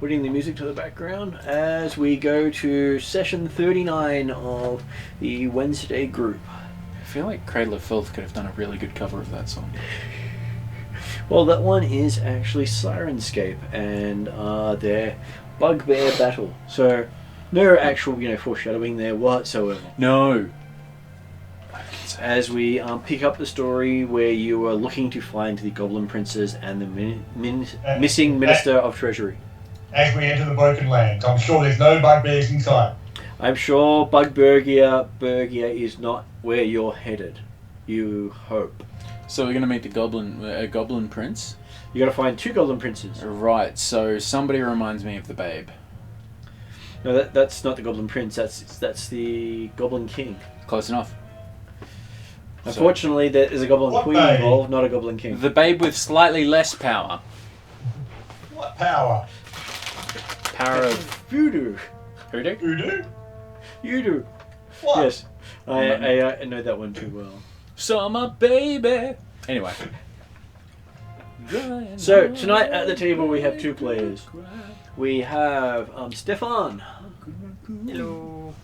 putting the music to the background as we go to session 39 of the Wednesday group. I feel like Cradle of Filth could have done a really good cover of that song. Well, that one is actually Sirenscape and their Bugbear Battle. So, no actual, foreshadowing there whatsoever. No. As we pick up the story where you are looking to find the Goblin Princess and the missing Minister of Treasury. As we enter the Broken Lands, I'm sure there's no bugbears inside. I'm sure Bugbergia is not where you're headed. You hope. So we're going to meet the Goblin Prince? You got to find 2 Goblin Princes. Right, so somebody reminds me of the Babe. No, that's not the Goblin Prince. That's the Goblin King. Close enough. Unfortunately, there's a Goblin Queen involved, not a Goblin King. The Babe with slightly less power. What power? Power of voodoo. Hoodoo? Voodoo? You do. What? Yes, I know that one too well. Summer baby. Anyway. So tonight at the table we have 2 players. We have Stefan. Hello.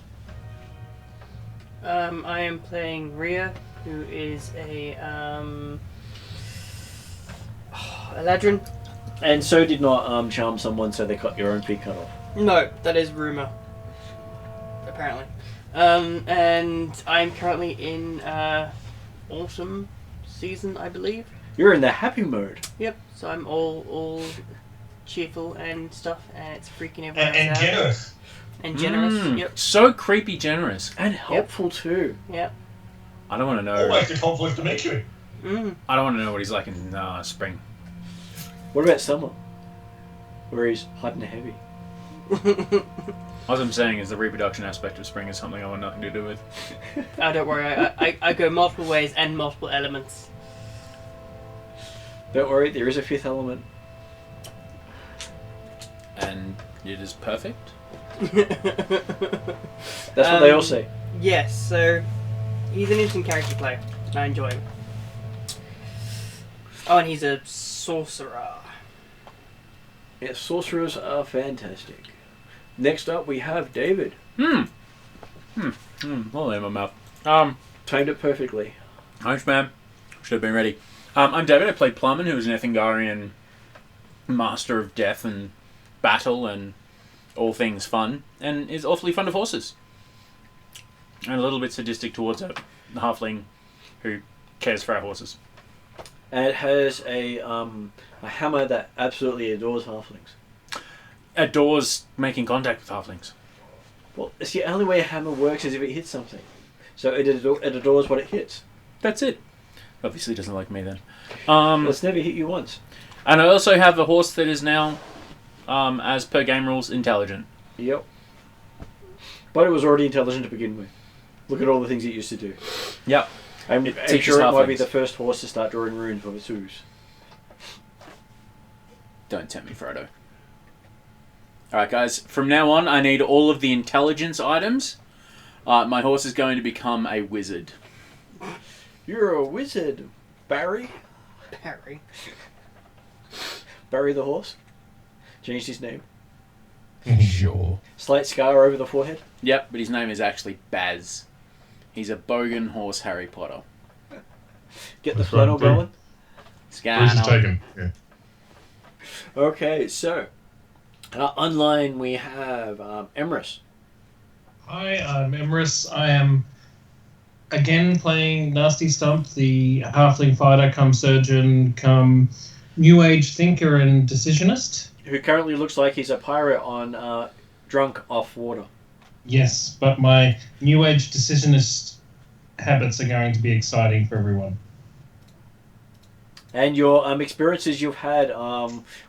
I am playing Rhea, who is a ladron. And so did not charm someone, so they got your own feet cut off. No, that is rumour. Apparently. And I'm currently in autumn season, I believe. You're in the happy mode. Yep. So I'm all cheerful and stuff, and it's freaking everyone And out. generous. And generous. Yep. So creepy generous. And helpful too. Yep. I don't want to know. Almost a conflict to meet you. I don't want to know what he's like in spring. What about summer? Where he's hot and heavy. All I'm saying is the reproduction aspect of spring is something I want nothing to do with. Oh, don't worry. I go multiple ways and multiple elements. Don't worry, there is a 5th element. And it is perfect? That's what they all say. Yes, so he's an interesting character to play. I enjoy him. Oh, and he's a sorcerer. Yeah, sorcerers are fantastic. Next up we have David. All in my mouth. Timed it perfectly. Thanks, man. Should have been ready. I'm David. I play Plumman, who is an Ethingarian master of death and battle and all things fun, and is awfully fond of horses. And a little bit sadistic towards a halfling who cares for our horses. And it has a hammer that absolutely adores halflings. Adores making contact with halflings. Well, it's the only way a hammer works is if it hits something. So it adores what it hits. That's it. Obviously doesn't like me then. It's never hit you once. And I also have a horse that is now, as per game rules, intelligent. Yep. But it was already intelligent to begin with. Look at all the things it used to do. Yep. I'm teaches sure it might be halflings. the first horse to start drawing runes for Vesus. Don't tempt me, Frodo. Alright guys, from now on I need all of the intelligence items. My horse is going to become a wizard. You're a wizard, Barry. Barry. Barry the horse. Changed his name. Sure. Slight scar over the forehead. Yep, but his name is actually Baz. He's a bogan horse Harry Potter. Get the That's flannel right, going. Bruce is taken. Yeah. Okay, so online we have Emrys. Hi, I'm Emrys. I am again playing Nasty Stump, the halfling fighter, come surgeon, come new age thinker and decisionist. Who currently looks like he's a pirate on drunk off water. Yes, but my new age decisionist habits are going to be exciting for everyone. And your experiences you've had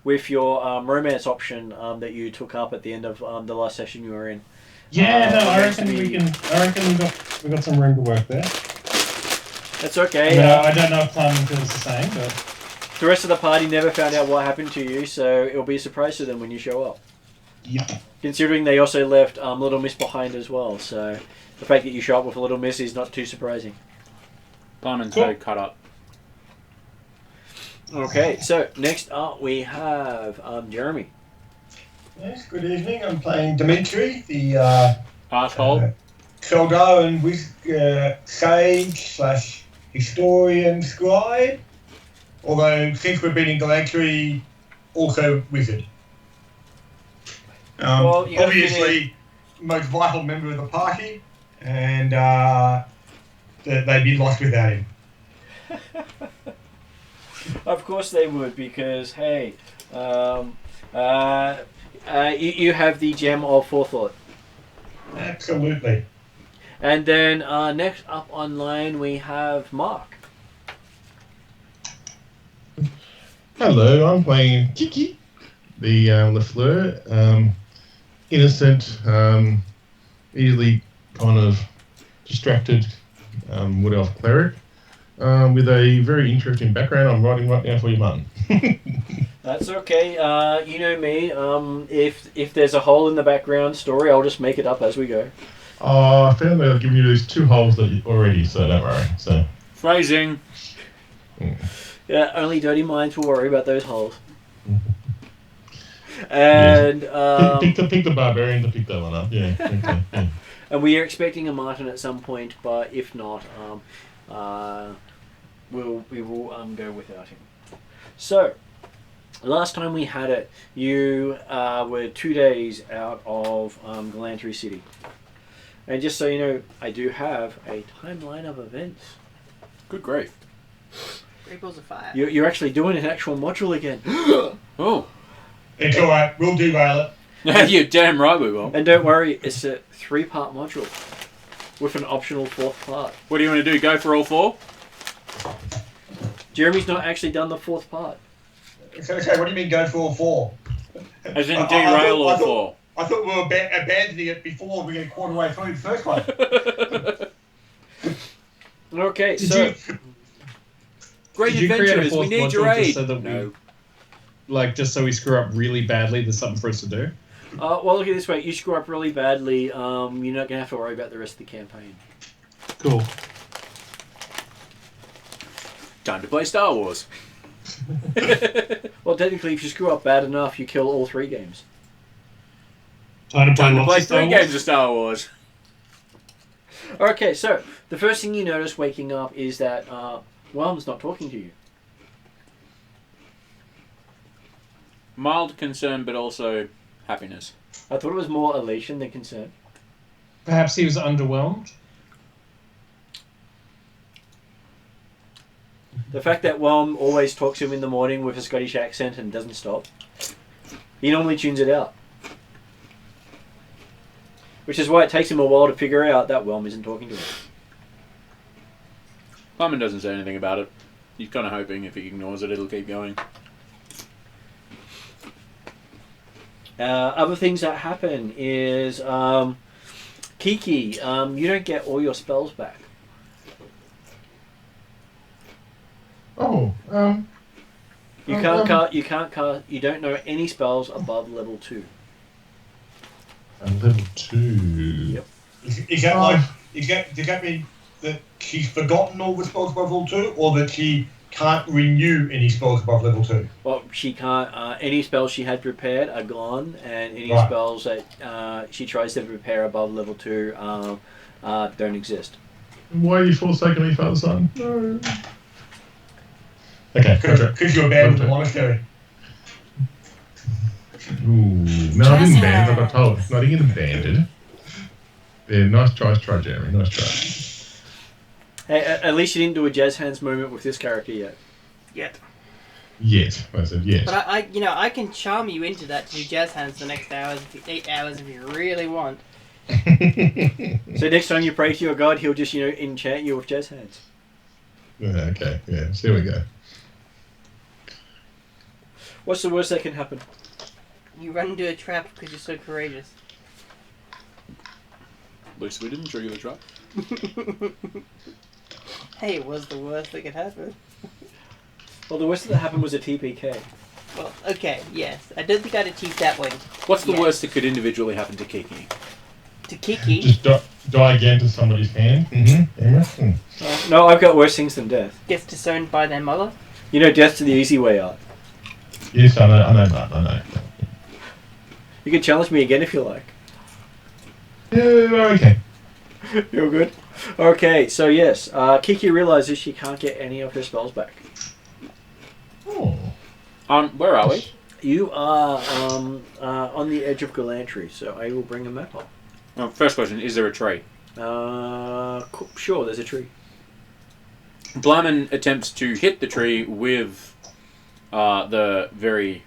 with your romance option that you took up at the end of the last session you were in. Yeah, no, I reckon we got some room to work there. That's okay. I don't know if Plum feels the same, but the rest of the party never found out what happened to you, so it'll be a surprise to them when you show up. yeah. Considering they also left Little Miss behind as well, so the fact that you show up with a Little Miss is not too surprising. Plumman's Cool. very cut up. Okay, so next up we have Jeremy. Yes, good evening. I'm playing Dimitri, the Asshole. Feldo and sage / historian scribe. Although since we've been in Galantry, also wizard. Well, you gotta Obviously, most vital member of the party, and they'd be lost without him. Of course they would, because hey, you have the gem of forethought. Absolutely. And then next up online we have Mark. Hello, I'm playing Kiki, the Lafleur, innocent, easily kind of distracted wood elf cleric, with a very interesting background. I'm writing right now for you, Martin. That's okay. You know me. If there's a hole in the background story, I'll just make it up as we go. I found that I've given you these 2 holes already, so don't worry. So Phrasing. Yeah, only dirty minds will worry about those holes. And pick the barbarian to pick that one up. Yeah. Okay. Yeah. and we are expecting a Martin at some point, but if not, we will go without him. So, last time we had it, you were 2 days out of Galantry City. And just so you know, I do have a timeline of events. Good grief. Great balls of fire. You're actually doing an actual module again. Oh. It's alright, we'll derail it. You're damn right we will. And don't worry, it's a 3-part module with an optional 4th part. What do you want to do? Go for all 4? Jeremy's not actually done the 4th part. So, what do you mean go for all 4? As in derail all 4. I thought we were abandoning it before we get a quarter way through the first one. Okay, Great Did you create a adventurers, we fourth need your module just aid. so that just so we screw up really badly, there's something for us to do? well, look at it this way. You screw up really badly, you're not going to have to worry about the rest of the campaign. Cool. Time to play Star Wars. Well, technically, if you screw up bad enough, you kill all 3 games. Time Time to lots play of Star 3 Wars? games of Star Wars. Okay, so the first thing you notice waking up is that Whelm's not talking to you. Mild concern, but also happiness. I thought it was more elation than concern. Perhaps he was underwhelmed? The fact that Whelm always talks to him in the morning with a Scottish accent and doesn't stop. He normally tunes it out. Which is why it takes him a while to figure out that Whelm isn't talking to him. Plumman doesn't say anything about it. He's kind of hoping if he ignores it, it'll keep going. Other things that happen is Kiki, you don't get all your spells back. Oh, You can't cast. You don't know any spells above level 2. level 2. Yep. Is that like? Does that mean that she's forgotten all the spells above level 2, or that she can't renew any spells above level 2? Well, she can't. Any spells she had prepared are gone, and any Right. spells that she tries to prepare above level 2 don't exist. Why are you forsaking me, Father Son? No. Okay, Because you abandoned the monastery. Ooh, no, I didn't ban it. I got told. No, I didn't get abandoned. Yeah, nice try, Jeremy. Nice try. Hey, at least you didn't do a jazz hands moment with this character yet. Yet. Yes, I said yes. But I can charm you into that to do jazz hands the next 8 hours if you really want. So next time you pray to your god, he'll just enchant you with jazz hands. Okay, yeah, so here we go. What's the worst that can happen? You run into a trap because you're so courageous. At least we didn't trigger the trap. Hey, it was the worst that could happen. Well, the worst that happened was a TPK. Well, okay, yes. I don't think I'd achieve that one. What's the Yes. worst that could individually happen to Kiki? To Kiki. Just die again to somebody's hand. Mm-hmm. No, I've got worse things than death. Gets disowned by their mother. You know, death's the easy way out. Yes, I know that. I know. You can challenge me again if you like. Okay. You're good. Okay, so yes, Kiki realizes she can't get any of her spells back. Oh. Where are we? You are on the edge of Galantry, so I will bring a map up. Well, first question: is there a tree? Sure, there's a tree. Blarman attempts to hit the tree with the very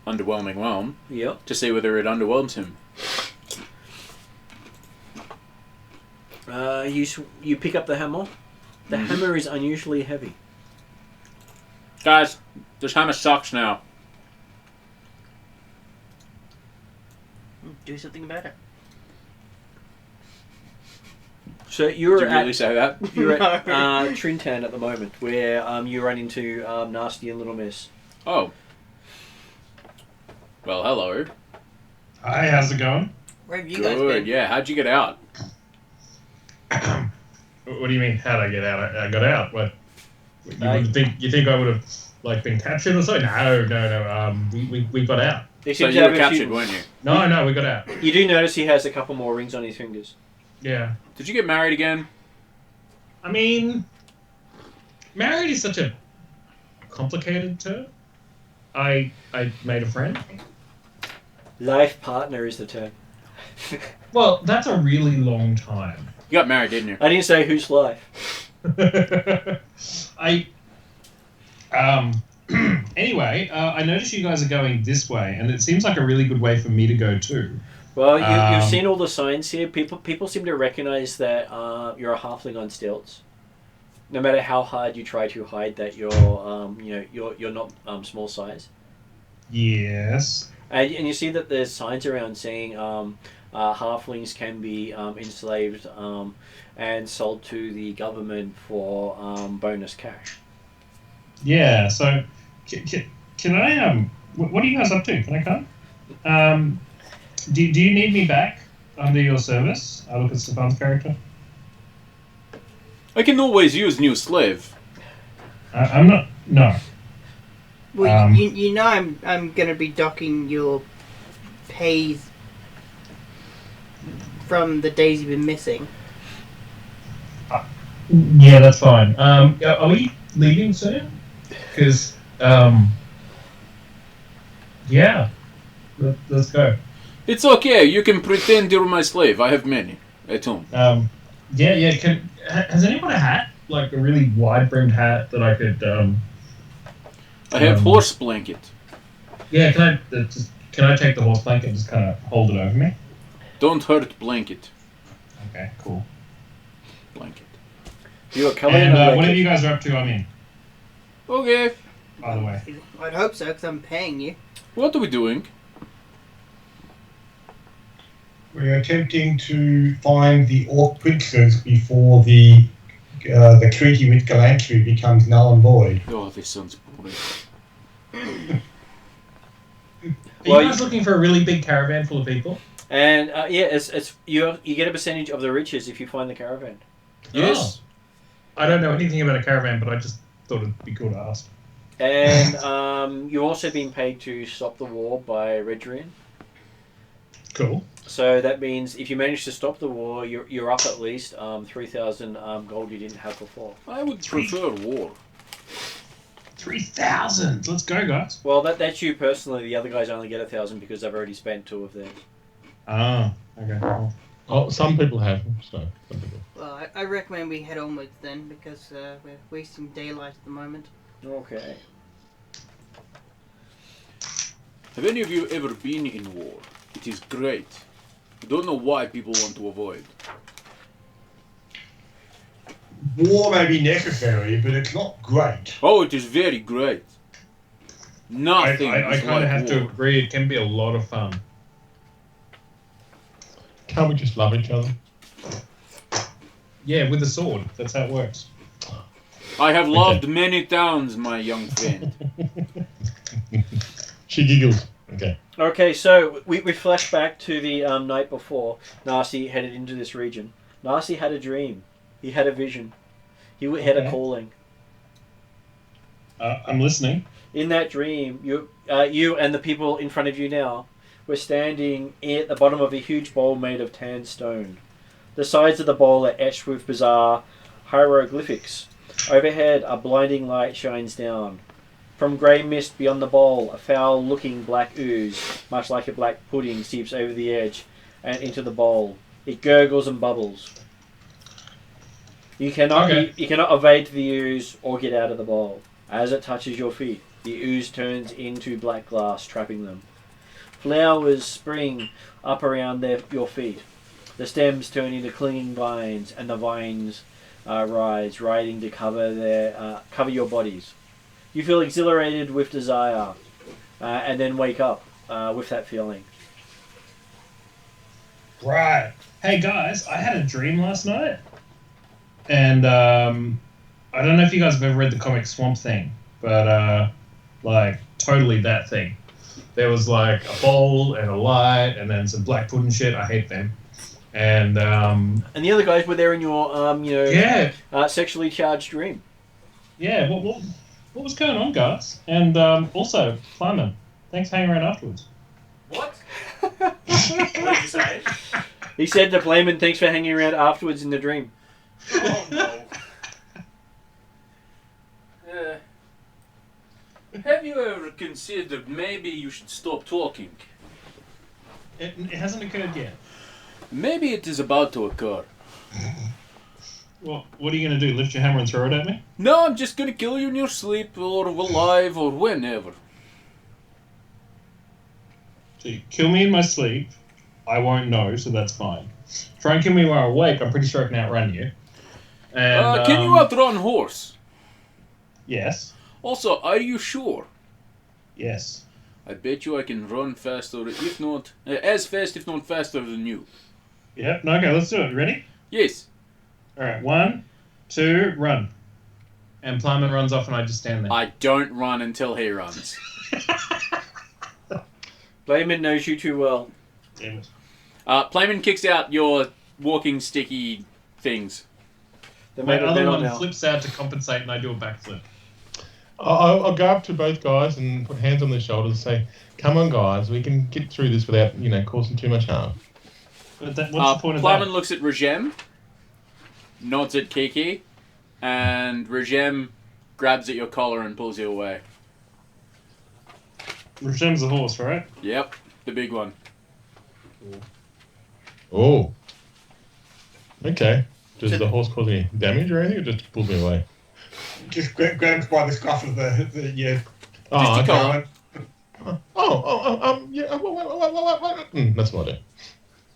underwhelming whelm Yep. to see whether it underwhelms him. You pick up the hammer. The hammer is unusually heavy. Guys, this hammer sucks now. Do something about it. So you're Did you at really say that? you're at Trintan at the moment, where you run into Nasty and Little Miss. Oh. Well, hello. Hi, how's it going? Where have you guys Good. been? Yeah. How'd you get out? What do you mean? How'd I get out? I got out. What? You think I would have been captured or something? No. We got out. They So seem to you have were a captured, few- weren't you? No, we got out. You do notice he has a couple more rings on his fingers. Yeah. Did you get married again? I mean, married is such a complicated term. I made a friend. Life partner is the term. Well, that's a really long time. You got married, didn't you? I didn't say whose life. Anyway, I noticed you guys are going this way, and it seems like a really good way for me to go too. Well, you've seen all the signs here. People seem to recognize that you're a halfling on stilts. No matter how hard you try to hide that you're not small size. Yes. And you see that there's signs around saying halflings can be enslaved and sold to the government for bonus cash. Yeah. So, can I? What are you guys up to? Can I come? Do you need me back under your service? I look at Stefan's character. I can always use new slave. I'm not. No. Well, you know I'm gonna be docking your pays from the days you've been missing. Yeah, that's fine. Are we leaving soon? Because yeah, let's go. It's okay. You can pretend you're my slave. I have many at home. Yeah. Has anyone a hat, like a really wide-brimmed hat that I could? I have horse blanket. Yeah, can I take the horse blanket and just kind of hold it over me? Don't hurt blanket. Okay, cool. Blanket. You are covered in And a blanket. whatever you guys are up to, I'm in. Okay. By the way. I'd hope so, because I'm paying you. What are we doing? We're attempting to find the Orc Princes before the treaty with Galantry becomes null and void. Oh, this sounds boring. Are Well, you guys looking for a really big caravan full of people? And it's you get a percentage of the riches if you find the caravan. Yes. I don't know anything about a caravan, but I just thought it'd be cool to ask. And you're also being paid to stop the war by Redrian. Cool. So that means if you manage to stop the war, you're up at least 3,000 gold you didn't have before. I would prefer war. 3,000. Let's go, guys. Well, that's you personally. The other guys only get 1,000 because they've already spent 2 of theirs. Ah, okay. Cool. Oh, some people have. So some people. Well, I recommend we head onwards then, because we're wasting daylight at the moment. Okay. Have any of you ever been in war? It is great. I don't know why people want to avoid. War may be necessary, but it's not great. Oh, it is very great. Nothing I is kind of like have to war. agree. It can be a lot of fun. Can't we just love each other? Yeah, with a sword. That's how it works. I have loved many towns, my young friend. She giggles. Okay. Okay, so we flash back to the night before Nasi headed into this region. Nasi had a dream. He had a vision. He had a Okay. calling. I'm listening. In that dream, you and the people in front of you now were standing at the bottom of a huge bowl made of tanned stone. The sides of the bowl are etched with bizarre hieroglyphics. Overhead, a blinding light shines down. From grey mist beyond the bowl, a foul-looking black ooze, much like a black pudding, seeps over the edge and into the bowl. It gurgles and bubbles. You cannot evade the ooze or get out of the bowl. As it touches your feet, the ooze turns into black glass, trapping them. Flowers spring up around your feet. The stems turn into clinging vines, and the vines rise, riding to cover your bodies. You feel exhilarated with desire, and then wake up with that feeling. Right. Hey guys, I had a dream last night, and I don't know if you guys have ever read the comic Swamp Thing, but like totally that thing. There was like a bowl and a light, and then some black pudding shit. I hate them. And the other guys were there in your sexually charged dream. Yeah. What was going on, guys? And also, Simon, thanks for hanging around afterwards. What? What did you say? He said to Playman, thanks for hanging around afterwards in the dream. Oh no. Have you ever considered maybe you should stop talking? It hasn't occurred yet. Maybe it is about to occur. Well, what are you going to do? Lift your hammer and throw it at me? No, I'm just gonna kill you in your sleep, or alive, or whenever. So you kill me in my sleep, I won't know, so that's fine. Try and kill me while I'm awake, I'm pretty sure I can outrun you. And, can you outrun horse? Yes. Also, are you sure? Yes. I bet you I can run faster, if not as fast, if not faster than you. Yep. No, okay, let's do it. Ready? Yes. Alright, 1, 2, run. And Plumman runs off and I just stand there. I don't run until he runs. Playman knows you too well. Damn it. Playman kicks out your walking sticky things. My other one flips out to compensate and I do a backflip. I'll go up to both guys and put hands on their shoulders and say, come on guys, we can get through this without, causing too much harm. But what's the point of that? Playman looks at Regem, nods at Kiki, and Regem grabs at your collar and pulls you away. Rajem's a horse, right? Yep, the big one. Oh. Okay. Does the horse cause any damage or anything, or just pulls me away? Just grabs by the scuff of the yeah. Oh, Just okay. collar. Yeah. That's what I do.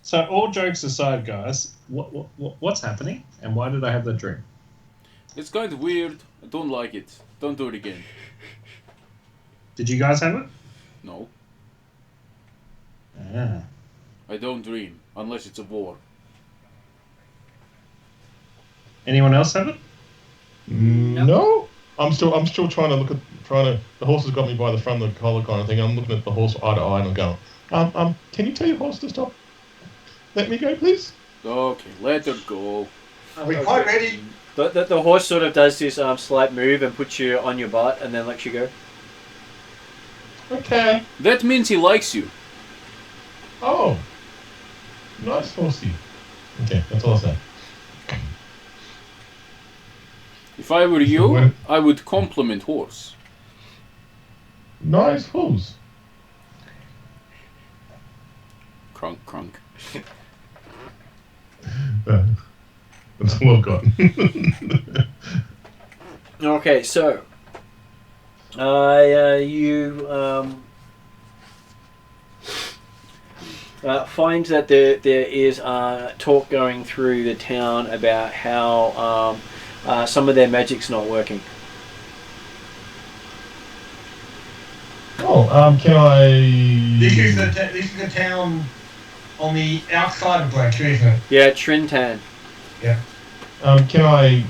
So, all jokes aside, guys, what's happening, and why did I have that dream? It's kind of weird. I don't like it. Don't do it again. Did you guys have it? No, Ah. I don't dream unless it's a war. Anyone else have it? No. I'm still trying to the horse has got me by the front of the collar kind of thing. I'm looking at the horse eye to eye and I'm going, can you tell your horse to stop? Let me go, please. Okay, let her go. Are we quite ready? The horse sort of does this slight move and puts you on your butt and then lets you go. Okay. That means he likes you. Oh. Nice horsey. Okay, that's all I say. If I were you, I would compliment horse. Nice horse. Crunk, crunk. That's all I've got. Okay, so you find that there is talk going through the town about how some of their magic's not working. Oh, can I... This is the town on the outside of Blacktree, isn't it? Yeah, Trintan. Yeah. Can I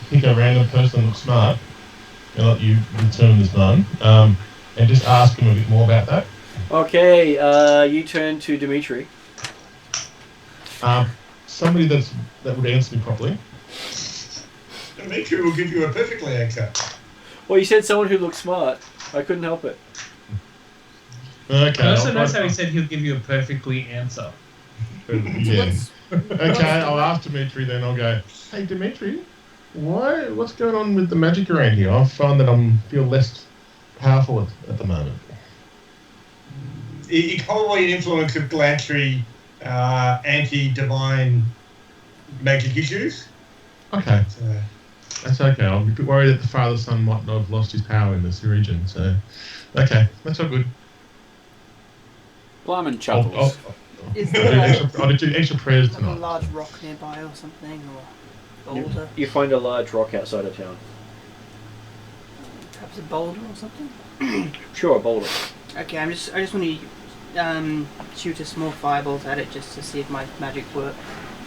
pick a random person that looks smart and let you determine this man, and just ask him a bit more about that? Okay, you turn to Dimitri. Somebody that would answer me properly. Dimitri will give you a perfectly answer. Well, you said someone who looked smart. I couldn't help it. Okay. I also I'll noticed try- how he said he'll give you a perfectly answer. Yeah. What's- Okay, I'll ask Dimitri then. I'll go, hey, Dimitri, what's going on with the magic around here? I find that I feel less powerful at the moment. It's probably an influence of Galantry anti-divine magic issues. Okay, So, that's okay. I'm a bit worried that the father son might not have lost his power in this region, so... Okay, that's all good. Blyman I'll, chuckles. Is I'll, there I'll do extra prayers like a tonight. large rock nearby or something, or boulder? You find a large rock outside of town. Perhaps a boulder or something. Sure, a boulder. Okay, I just want to shoot a small firebolt at it just to see if my magic works.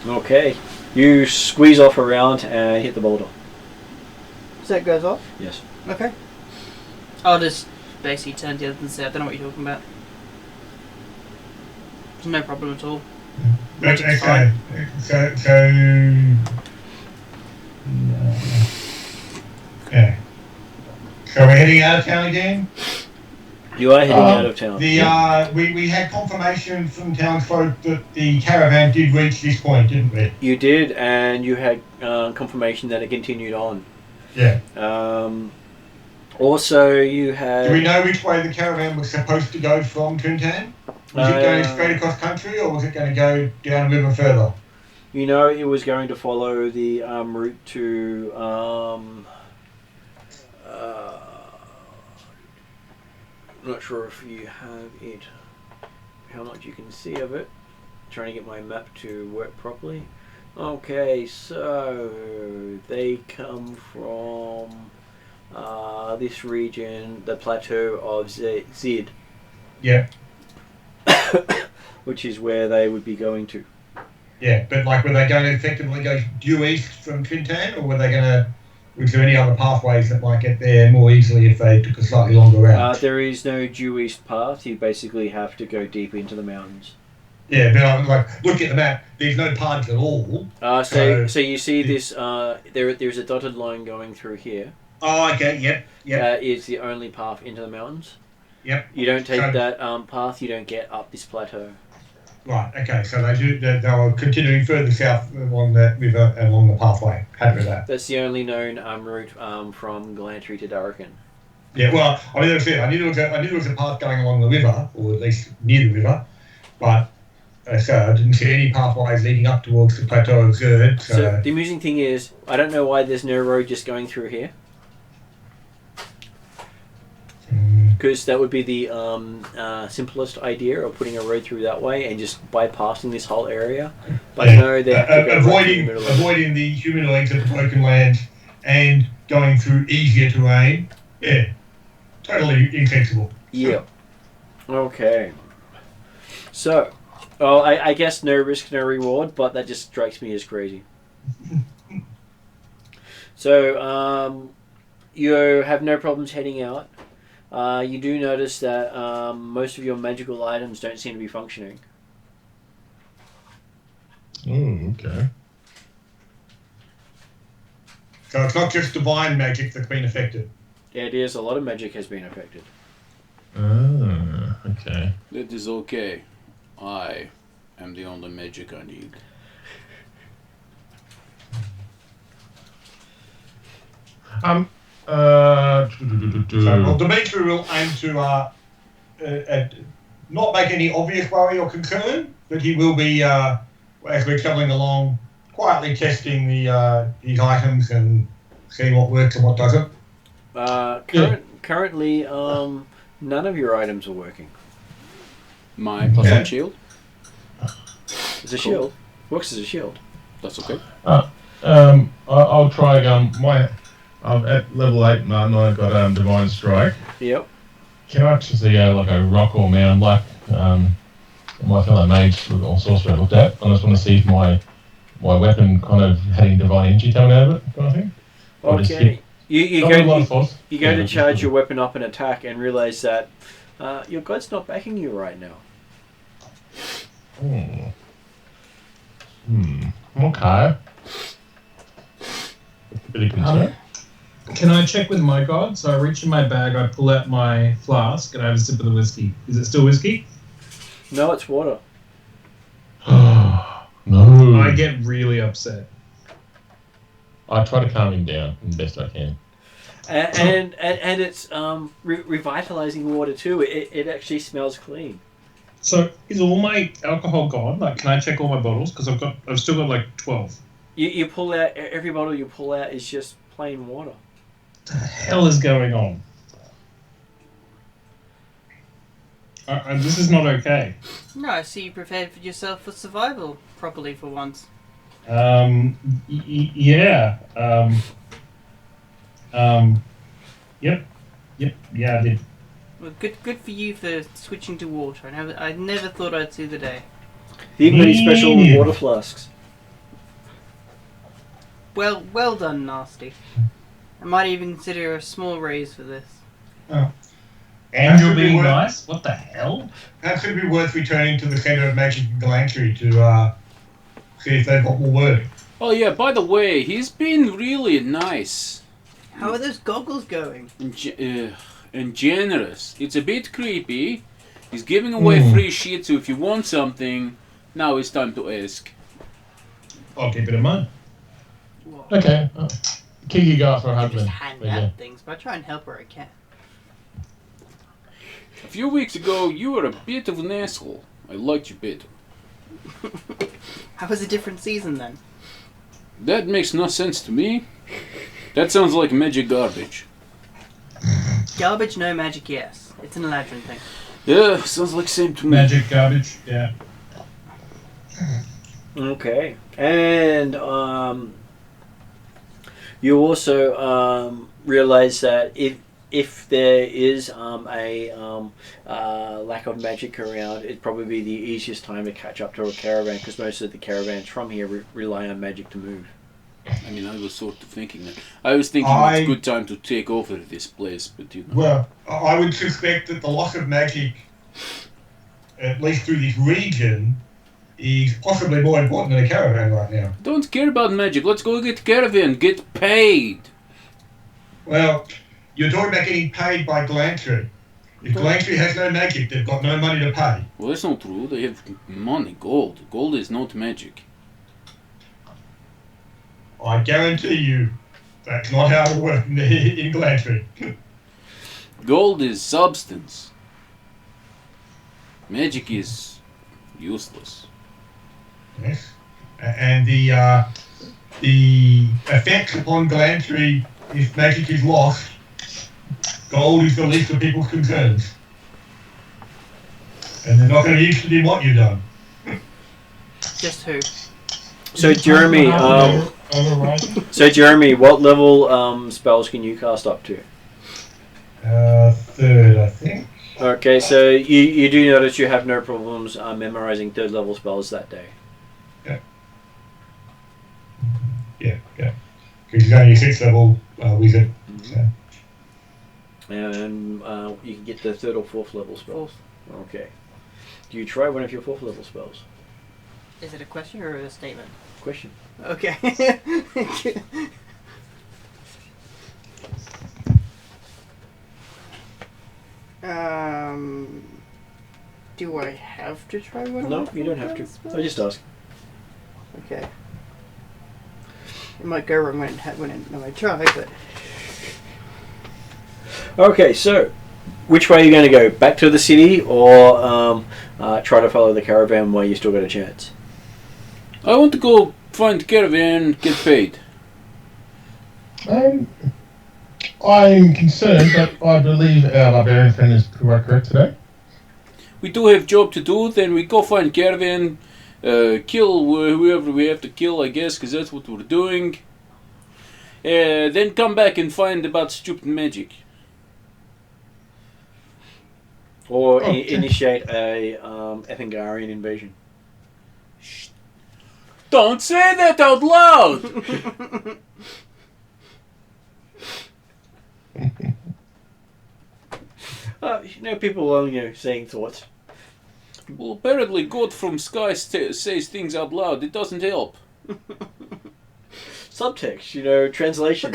Okay. You squeeze off around and hit the boulder. So it goes off. Yes. Okay. I'll just basically turn to the other and say I don't know what you're talking about. It's no problem at all. Magic's okay. Yeah. So we're heading out of town again. You are heading out of town. We had confirmation from townsfolk that the caravan did reach this point, didn't we? You did, and you had confirmation that it continued on. Yeah. Also, you had... Do we know which way the caravan was supposed to go from Tuntan? Was it going straight across country, or was it going to go down a river further? You know it was going to follow the route to... not sure if you have it, how much you can see of it. Trying to get my map to work properly. Okay, so they come from this region, the plateau of Zid. Yeah. Which is where they would be going to. Yeah, but like, were they going to effectively go due east from Tuntan, or were they going to... Was there any other pathways that might get there more easily if they took a slightly longer route? There is no due east path. You basically have to go deep into the mountains. Yeah, but I'm like, look at the map. There's no paths at all. So you see this. There's a dotted line going through here. Oh, okay. Yep. That is the only path into the mountains. Yep. You don't take So- that path. You don't get up this plateau. Right. Okay. So they were continuing further south along the river and along the pathway. Happy with that. That's the only known route from Galantry to Darrakan. Yeah. Well, I mean, that's it. I knew there was a path going along the river, or at least near the river, but so I didn't see any pathways leading up towards the plateau of Zerd. So the amusing thing is, I don't know why there's no road just going through here. Because that would be the simplest idea of putting a road through that way and just bypassing this whole area. But no, they have to go right through the middle of it. avoiding the humanoids of the broken land and going through easier terrain. Yeah, totally insensible. Yeah. Okay. So, well, I guess no risk, no reward, but that just strikes me as crazy. So, you have no problems heading out. You do notice that most of your magical items don't seem to be functioning. Okay. So it's not just divine magic that's been affected. It is, a lot of magic has been affected. Okay. It is okay. I am the only magic I need. So, Dimitri will aim to not make any obvious worry or concern, but he will be, as we're travelling along, quietly testing the his items and seeing what works and what doesn't. Currently, none of your items are working. My plus one shield? It's a shield. Works as a shield. That's okay. I'll try. I'm at level 8 now. I've got Divine Strike. Yep. Can I actually see like a rock or mound like my fellow mage or sorcerer looked at? I just want to see if my weapon kind of had any divine energy coming out of it, kind of thing. Or just Okay. hit- You not a lot of force. go to just charge a- your weapon up and attack and realize that your god's not backing you right now. Okay. Bit of concern. Can I check with my god? So I reach in my bag, I pull out my flask, and I have a sip of the whiskey. Is it still whiskey? No, it's water. No. I get really upset. I try to calm him down the best I can. And it's revitalizing water too. It actually smells clean. So is all my alcohol gone? Like, can I check all my bottles? Because I've still got like 12. You pull out, every bottle you pull out is just plain water. What the hell is going on? This is not okay. No, I see you prepared for yourself for survival properly for once. Yeah. Yep, yeah, I did. Well, good for you for switching to water. I never thought I'd see the day. Even these special water flasks. Well done, Nasty. I might even consider a small raise for this. Oh. And you're being nice? What the hell? That could be worth returning to the Centre of Magic in Galantry to see if they've got more work. Oh yeah, by the way, he's been really nice. How are those goggles going? And generous. It's a bit creepy. He's giving away free shit, so if you want something, now it's time to ask. I'll keep it in mind. Well, Okay. Kiki, go out for a I hug just then. hand There you out things, but I try and help where I can. A few weeks ago, you were a bit of an asshole. I liked you better. How was a different season then? That makes no sense to me. That sounds like magic garbage. Garbage, no magic, yes. It's an Eladrin thing. Yeah, sounds like same to me. Magic garbage, yeah. Okay, and you also realize that if there is a lack of magic around, it'd probably be the easiest time to catch up to a caravan, because most of the caravans from here rely on magic to move. I mean, I was sort of thinking that. I was thinking it's a good time to take over this place, but you know. Well, I would suspect that the loss of magic, at least through this region, is possibly more important than a caravan right now. Don't care about magic. Let's go get a caravan. Get paid. Well, you're talking about getting paid by Galantry. If Galantry has no magic, they've got no money to pay. Well, that's not true. They have money, gold. Gold is not magic. I guarantee you that's not how it works in Galantry. Gold is substance. Magic is useless. Yes. And the effect upon Galantry if magic is lost, gold is the least of people's concerns. And they're not going to be interested in what you've done. Just who? So Jeremy, what level spells can you cast up to? Third, I think. Okay, so you do notice you have no problems memorizing third level spells that day. Yeah. Because he's only a 6th level wizard. So. And you can get the 3rd or 4th level spells. Okay. Do you try one of your 4th level spells? Is it a question or a statement? Question. Okay. Do I have to try one? No, you don't have to. I just ask. Okay. It might go wrong when I try, but. Okay, so which way are you going to go? Back to the city, or try to follow the caravan where you still got a chance? I want to go find the caravan, get paid. I'm concerned, but I believe our barbarian friend is correct today. We do have job to do, then we go find caravan, kill whoever we have to kill, I guess, because that's what we're doing. Then come back and find about stupid magic. Or initiate a Ethingarian invasion. Shh. Don't say that out loud! People are, saying thoughts. Well, apparently God from sky says things out loud. It doesn't help. Subtext, translation.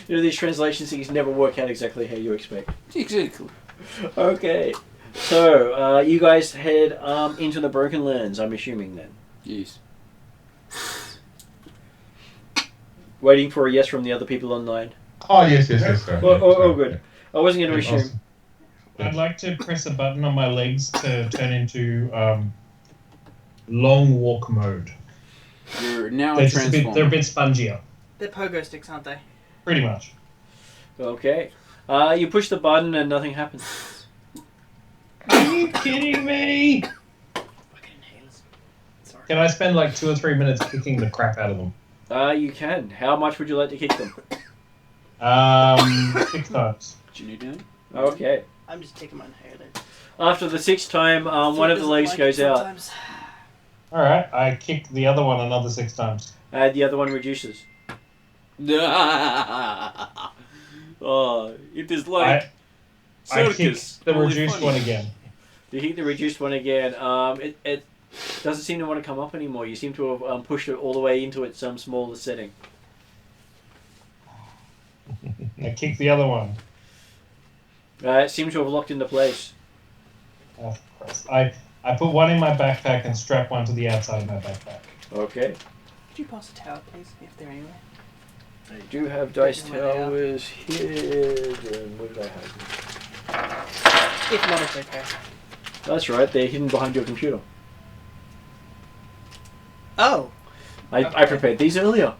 You know, these translation things never work out exactly how you expect. Exactly. Okay. So, you guys head into the Broken Lands, I'm assuming then. Yes. Waiting for a yes from the other people online. Oh, yes. Sorry. Oh, good. I wasn't going to assume. Awesome. I'd like to press a button on my legs to turn into long walk mode. You're now They're a just transformer. they're a bit spongier, They're pogo sticks, aren't they? pretty much. Okay. You push the button and nothing happens. Are you kidding me? Fucking inhalers. Sorry. Can I spend like 2 or 3 minutes kicking the crap out of them? You can. How much would you like to kick them? 6 times. Do you need to? Okay. I'm just taking my inhaler. After the 6th time, one of the legs goes out. All right, I kick the other one another 6 times. The other one reduces. Oh, it is like I kick circus. the Only reduced funny. one again. You hit the reduced one again. It doesn't seem to want to come up anymore. You seem to have pushed it all the way into its smaller setting. I kick the other one. It seems to have locked into place. Oh, Christ. I put one in my backpack and strap one to the outside of my backpack. Okay. Could you pass the tower, please, if they're anywhere? I do have dice Where they are. towers hidden. What did I have? If not, it's okay. That's right, they're hidden behind your computer. Oh, I Okay. prepared these earlier.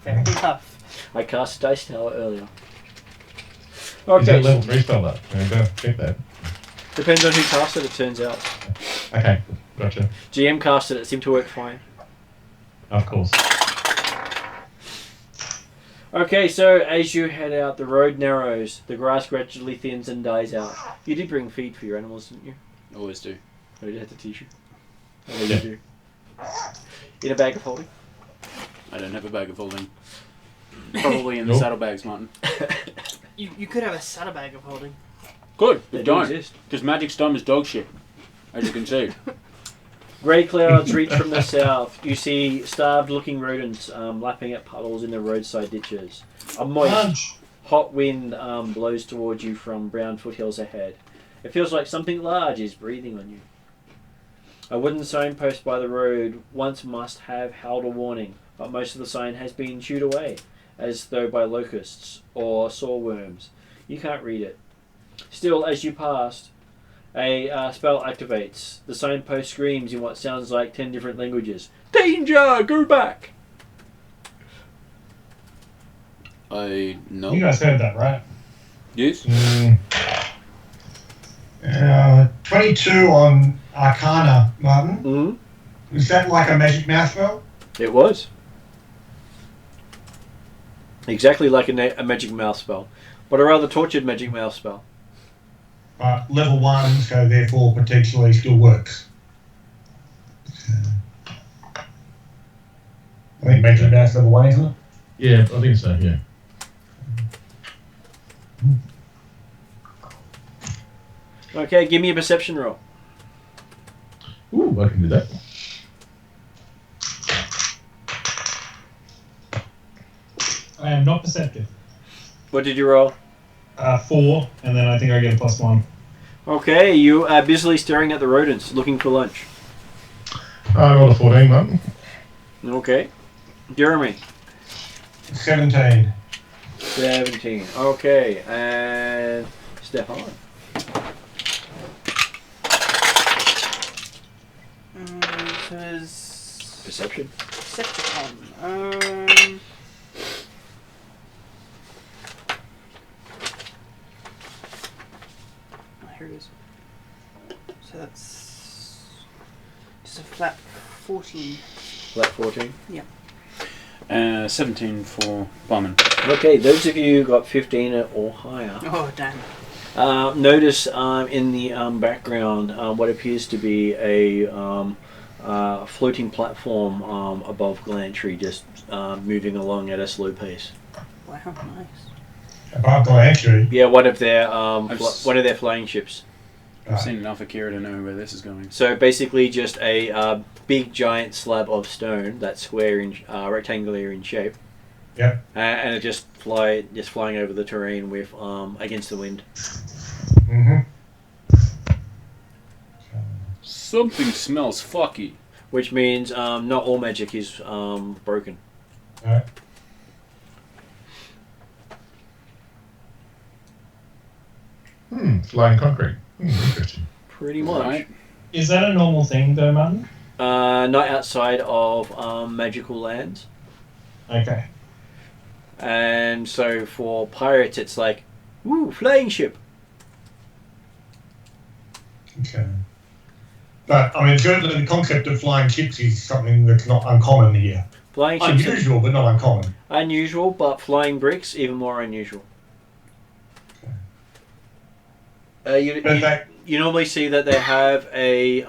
fair enough. I cast Dice Tower earlier. Is Okay, that level 3 spell up? Don't check that. depends on who cast it, it turns out. Okay, gotcha. GM casted it, seemed to work fine. Of course. Okay, so as you head out, the road narrows, the grass gradually thins and dies out. You did bring feed for your animals, didn't you? Always do. I did have to teach you. I know Yeah. you do. In a bag of holding? I don't have a bag of holding. Probably in the Nope. saddlebags, Martin. You could have a saddlebag of holding. Good. They But do don't. exist. Because Magic Storm is dog shit. As you can see. Grey clouds reach from the south. You see starved-looking rodents lapping at puddles in the roadside ditches. A moist, Punch! hot wind blows towards you from brown foothills ahead. It feels like something large is breathing on you. A wooden signpost by the road once must have held a warning, but most of the sign has been chewed away, as though by locusts or sawworms. You can't read it. Still, as you pass, a spell activates. The signpost screams in what sounds like 10 different languages. Danger! Go back! I know. You guys heard that, right? Yes? 22 on Arcana, Martin. Mm-hmm. Is that like a magic mouth spell? It was. Exactly like a magic mouth spell. But a rather tortured magic mouth spell. Level 1, so therefore potentially still works. I think magic mouth level 1, isn't it? Yeah, I think so, yeah. Okay, give me a perception roll. Ooh, I can do that. I am not perceptive. What did you roll? 4, and then I think I get a +1. Okay, you are busily staring at the rodents, looking for lunch. I rolled a 14, Martin. Okay. Jeremy. 17. 17. Okay, and Stefan. So is Perception. Decepticon. Here it is. So that's just a flat 14. Flat 14. 17 for Barman. Okay, those of you who got 15 or higher. Oh damn! Notice in the background what appears to be a floating platform above Glantry, just moving along at a slow pace. Wow, nice. Above Glantry. Yeah, one of their s- one of their flying ships. I've seen enough Akira to know where this is going. So basically, just a big giant slab of stone that's square in rectangular in shape, Yep. And it just flying over the terrain with against the wind. Mm-hmm. Something smells fucky. Which means not all magic is broken. Alright. Flying concrete. Interesting. Pretty much. Right. Is that a normal thing, though, Martin? Not outside of magical lands. Okay. And so for pirates, it's like, woo, flying ship. Okay. But, I mean, certainly the concept of flying ships is something that's not uncommon here. Flying ships are Unusual, but not uncommon. unusual, but flying bricks, even more unusual. You normally see that they have a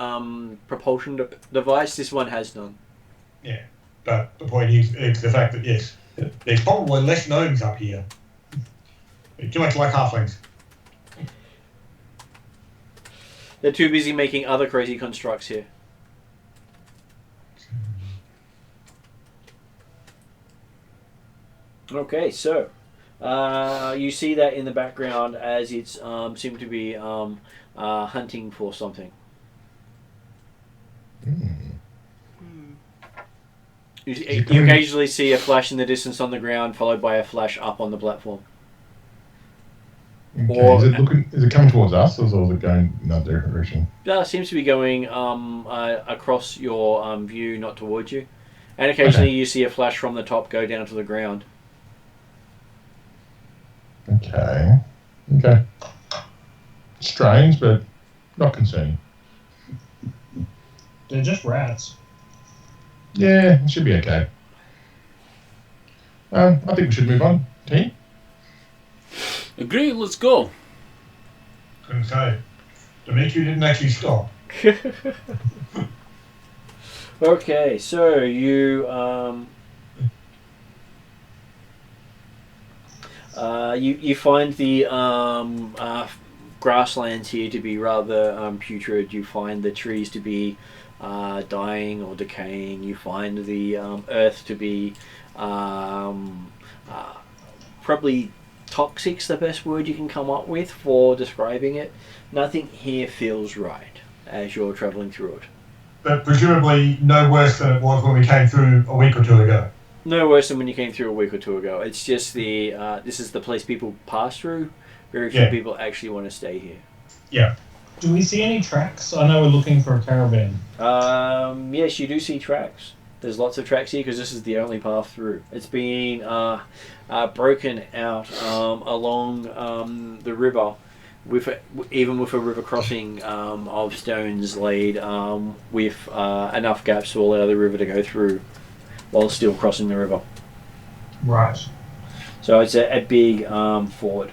propulsion device. This one has none. Yeah. But the point is the fact that, yes, there's probably less gnomes up here. They're too much like halflings. They're too busy making other crazy constructs here. Okay, so you see that in the background as it's seem to be hunting for something. You occasionally see a flash in the distance on the ground, followed by a flash up on the platform. Okay. Or- Is it coming towards us, or is it going in another direction? Seems to be going across your view, not towards you. And occasionally you see a flash from the top go down to the ground. Okay. Strange, but not concerning. They're just rats. Yeah, it should be okay. I think we should move on, team. Agree, let's go. Couldn't say. Dimitri didn't actually stop. Okay, so you you find the grasslands here to be rather putrid. You find the trees to be dying or decaying. You find the earth to be probably toxic's the best word you can come up with for describing it. Nothing here feels right as you're travelling through it. But presumably no worse than it was when we came through a week or two ago. No worse than when you came through a week or two ago. It's just the this is the place people pass through. Very few people actually want to stay here. Yeah. Do we see any tracks? I know we're looking for a caravan. Yes, you do see tracks. There's lots of tracks here because this is the only path through. It's been broken out along the river, even with a river crossing of stones laid with enough gaps to allow the river to go through while still crossing the river. Right. So it's a big ford.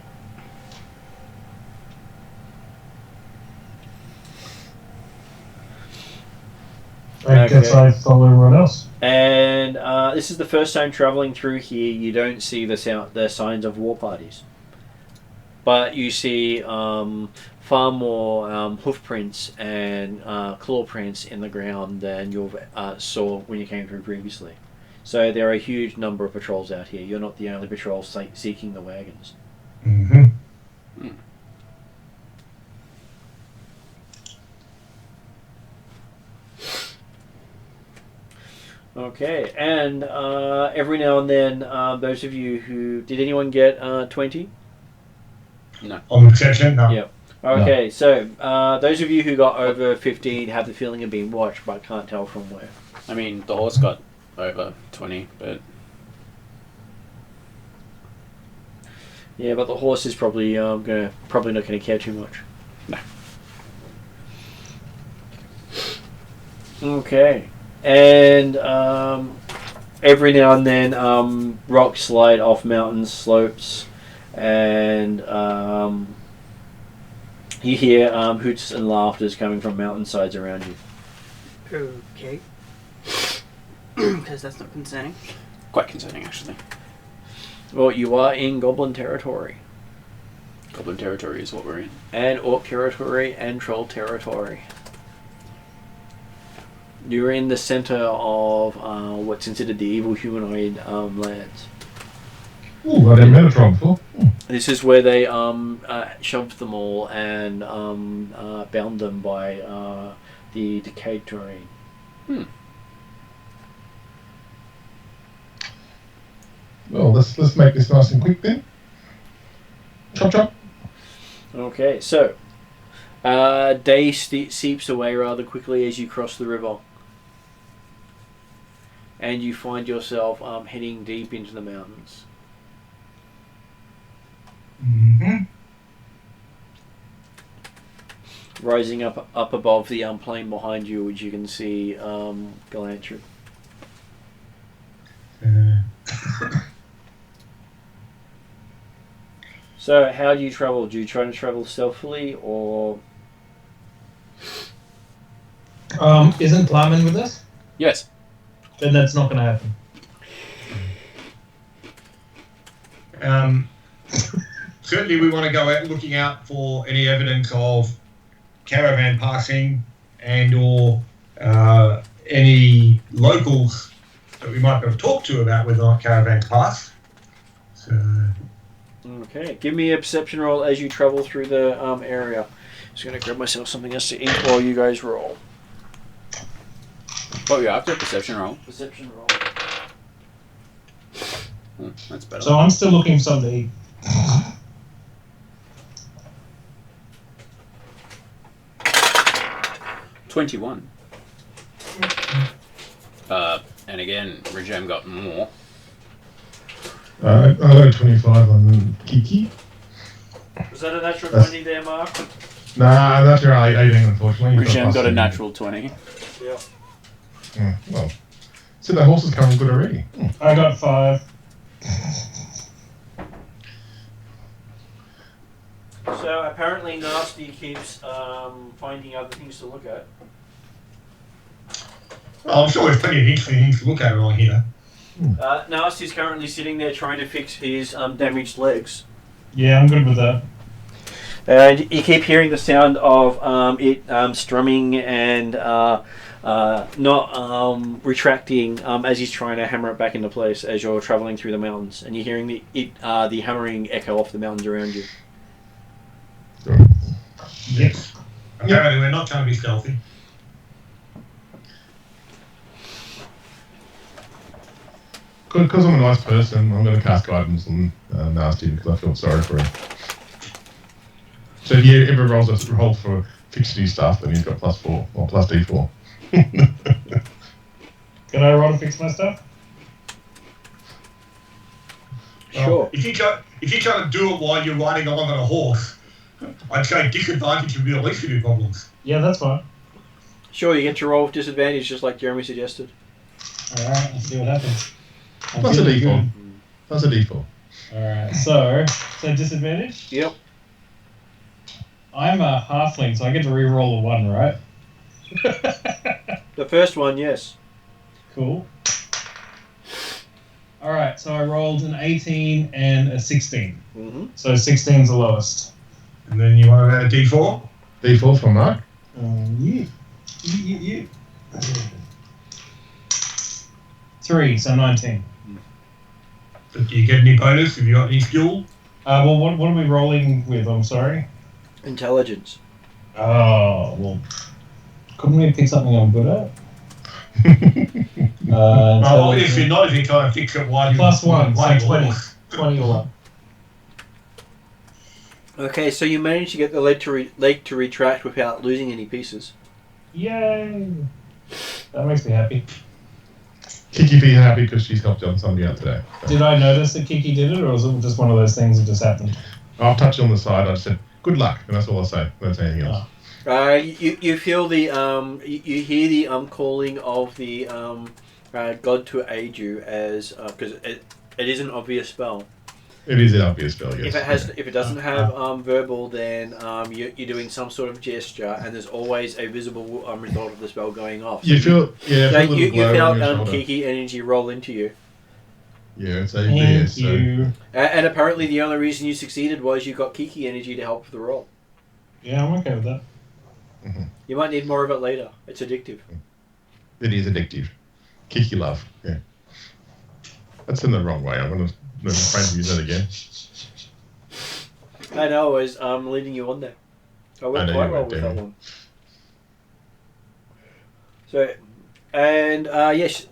I guess I follow everyone else. And this is the first time travelling through here. You don't see the signs of war parties, but you see far more hoof prints and claw prints in the ground than you saw when you came through previously. So there are a huge number of patrols out here. You're not the only patrol seeking the wagons. Mm-hmm. Okay, and every now and then, those of you who... Did anyone get 20? No. On exception, no. Yep. Okay, so those of you who got over 15 have the feeling of being watched, but can't tell from where. I mean, the horse got over 20, but... Yeah, but the horse is probably probably not going to care too much. No. Okay. And every now and then rocks slide off mountain slopes, and you hear hoots and laughters coming from mountainsides around you. Okay. Because that's not concerning. Quite concerning, actually. Well, you are in Goblin territory. Goblin territory is what we're in. And Orc territory and Troll territory. You're in the center of what's considered the evil humanoid lands. Ooh, I didn't met a troll before. This is where they shoved them all and bound them by the decayed terrain. Well, let's make this nice and quick then. Chop chop. Okay, so day seeps away rather quickly as you cross the river, and you find yourself heading deep into the mountains. Mm-hmm. Rising up above the plain behind you, which you can see Galantry. So, how do you travel? Do you try to travel stealthily, or Isn't Plumman with us? Yes. Then that's not going to happen. Certainly, we want to go out looking out for any evidence of caravan passing and/or any locals that we might be able to talk to about whether or not caravans pass. So, okay, give me a perception roll as you travel through the area. Just gonna grab myself something else to eat while you guys roll. What were you after? Perception roll. Perception roll. That's better. So I'm still looking for something to eat. 21. And again, Regem got more. I got 25 on Kiki. Was that a natural 20 there, Mark? Nah, that's right. 18, unfortunately. Regem got a natural 20. Yeah. Well, so the horse is coming good already. I got 5. So apparently Nasty keeps finding other things to look at. well, I'm sure there's plenty of interesting things to look at around here. Nasty's currently sitting there trying to fix his damaged legs. Yeah, I'm good with that. And you keep hearing the sound of it strumming and not retracting as he's trying to hammer it back into place as you're travelling through the mountains. And you're hearing the hammering echo off the mountains around you. Yes. Apparently, we're not trying to be stealthy. Because I'm a nice person, I'm going to cast guidance on Nasty because I feel sorry for him. So if he ever rolls a roll for fixing stuff, then he's got +4 or plus D4. Can I roll to fix my stuff? Sure. If you try to do it while you're riding along on a horse, I'd say disadvantage would be the least of your problems. Yeah, that's fine. Sure, you get to roll with disadvantage just like Jeremy suggested. Alright, let's see what happens. I'm Plus a feeling D4. good. Plus a D4. Alright, so disadvantage? Yep. I'm a halfling, so I get to re-roll a 1, right? The first one, yes. Cool. Alright, so I rolled an 18 and a 16. Mm-hmm. So 16's the lowest. And then you want to add a D4? D4 from Mark. Yeah. 3, so 19. But do you get any bonus if you got any skill? Well, what are we rolling with? I'm sorry. Intelligence. Oh, well, couldn't we pick something I'm good at? Obviously not if you try and fix it while you're +1, riding so a 20. horse. 20 or what? Okay, so you managed to get the leg to retract without losing any pieces. Yay! That makes me happy. Kiki be happy because she's helped somebody out today. Did I notice that Kiki did it, or was it just one of those things that just happened? I'll touch you on the side. I said, good luck. And that's all I'll say. Don't say anything else. You feel the you hear the calling of the god to aid you as because it is an obvious spell. It is an obvious spell, yes. If it doesn't have verbal, then you're doing some sort of gesture, and there's always a visible result of the spell going off. You feel, yeah. So feel a little you glow on your felt shoulder. Kiki energy roll into you. Yeah, it's a Thank so you. And apparently the only reason you succeeded was you got Kiki energy to help with the roll. Yeah, I'm okay with that. You might need more of it later. It's addictive. it is addictive. Kiki love, yeah. That's in the wrong way. I'm going to I'm afraid to use that again. I know, I was leading you on there. I went I know quite you well went, with that Damon. one. So, and yes,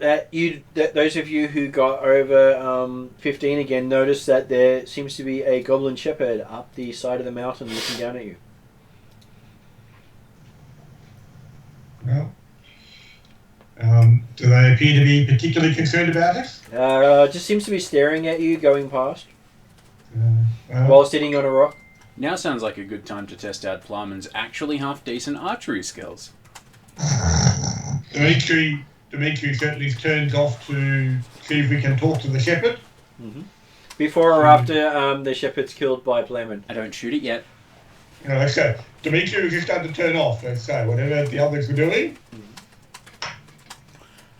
those of you who got over 15 again notice that there seems to be a goblin shepherd up the side of the mountain looking down at you. Well, do they appear to be particularly concerned about us? Just seems to be staring at you going past Well, while sitting on a rock. Now sounds like a good time to test out Flaman's actually half-decent archery skills. Dimitri certainly turns off to see if we can talk to the shepherd. Before or after the shepherd's killed by Playman. I don't shoot it yet. You know, so Dimitri was just starting to turn off. Let's say whatever the others were doing.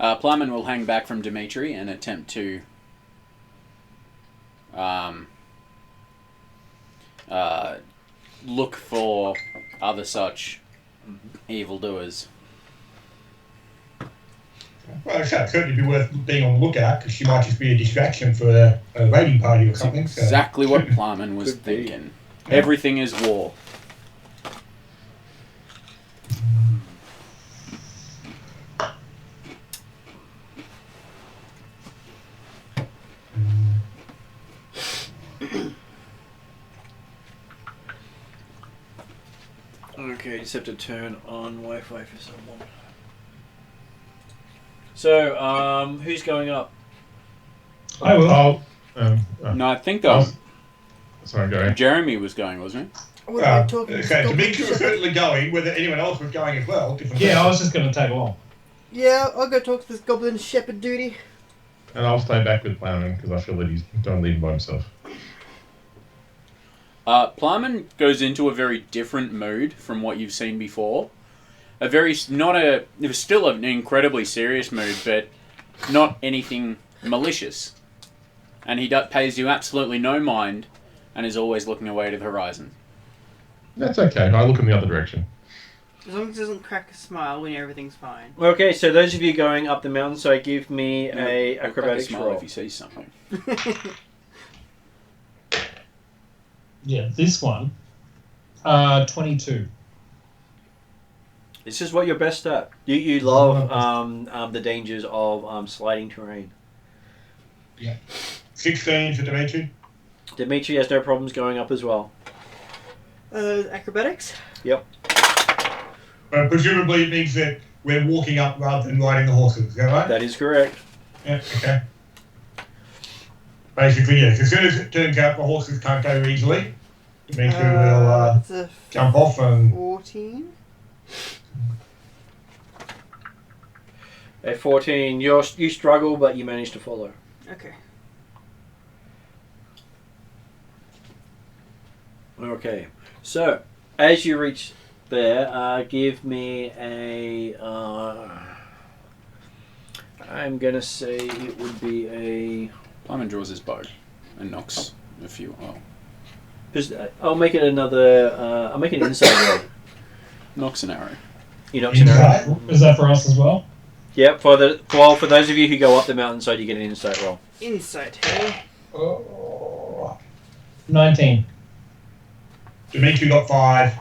Plyman will hang back from Dimitri and attempt to look for other such evildoers. Well, it'd certainly be worth being on the lookout because she might just be a distraction for a raiding party or something. So. Exactly what Plyman was Could be. thinking. Everything is war. Okay, just have to turn on Wi-Fi for someone. So, who's going up? I will. No, I think Sorry, go ahead. Jeremy was going, wasn't Okay, Dimitri was certainly going. Whether anyone else was going as well, different. Yeah, I was just going to tag along. Yeah, I'll go talk to this goblin shepherd duty. And I'll stay back with Plowman because I feel that he's don't leave him by himself. Plyman goes into a very different mood from what you've seen before. It was still an incredibly serious mood, but not anything malicious. And he pays you absolutely no mind, and is always looking away to the horizon. That's okay. I look in the other direction. As long as it doesn't crack a smile when everything's fine. Okay, so those of you going up the mountain, so give me a Crack acrobatics smile roll. if you see something. Yeah, this one. 22. This is what you're best at. You love the dangers of sliding terrain. 16 for Dimitri. Dimitri has no problems going up as well. Acrobatics? Yep. But presumably it means that we're walking up rather than riding the horses. Is that right? That is correct. Yeah. Okay. Basically, yes. As soon as it turns out the horses can't go easily, Dimitri will It's a jump off and. 14. A 14. You struggle, but you manage to follow. Okay. Okay. So, as you reach there, give me a... I'm going to say it would be a... Plyman draws his bow and knocks a few. I'll make it another... I'll make an insight roll. Knocks an arrow. You knock an arrow. Inside? Is that for us as well? Yep, for those of you who go up the mountainside, you get an insight roll. Insight, hey? Oh. 19. Dimitri got 5.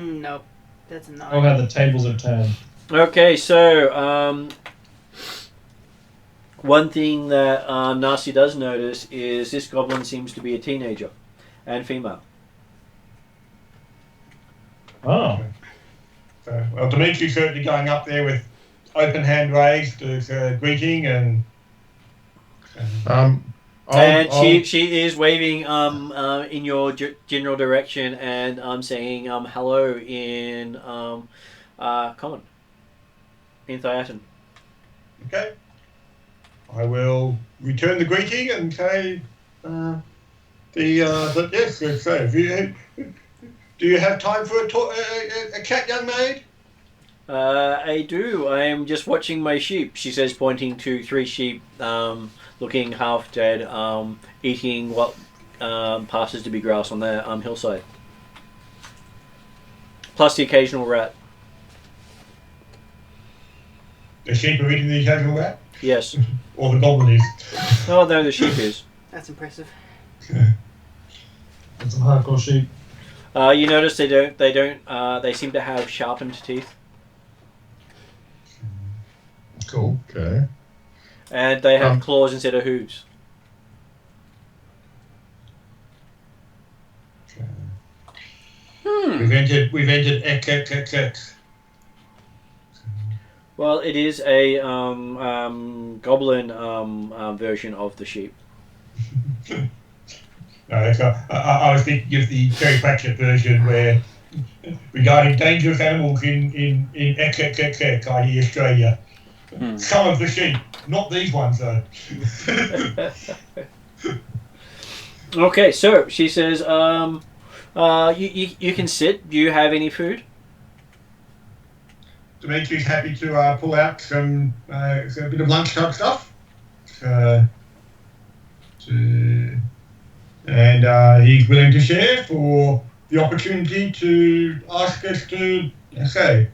Nope. That's a 9. Oh, how the tables have turned. Okay, so one thing that Narcy does notice is this goblin seems to be a teenager and female. Oh. So, well, Dimitri's certainly going up there with open hand raised as a greeting and. She is waving in your general direction and saying hello in common in Thiatin. Okay. I will return the greeting and say that yes. So, do you have time for a chat, young maid? I do. I am just watching my sheep, she says, pointing to 3 sheep looking half dead, eating what passes to be grass on the hillside. Plus the occasional rat. The sheep are eating the occasional rat? Yes. Or the goblin is. Oh no, the sheep is. That's impressive. That's some hardcore sheep. You notice they seem to have sharpened teeth, Cool. Okay. and they have claws instead of hooves. We've entered X. Well, it is a goblin version of the sheep. No, I was thinking of the Terry Pratchett version where regarding dangerous animals in XXXX, i.e. Australia. Some of the sheep, not these ones though. Okay, so she says, you can sit. Do you have any food? Dimitri's happy to pull out some a bit of lunchtime stuff. And he's willing to share for the opportunity to ask us to say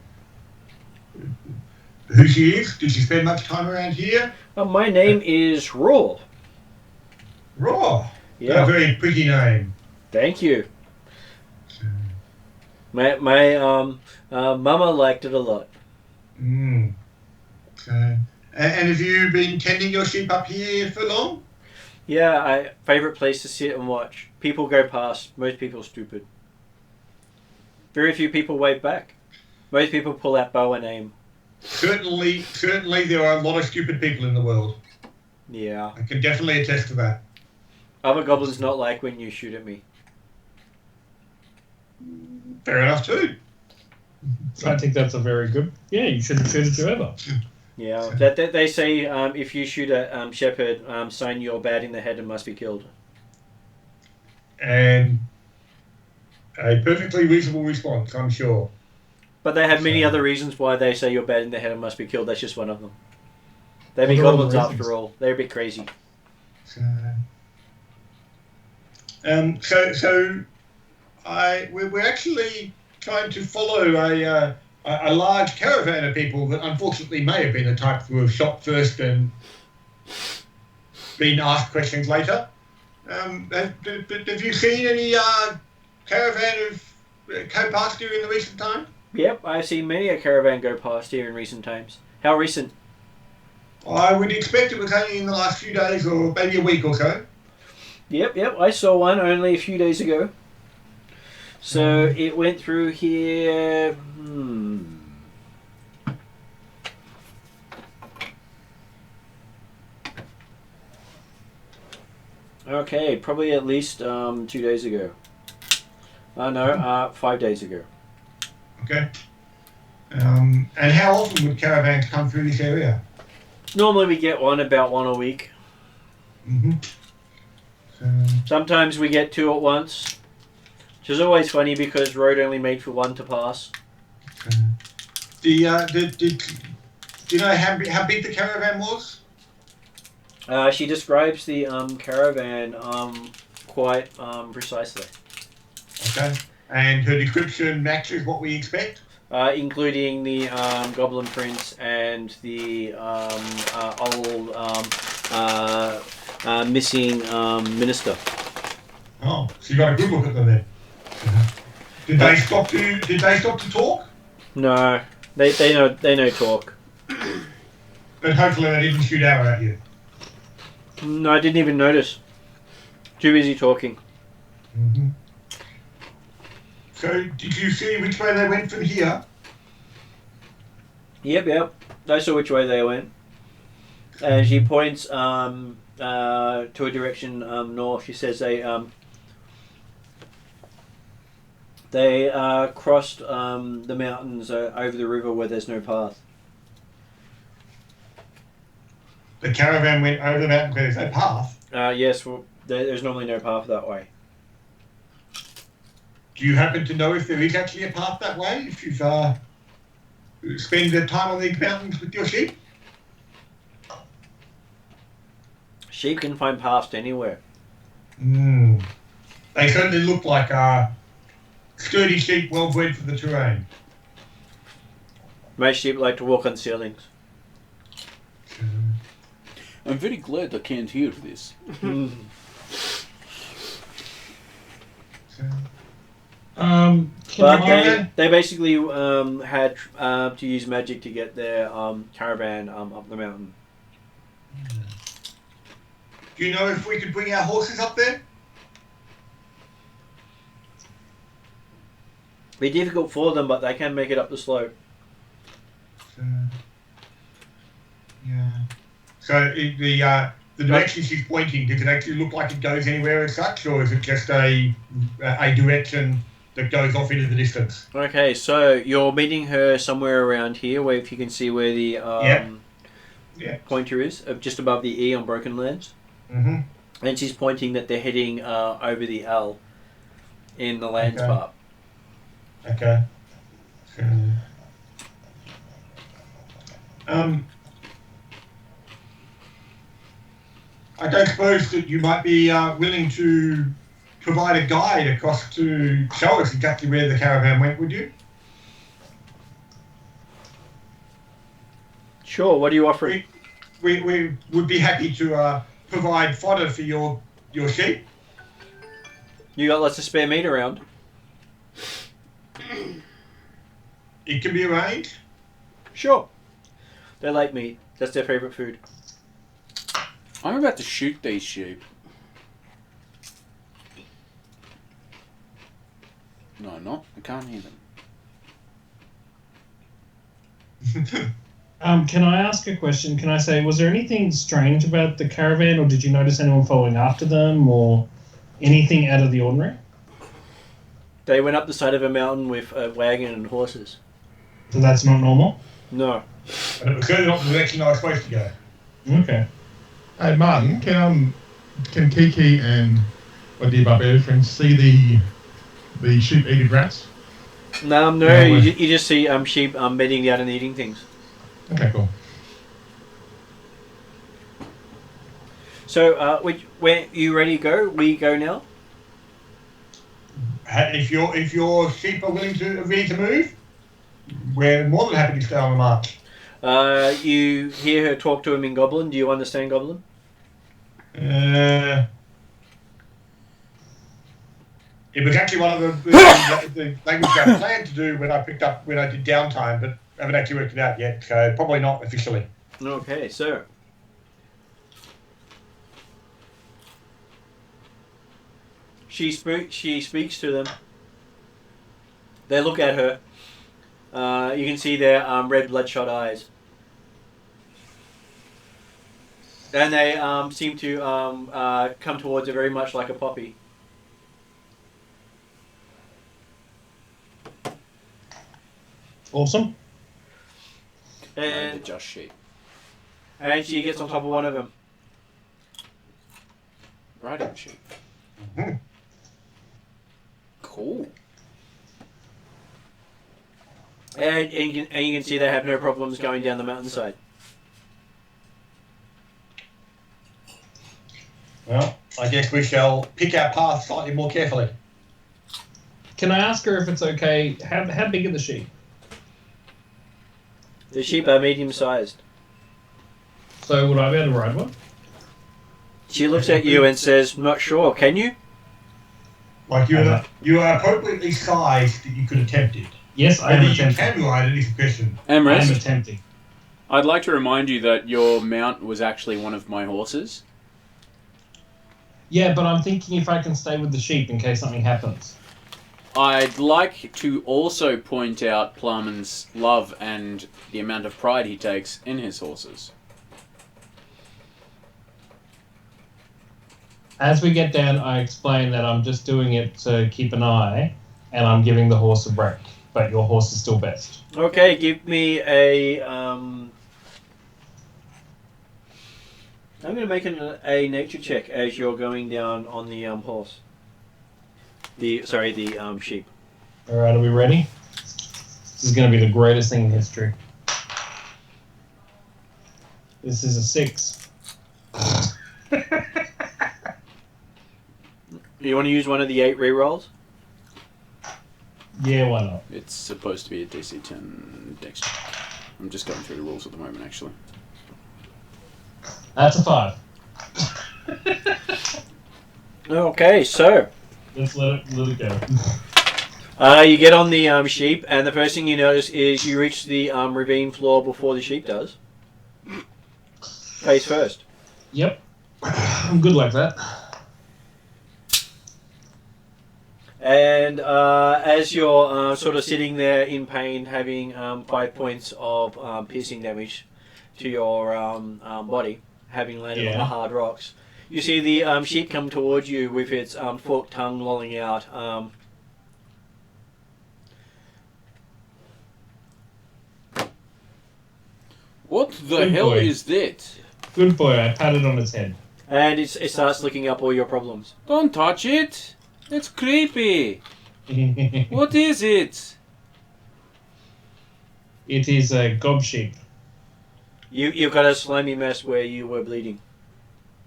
who she is. Did she spend much time around here? My name is Raw. Raw. Yeah. A very pretty name. Thank you. My mama liked it a lot. Okay. And have you been tending your sheep up here for long? Yeah, favorite place to sit and watch. People go past. Most people are stupid. Very few people wave back. Most people pull out bow and aim. Certainly there are a lot of stupid people in the world. Yeah. I can definitely attest to that. Other goblins not like when you shoot at me. Fair enough too. I think that's a very good. Yeah, you shouldn't shoot at whoever. Yeah, that they say if you shoot a shepherd, sign you're bad in the head and must be killed. And a perfectly reasonable response, I'm sure. But they have many other reasons why they say you're bad in the head and must be killed. That's just one of them. They'd be What are all the goblins reasons? after all. They're a bit crazy. We're actually trying to follow a large caravan of people that unfortunately may have been the type who have shot first and been asked questions later. Have you seen any caravan of go past here in the recent time? Yep, I've seen many a caravan go past here in recent times. How recent? I would expect it was only in the last few days or maybe a week or so. Yep, I saw one only a few days ago. So it went through here. Okay, probably at least 2 days ago. No, 5 days ago. Okay. And how often would caravans come through this area? Normally we get about one a week. Sometimes we get two at once, which is always funny because road only made for one to pass. Do you know how big the caravan was? She describes the caravan quite precisely. Okay. And her description matches what we expect? Including the Goblin Prince and the old missing minister. Oh, so you got a good look at them then. Did they stop to talk? No, they know talk. But hopefully they didn't shoot arrow at you. No, I didn't even notice. Too busy talking. So did you see which way they went from here? Yep. I saw which way they went. And she points to a direction north. She says they crossed the mountains over the river where there's no path. The caravan went over the mountain where there's no path. Yes, well, there's normally no path that way. Do you happen to know if there is actually a path that way? If you've spent the time on these mountains with your sheep? Sheep can find paths anywhere. They certainly look like sturdy sheep, well bred for the terrain. Most sheep like to walk on ceilings. I'm very glad I can't hear this. Can But I? they basically had to use magic to get their caravan up the mountain. Do you know if we could bring our horses up there? Be difficult for them, but they can make it up the slope. Yeah. So the direction she's pointing, does it actually look like it goes anywhere as such, or is it just a direction that goes off into the distance? Okay, so you're meeting her somewhere around here, where if you can see where the pointer is, just above the E on Broken Lands. Mm-hmm. And she's pointing that they're heading over the L in the lands part. Okay. I don't suppose that you might be willing to provide a guide across to show us exactly where the caravan went, would you? Sure, what are you offering? We would be happy to provide fodder for your sheep. You got lots of spare meat around? It can be arranged. Sure. They like meat. That's their favourite food. I'm about to shoot these sheep. No, I'm not. I can't hear them. Can I ask a question? Can I say, was there anything strange about the caravan, or did you notice anyone following after them, or anything out of the ordinary? They went up the side of a mountain with a wagon and horses. So that's not normal? No. And it was certainly not the direction I was supposed to go. Okay. Hey Martin, can Kiki and my dear barbarian friends see the sheep eating rats? No, you just see sheep bedding down and eating things. Okay, cool. So, where you ready to go? We go now. If your sheep are ready to move, we're more than happy to stay on the march. You hear her talk to him in Goblin. Do you understand Goblin? It was actually one of the languages I planned to do when I did downtime, but I haven't actually worked it out yet, so probably not officially. Okay, so she speaks to them. They look at her. You can see their red bloodshot eyes. And they seem to come towards her very much like a poppy. Awesome. And just sheep. And she gets on top of one of them. Riding sheep. Mm-hmm. Cool. And you can see they have no problems going down the mountainside. Well, I guess we shall pick our path slightly more carefully. Can I ask her if it's okay? How big are the sheep? The sheep are medium-sized. So would I be able to ride one? She looks at you and says, "Not sure. Can you?" Like you are appropriately sized that you could attempt it. Yes, I am Whether you attempting. can ride it is a question. I am Amrest, attempting. I'd like to remind you that your mount was actually one of my horses. Yeah, but I'm thinking if I can stay with the sheep in case something happens. I'd like to also point out Plumman's love and the amount of pride he takes in his horses. As we get down, I explain that I'm just doing it to keep an eye, and I'm giving the horse a break. But your horse is still best. Okay, give me a. I'm going to make a nature check as you're going down on the horse. The sheep. All right, are we ready? This is going to be the greatest thing in history. This is a 6. You want to use one of the 8 rerolls? Yeah, why not? It's supposed to be a DC 10 dex. I'm just going through the rules at the moment, actually. That's a 5. Okay, so Let's let it go. you get on the sheep, and the first thing you notice is you reach the ravine floor before the sheep does. Face first. Yep. I'm good like that. And as you're sort of sitting there in pain, having 5 points of piercing damage to your body, having landed on the hard rocks, you see the sheep come towards you with its forked tongue lolling out. What the Good hell boy. is that? Good boy, I patted on its head. And it starts looking up all your problems. Don't touch it. It's creepy. What is it? It is a gob sheep. You've got a slimy mess where you were bleeding.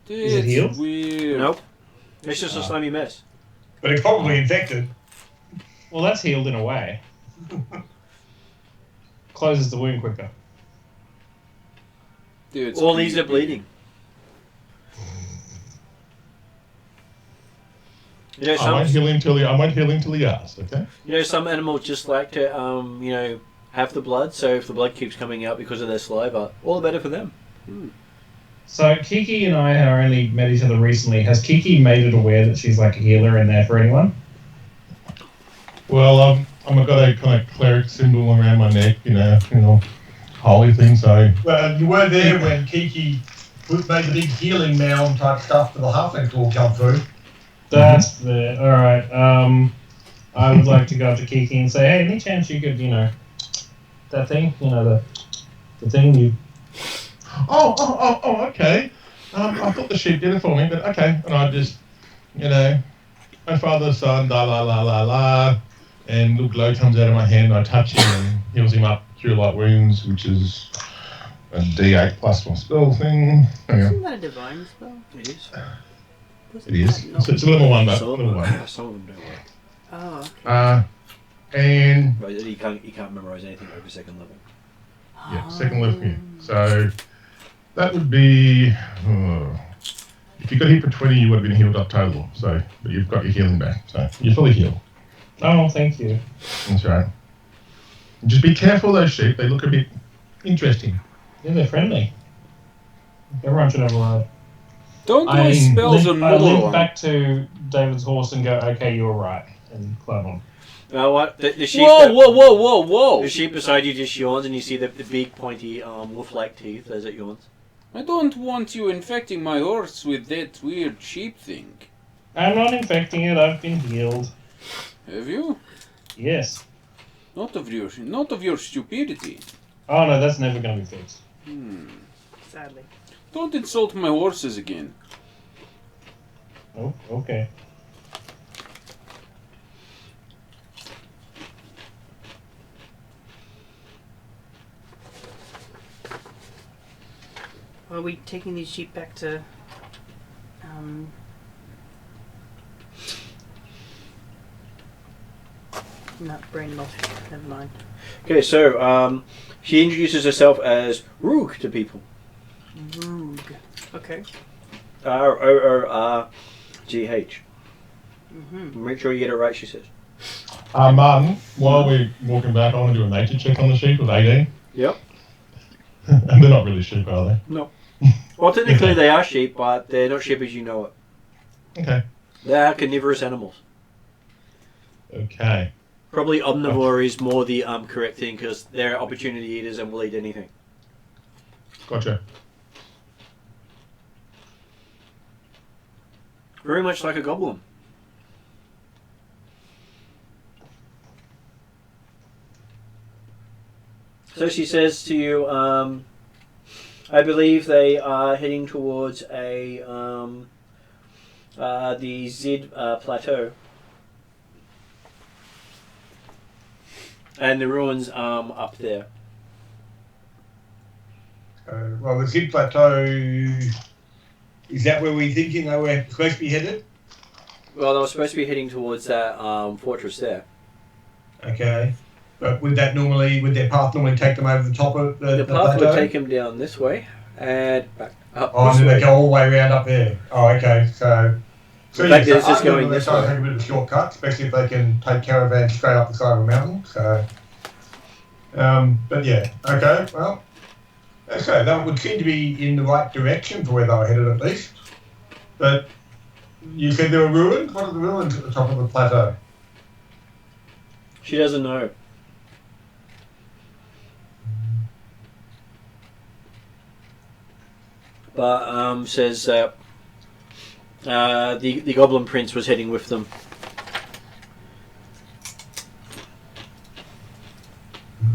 Is it healed? Weird. Nope. It's just a slimy mess. But it's probably infected. Well, that's healed in a way. Closes the wound quicker. Dude, it's All these are creepy. bleeding. You know, I won't heal him till he asks. Okay. You know, some animals just like to, have the blood. So if the blood keeps coming out because of their saliva, all the better for them. So Kiki and I have only met each other recently. Has Kiki made it aware that she's like a healer in there for anyone? Well, I've got a kind of cleric symbol around my neck, holy thing. So Well, you were there when Kiki made the big healing mound type stuff for the halfling to all come through. That's the alright. I would like to go up to Kiki and say, hey, any chance you could, that thing? The thing you... Oh, okay. I thought the sheep did it for me, but okay. And I just, my father, son, la la la la la, and little glow comes out of my hand. And I touch him and heals him up, cure light wounds, which is a D8 plus my spell thing. Hang on. Isn't that a divine spell? It is. It is. It's a level 1, but Some level 1. of them don't work. Oh, okay. And Right, you can't memorize anything over second level. yeah, second level. Yeah. So that would be. If you got hit for 20, you would have been healed up total. So, but you've got your healing back. So you're fully healed. Oh, thank you. That's right. Just be careful, those sheep. They look a bit interesting. Yeah, they're friendly. Everyone should have a ride. Don't waste spells on I limp more. back to David's horse and go, okay, you were right, and climb on. Now what? The sheep. Whoa! The sheep beside you just yawns, and you see the big pointy wolf-like teeth as it yawns. I don't want you infecting my horse with that weird sheep thing. I'm not infecting it, I've been healed. Have you? Yes. Not of your stupidity. Oh no, that's never going to be fixed. Sadly. Don't insult my horses again. Oh, okay. Are we taking these sheep back to... No, brain lost. Never mind. Okay, so she introduces herself as Roog to people. Roog. Okay. Roorgh. Make sure you get it right, she says. Martin, while we're walking back, I want to do a nature check on the sheep with 18. Yep. And they're not really sheep, are they? No. Well, technically they are sheep, but they're not sheep as you know it. Okay. They are carnivorous animals. Okay. Probably omnivore is more the correct thing because they're opportunity eaters and will eat anything. Gotcha. Very much like a goblin. So she says to you, I believe they are heading towards the Zid Plateau. And the ruins up there. Well, the Zid Plateau, is that where we're thinking they were supposed to be headed? Well, they were supposed to be heading towards that fortress there. Okay. But would their path normally take them over the top of the The path plateau? would take them down this way, and back up Oh, this and then way. they go all the way around up there. Oh, okay. So In fact, it's just going they this try to way. take a bit of a shortcut, especially if they can take caravans straight up the side of a mountain. So, but yeah, okay. Well, okay, that would seem to be in the right direction for where they were headed, at least. But you said there were ruins. What are the ruins at the top of the plateau? She doesn't know. But says that the Goblin Prince was heading with them.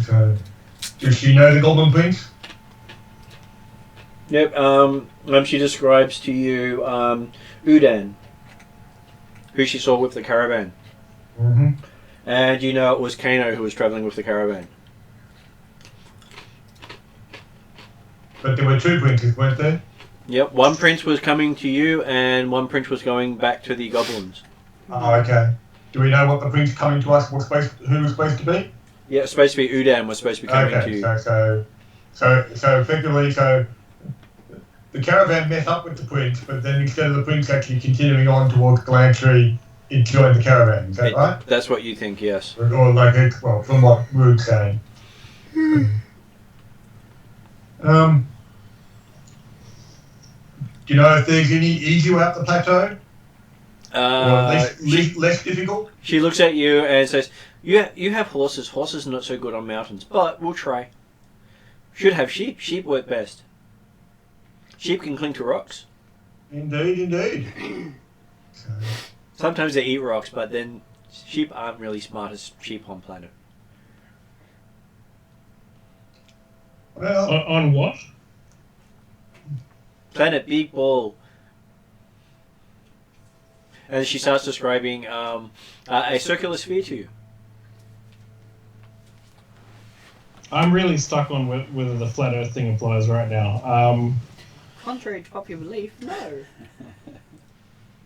So, does she know the Goblin Prince? Yep. She describes to you Udan, who she saw with the caravan, Mm-hmm. and you know it was Kano who was travelling with the caravan. But there were two princes, weren't there? Yep. One prince was coming to you, and one prince was going back to the goblins. Oh, okay. Do we know what the prince coming to us was who was supposed to be? Yeah, it's supposed to be Udan was supposed to be coming to Okay, you. so effectively, the caravan met up with the prince, but then instead of the prince actually continuing on towards Galantry, it joined the caravan. Is that right? That's what you think, yes. Or like it, well, from what Rude's saying. Do you know if there's any easier up the plateau? Or at least less difficult? She looks at you and says, you have horses. Horses are not so good on mountains, but we'll try. Should have sheep. Sheep work best. Sheep can cling to rocks. Indeed. Sometimes they eat rocks, but then sheep aren't really smart as sheep on planet. Well, On what? Planet Big Ball. And she starts describing a circular sphere to you. I'm really stuck on whether the flat Earth thing applies right now. Contrary to popular belief, no.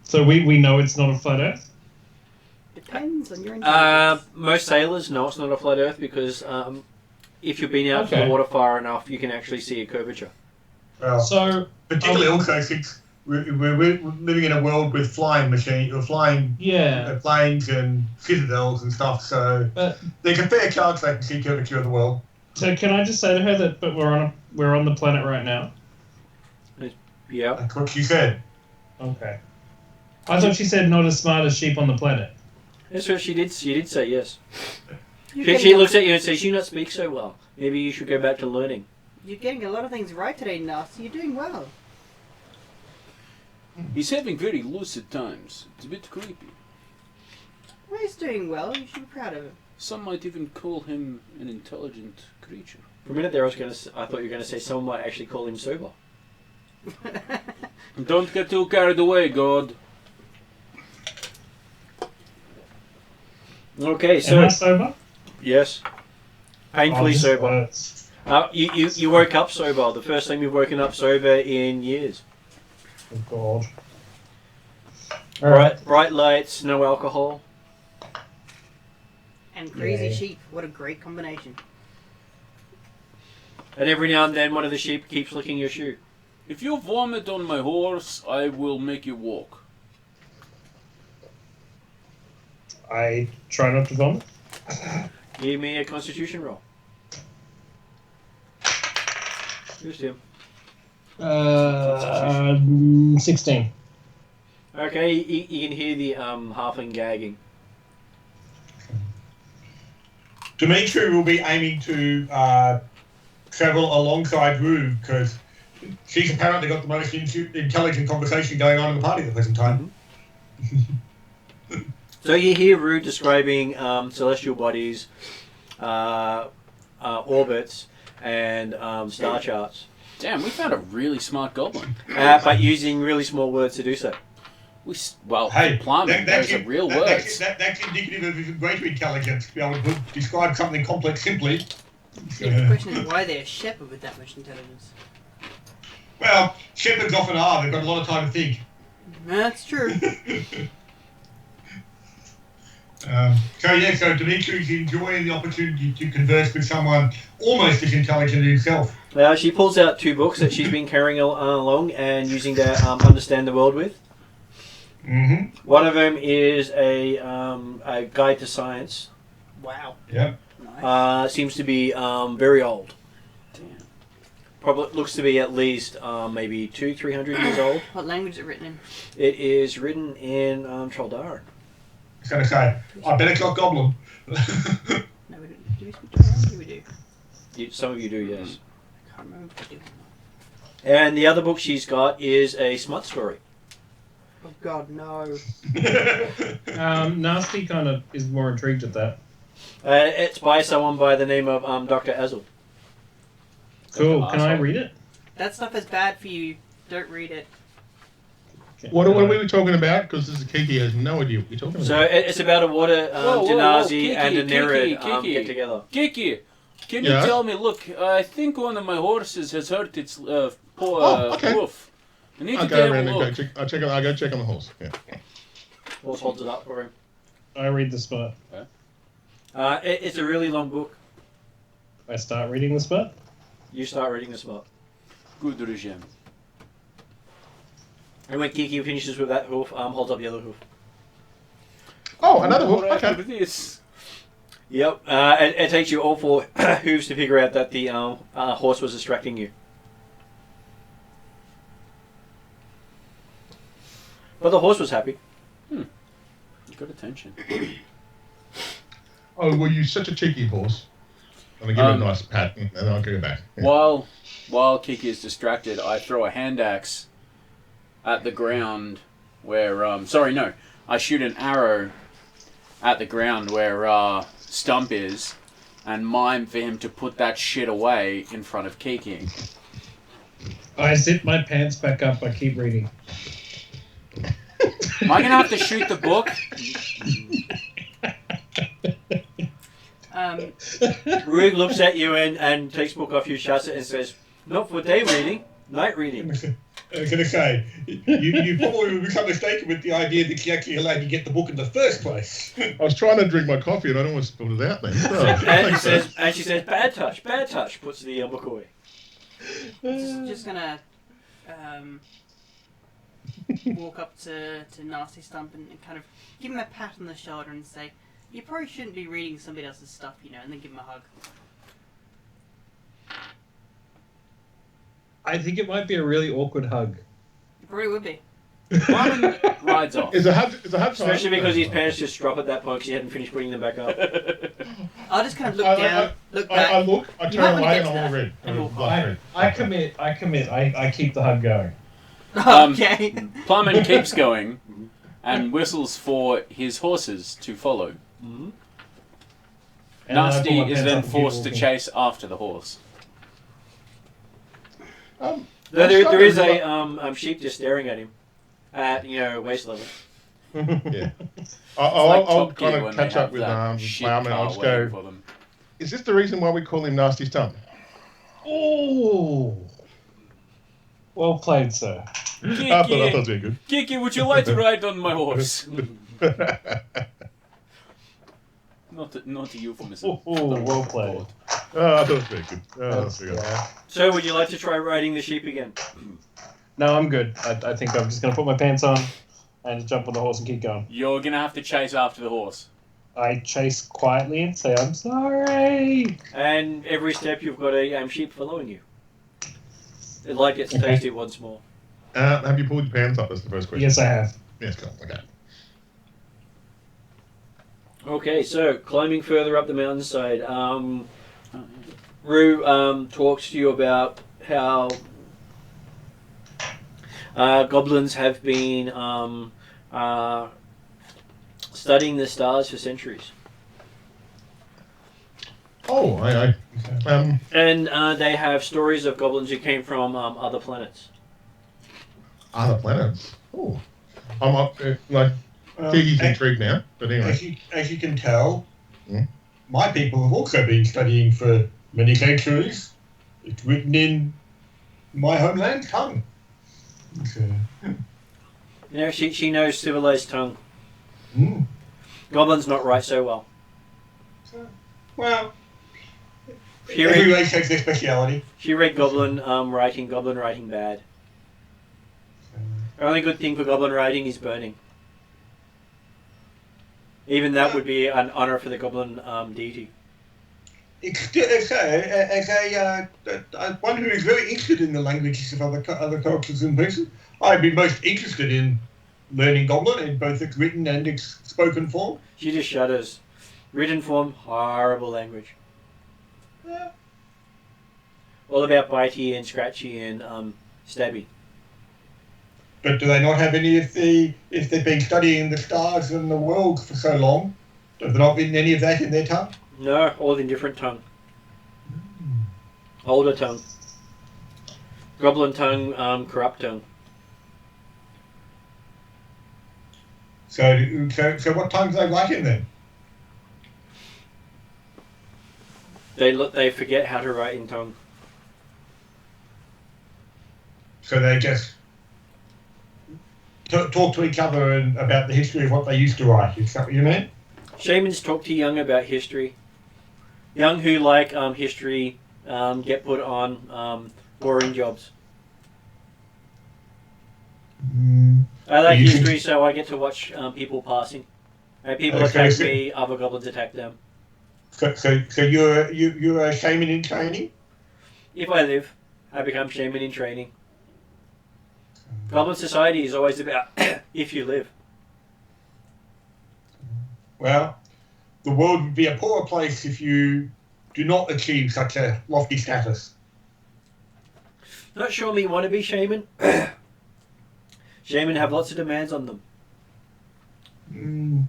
So we know it's not a flat Earth? Depends on your intelligence. Most sailors know it's not a flat Earth because if you've been out to the water far enough, you can actually see a curvature. well, So particularly also since we're living in a world with flying machines, or flying yeah, planes and citadels and stuff, so but there's a fair chance they can see curvature of the world. so can I just say to her that but we're on the planet right now? Yeah. That's what she said. Okay. I thought she said not as smart as sheep on the planet. That's what she did. She did say yes. You're She getting looks at you and says, "You not speak so well. Maybe you should go back to learning." You're getting a lot of things right today, Nasty. You're doing well. He's having very lucid times. It's a bit creepy. Well, he's doing well. You should be proud of him. Some might even call him an intelligent creature. For a minute there, I thought you were going to say someone might actually call him sober. Don't get too carried away, God. Okay, Am I so sober? yes, painfully Oh, this sober. hurts. You woke up sober. The first time you've woken up sober in years. Oh God. Bright lights, no alcohol. And crazy Yeah. sheep. What a great combination. And every now and then, one of the sheep keeps licking your shoe. If you vomit on my horse, I will make you walk. I try not to vomit. Give me a Constitution roll. Here's him. 16. Okay, you can hear the halfling gagging. Dimitri will be aiming to travel alongside Rue because she's apparently got the most intelligent conversation going on in the party at the present time. So you hear Rue describing celestial bodies, orbits, and star charts, Damn, we found a really smart goblin. but using really small words to do so. Hey, plumbing, those are real words. That's indicative of his greater intelligence to be able to describe something complex simply. The question is why they're a shepherd with that much intelligence. Well, shepherds often are. They've got a lot of time to think. That's true. So Dimitri's enjoying the opportunity to converse with someone almost as intelligent as himself. She pulls out 2 books that she's been carrying along and using to understand the world with. Mm-hmm. One of them is a guide to science. Wow. Yep. Nice. Seems to be very old. Damn. Probably looks to be at least maybe 200-300 years old. What language is it written in? It is written in Troldar. I was going to say, I bet it's not Goblin. No, we don't. Do we speak German? We do. Some of you do, yes. I can't remember if we do. And the other book she's got is a smut story. Oh God, no. Nasty kind of is more intrigued at that. It's by someone by the name of Dr. Azel. Cool. That's Can I awesome. read it? That stuff is bad for you. Don't read it. Okay. What are we talking about? Because this is Kiki has no idea what we're talking So about. it's about a water Whoa, Genazi Kiki, and a Nereid Kiki. get together. Kiki, can Yeah? you tell me? Look, I think one of my horses has hurt its okay. hoof. I need I'll to go have around a and look. I'll go check on the horse. Yeah. Horse holds it up for him. I read the spot. It's a really long book. I start reading the spot. You start reading the spot. Good regime. And when Kiki finishes with that hoof, holds up the other hoof. Oh, another hoof. What Okay. after this? Yep. It takes you all 4 hooves to figure out that the horse was distracting you. But the horse was happy. You got attention. Oh, well, you're such a cheeky horse. I'm going to give it a nice pat and then I'll go back. Yeah. While Kiki is distracted, I throw a hand axe at the ground where I shoot an arrow at the ground where Stump is and mime for him to put that shit away in front of Kiki. I zip my pants back up. I keep reading. Am I gonna have to shoot the book? Rug looks at you and takes book off you, shuts it, and says, "Not for day reading, night reading." I was going to say, you probably will become mistaken with the idea that she actually allowed you to get the book in the first place. I was trying to drink my coffee and I almost spilled it out then. Oh, And she says, "Bad touch, bad touch." Puts the book away. Just gonna walk up to Nasty Stump and kind of give him a pat on the shoulder and say, "You probably shouldn't be reading somebody else's stuff, you know," and then give him a hug. I think it might be a really awkward hug. It probably would be. One rides off. Is a hug time? Especially because his pants just drop at that point because he hadn't finished putting them back up. I'll just kind of look down, look back. I look, I You turn might wanna away get and to I'm all that. red. And we'll- Blood red. I commit. I keep the hug going. Okay. Plumman keeps going and whistles for his horses to follow. Mm-hmm. And I pull Nasty my is pants then up and keep forced to walking. chase after the horse. There is a sheep just staring at him at waist level. Yeah. It's I'll like kind Top Gear of when catch they up have with that shit my arm and I'll car just waiting go, for them. is this the reason why we call him Nasty Stump? Oh. Well played, sir. I thought Kiki, that was very good. Kiki, would you like to ride on my horse? Not a euphemism. Oh, well played. Oh, I thought it was very good. Oh, that's very good. Yeah. So, would you like to try riding the sheep again? No, I'm good. I think I'm just going to put my pants on and jump on the horse and keep going. You're gonna have to chase after the horse. I chase quietly and say, I'm sorry. And every step you've got a sheep following you. It like gets tasty once more. Have you pulled your pants up? That's the first question. Yes, I have. Yes, cool. Okay. Okay, so climbing further up the mountainside, Rue talks to you about how goblins have been studying the stars for centuries. Oh, And they have stories of goblins who came from other planets. other planets. Oh, I'm up. Kiki's intrigued now, but anyway. As you can tell, Hmm? my people have also been studying for many centuries. It's written in my homeland tongue. So, She knows civilized tongue. mm. Goblin's not write so well. Well, She every read, race has their speciality. she read Goblin writing bad. The only good thing for Goblin writing is burning. Even that would be an honor for the Goblin deity. As one who is very interested in the languages of other cultures and places, I'd be most interested in learning Goblin in both its written and its spoken form. She just shudders. Written form, horrible language. Yeah. All about bitey and scratchy and stabby. But do they not have any of the, if they've been studying the stars and the world for so long, have they not written any of that in their tongue? No, all in different tongue. Older tongue. Goblin tongue, corrupt tongue. So what tongues do they write in then? They forget how to write in tongue. So they just talk to each other about the history of what they used to write. Is that what you mean? Shamans talk to young about history. Young who like history get put on boring jobs. I like history, so I get to watch people passing. People attack me, other goblins attack them. So you're a shaman in training? If I live, I become shaman in training. Goblin society is always about if you live. Well, the world would be a poorer place if you do not achieve such a lofty status. Not sure me want to be shaman. Shaman have lots of demands on them.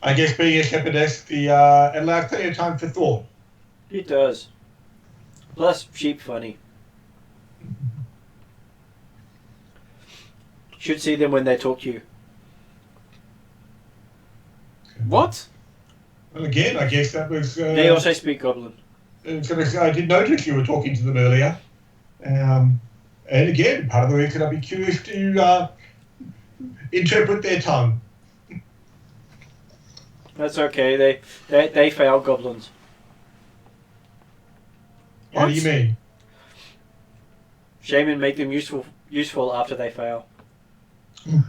I guess being a shepherdess, it allows plenty of time for thought. It does. Plus, sheep funny. Should see them when they talk to you. What? Well, again, I guess that was... They also speak Goblin. I did notice you were talking to them earlier. And again, part of the reason I'd be curious to interpret their tongue. That's okay. They fail goblins. What do you mean? Shaman make them useful after they fail.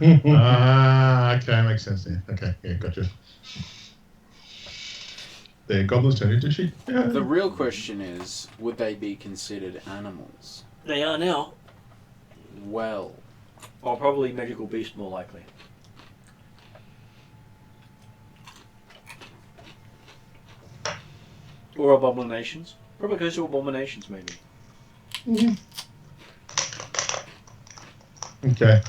Okay, makes sense there. Okay, yeah, gotcha. The goblins turn into sheep. Yeah. The real question is, would they be considered animals? They are now. Well, Or probably magical beast, more likely. Or abominations. Probably goes to abominations, maybe. Okay.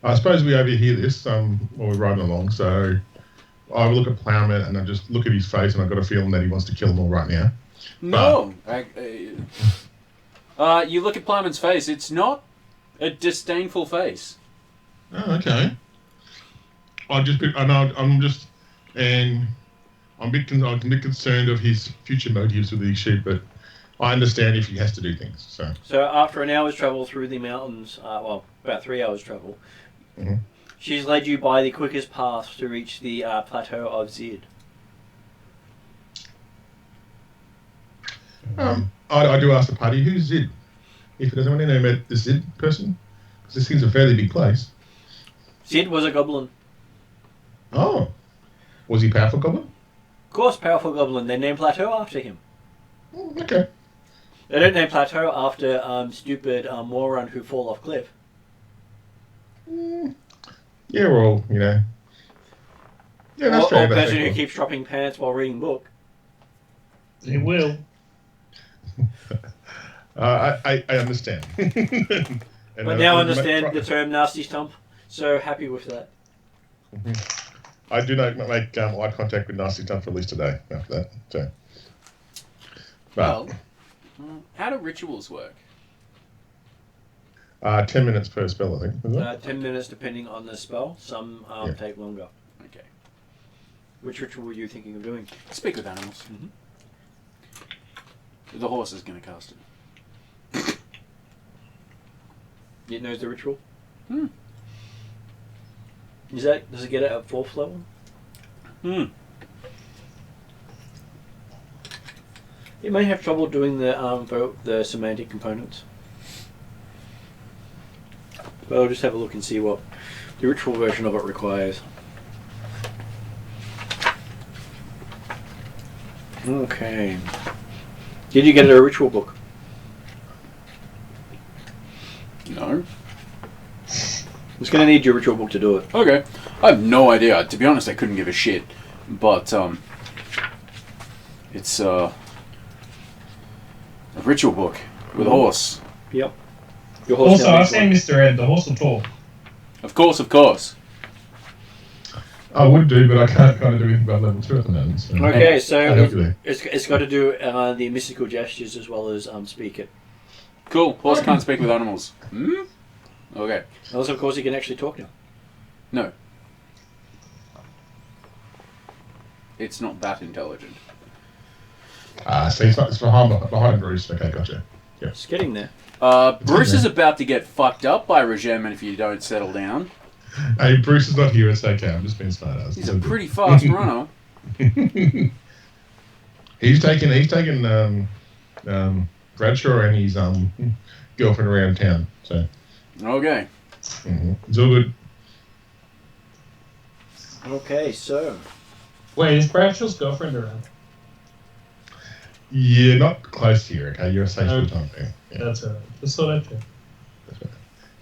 I suppose we overhear this while we're riding along, so I will look at Plowman and I just look at his face and I've got a feeling that he wants to kill them all right now. no. You look at Plowman's face. It's not a disdainful face. Oh, okay. I'm a bit concerned of his future motives with these sheep, but I understand if he has to do things. So after an hour's travel through the mountains, about 3 hours travel, she's led you by the quickest path to reach the plateau of Zid. I do ask the party, who's Zid? If does anyone know about the Zid person? Because this seems a fairly big place. Zid was a goblin. Oh. Was he a powerful goblin? Of course, powerful goblin. They named plateau after him. Okay. They don't name plateau after stupid moron who fall off cliff. Yeah, well, Yeah, that's fair. Or person who keeps dropping pants while reading book. They will. I understand. But now understand the term nasty stump. So happy with that. I do not make eye contact with Nasty Stump for at least a day after that. So. Well, how do rituals work? 10 minutes per spell, I think. Is it? 10 minutes depending on the spell. Some take longer. Okay. Which ritual were you thinking of doing? Speak with animals. The horse is going to cast it. It knows the ritual? Does it get it at 4th level? You may have trouble doing the semantic components. But I'll just have a look and see what the ritual version of it requires. Okay. Did you get a ritual book? No. I'm just going to need your ritual book to do it. Okay. I have no idea. To be honest, I couldn't give a shit. But, it's, a ritual book with a horse. Yep. Your horse Also, now I've needs seen one. Mr. Ed. The horse will talk. Of course. I would do, but I can't kind of do anything about level 2 at the moment. So. Okay, so I'll help you there. it's got to do the mystical gestures as well as speak it. Cool. Horse can't speak with animals. Okay. Unless, of course, he can actually talk now. No. It's not that intelligent. So it's behind Bruce. Okay, gotcha. It's getting there. Bruce is about to get fucked up by Regemen if you don't settle down. Hey, Bruce is not here. It's okay. I'm just being smart ass. He's a pretty fast runner. He's taken Bradshaw and his girlfriend around town. So Okay. it's all good. Okay, so Wait, is Bradshaw's girlfriend around? Yeah, not close here. Okay, you're safe for the time being. Yeah, That's alright. Just thought I'd check. that's right.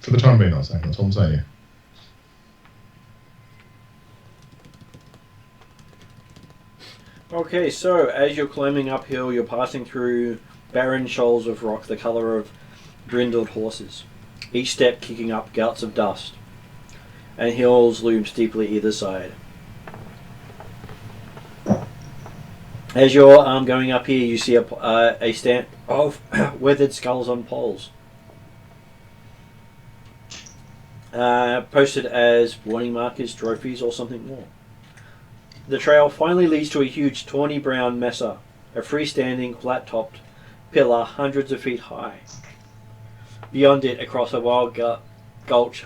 For the time being, I'll say. That's all I'm saying. Okay, so as you're climbing uphill, you're passing through barren shoals of rock the colour of brindled horses, each step kicking up gouts of dust, and hills loom steeply either side. As you're going up here, you see a stand of weathered skulls on poles, posted as warning markers, trophies, or something more. The trail finally leads to a huge tawny brown mesa, a freestanding, flat-topped pillar hundreds of feet high. Beyond it, across a wild gulch,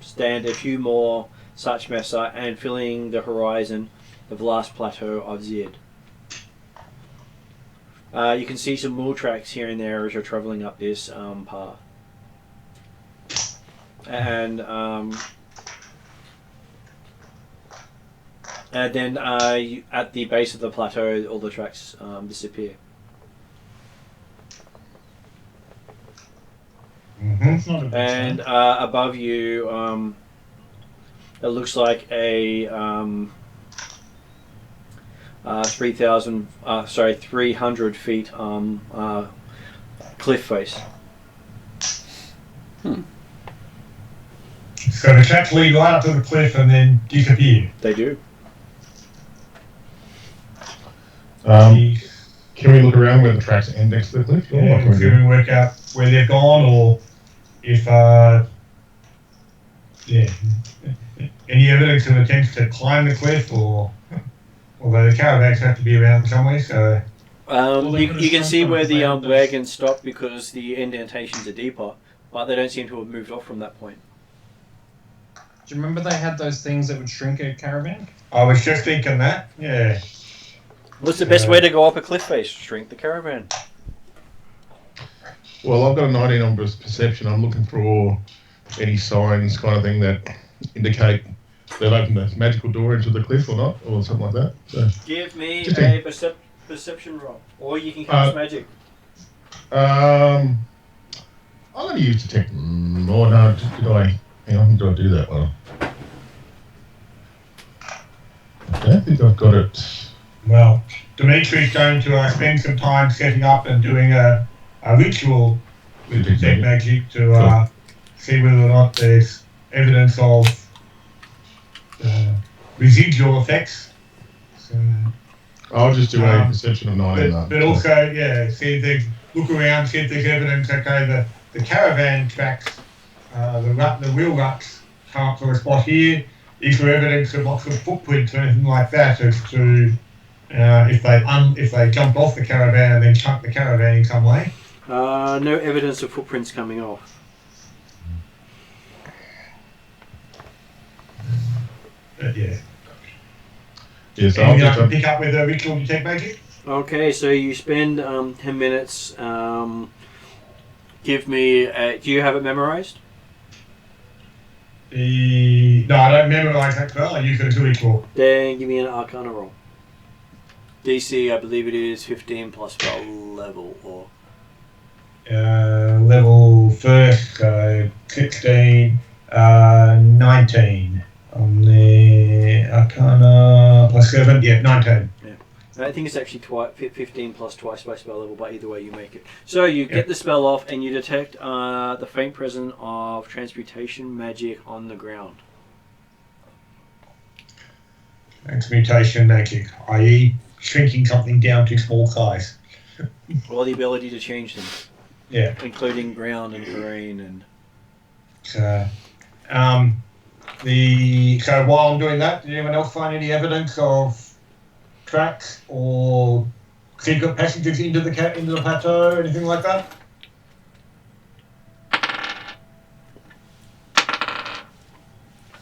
stand a few more such mesa, and filling the horizon, the vast plateau of Zid. You can see some mule tracks here and there as you're travelling up this path. And then at the base of the plateau, all the tracks disappear. It's not a big And sign. above you, it looks like a 300 feet cliff face. So the tracks lead right up to the cliff and then disappear. They do. Can we look around where the tracks end next to the cliff? Or what can we do? Can we work out where they've gone, or if any evidence of attempts to climb the cliff, or although the caravans have to be around somewhere, so You can could've see shown where the some plans. wagon stopped because the indentations are deeper, but they don't seem to have moved off from that point. Do you remember they had those things that would shrink a caravan? I was just thinking that. Yeah. What's the best way to go up a cliff face? Shrink the caravan. Well, I've got a 19 on perception. I'm looking for any signs, kind of thing, that indicate they've opened a magical door into the cliff or not, or something like that. So, Give me Just a perception roll, or you can cast magic. I'm going to use detect. Oh no, did I? Hang on, did I do that well? I don't think I've got it. Well, Dimitri's going to spend some time setting up and doing a ritual with detect magic to see whether or not there's evidence of residual effects. So, I'll just do a perception of 19. but also, see if they look around, see if there's evidence. Okay, the caravan tracks, the wheel ruts come up to a spot here. Is there evidence of lots of footprints or anything like that as to if they jumped off the caravan and then chunked the caravan in some way? No evidence of footprints coming off. But yeah. Yes, Anything I I'll can pick pick up with a ritual detect magic? Okay, so you spend 10 minutes. Give me. Do you have it memorized? No, I don't memorize that spell. I use it as a ritual. Then give me an Arcana roll. DC, I believe it is 15 plus spell level, or Level first, 16, 19. On the Arcana plus 7, yeah, 19. I think it's actually 15 plus twice by spell level, but either way you make it. So you get the spell off and you detect the faint presence of transmutation magic on the ground. Transmutation magic, i.e. shrinking something down to small size. Or the ability to change them. Yeah. Including ground and terrain and... So while I'm doing that, did anyone else find any evidence of tracks or secret passages into the plateau, anything like that?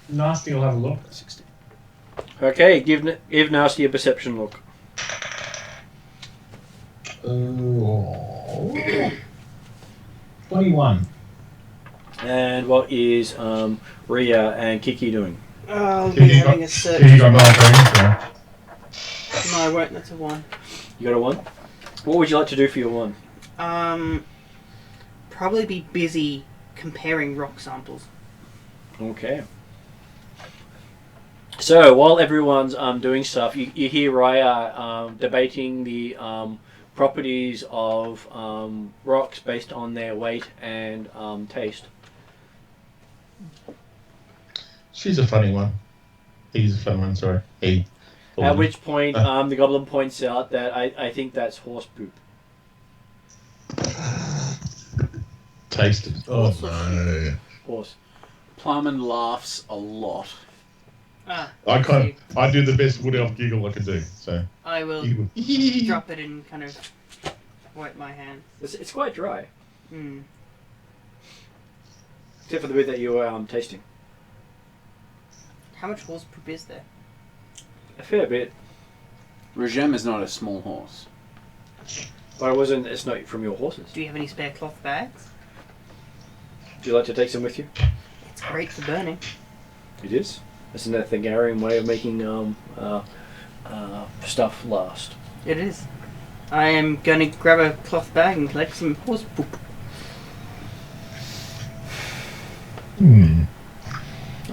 Nasty will have a look. 16. Okay, give Nasty a perception look. 21. And what is Rhea and Kiki doing? I'll be Kiki having a got search. 19, so. No, I won't. That's a 1. You got a 1? What would you like to do for your 1? Probably be busy comparing rock samples. Okay. So while everyone's doing stuff, you hear Raya debating the properties of rocks based on their weight and taste. She's a funny one. He's a fun one, sorry. He. At which point the goblin points out that I think that's horse poop. Tasted. Oh, no. Horse. Plumman laughs a lot. I do the best wood elf giggle I can do, so. I will Giggle. drop it and kind of wipe my hands. It's quite dry. Hmm. Except for the bit that you were tasting. How much horse poop is there? A fair bit. Regem is not a small horse. But it's not from your horses. Do you have any spare cloth bags? Would you like to take some with you? It's great for burning. It is. It's an Ethangarian way of making stuff last. It is. I am going to grab a cloth bag and collect some horse poop.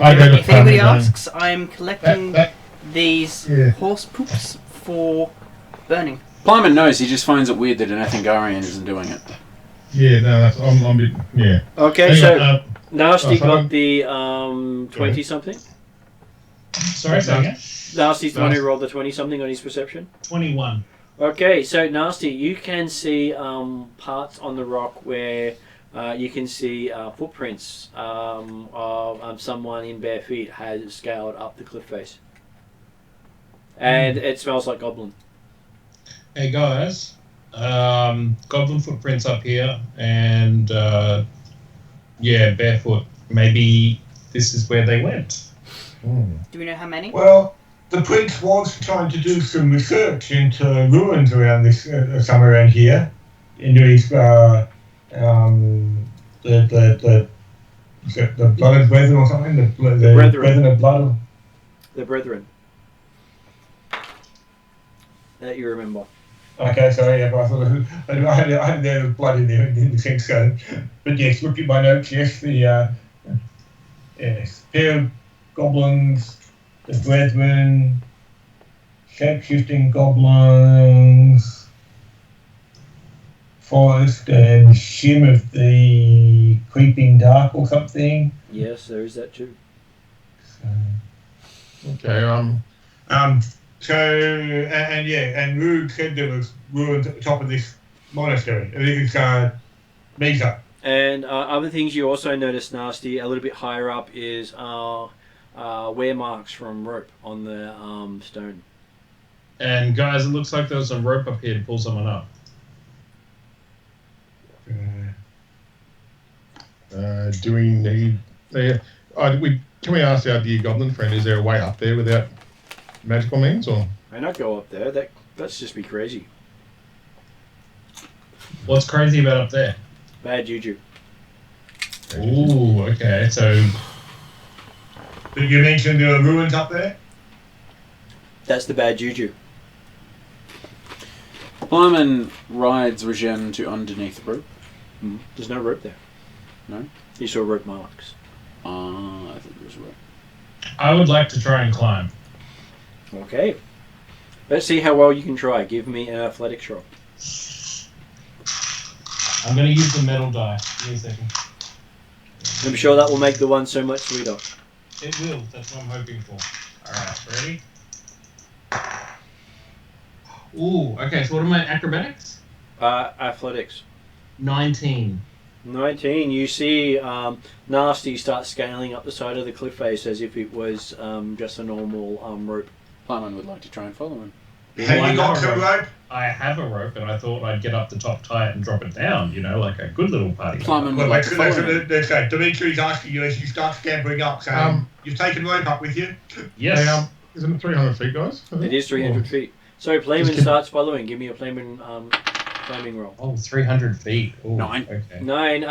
If anybody asks, I am collecting these horse poops for burning. Plumman knows, he just finds it weird that an Ethangarian isn't doing it. Yeah, no, that's, I'm a bit, yeah. Okay, Hang so on, Nasty sorry. got the 20-something. Sorry, say again? Nasty's the one who rolled the 20-something on his perception. 21. Okay, so Nasty, you can see parts on the rock where you can see footprints of someone in bare feet has scaled up the cliff face. And it smells like goblin. Hey guys, goblin footprints up here, and barefoot. Maybe this is where they went. Do we know how many? Well, the prince was trying to do some research into ruins around this, somewhere around here, into his the blooded brethren or something. The brethren of blood. The brethren. That you remember. Okay, sorry, yeah, but I thought I had their blood in there in the sense. But yes, look at my notes. Yes, pair of goblins, the brethren, shape-shifting goblins, forest, and shim of the creeping dark or something. Yes, there is that too. Okay, and Rue said there was ruins at the top of this monastery. I think it's Mesa. And other things you also notice, Nasty, a little bit higher up is wear marks from rope on the stone. And guys, it looks like there was some rope up here to pull someone up. Do we need? Can we ask our dear goblin friend, is there a way up there without magical means, or? May not go up there. That's just be crazy. What's crazy about up there? Bad juju. Ooh, okay. So Did you mention there are ruins up there? That's the bad juju. Plyman rides Regen to underneath the rope. There's no rope there. No? You saw rope marks. I think there's a rope. I would like to try and climb. Okay. Let's see how well you can try. Give me an athletics roll. I'm going to use the metal die. Give me a second. I'm sure that will make the one so much sweeter. It will. That's what I'm hoping for. Alright, ready? Ooh, okay, so what are my acrobatics? Athletics. 19. 19. You see Nasty start scaling up the side of the cliff face as if it was just a normal rope. Plyman would like to try and follow him. Have you got I two have a rope? I have a rope, and I thought I'd get up the top, tie it, and drop it down, like a good little party. Plyman would Well, like to follow him. let's go. Dimitri's asking you as you start scampering up, saying, you've taken rope up with you? Yes. Hey, isn't it 300 feet, guys? It is 300 feet. So Playman starts following. Give me a Playman climbing roll. Oh, 300 feet. Ooh, 9. Okay. 9.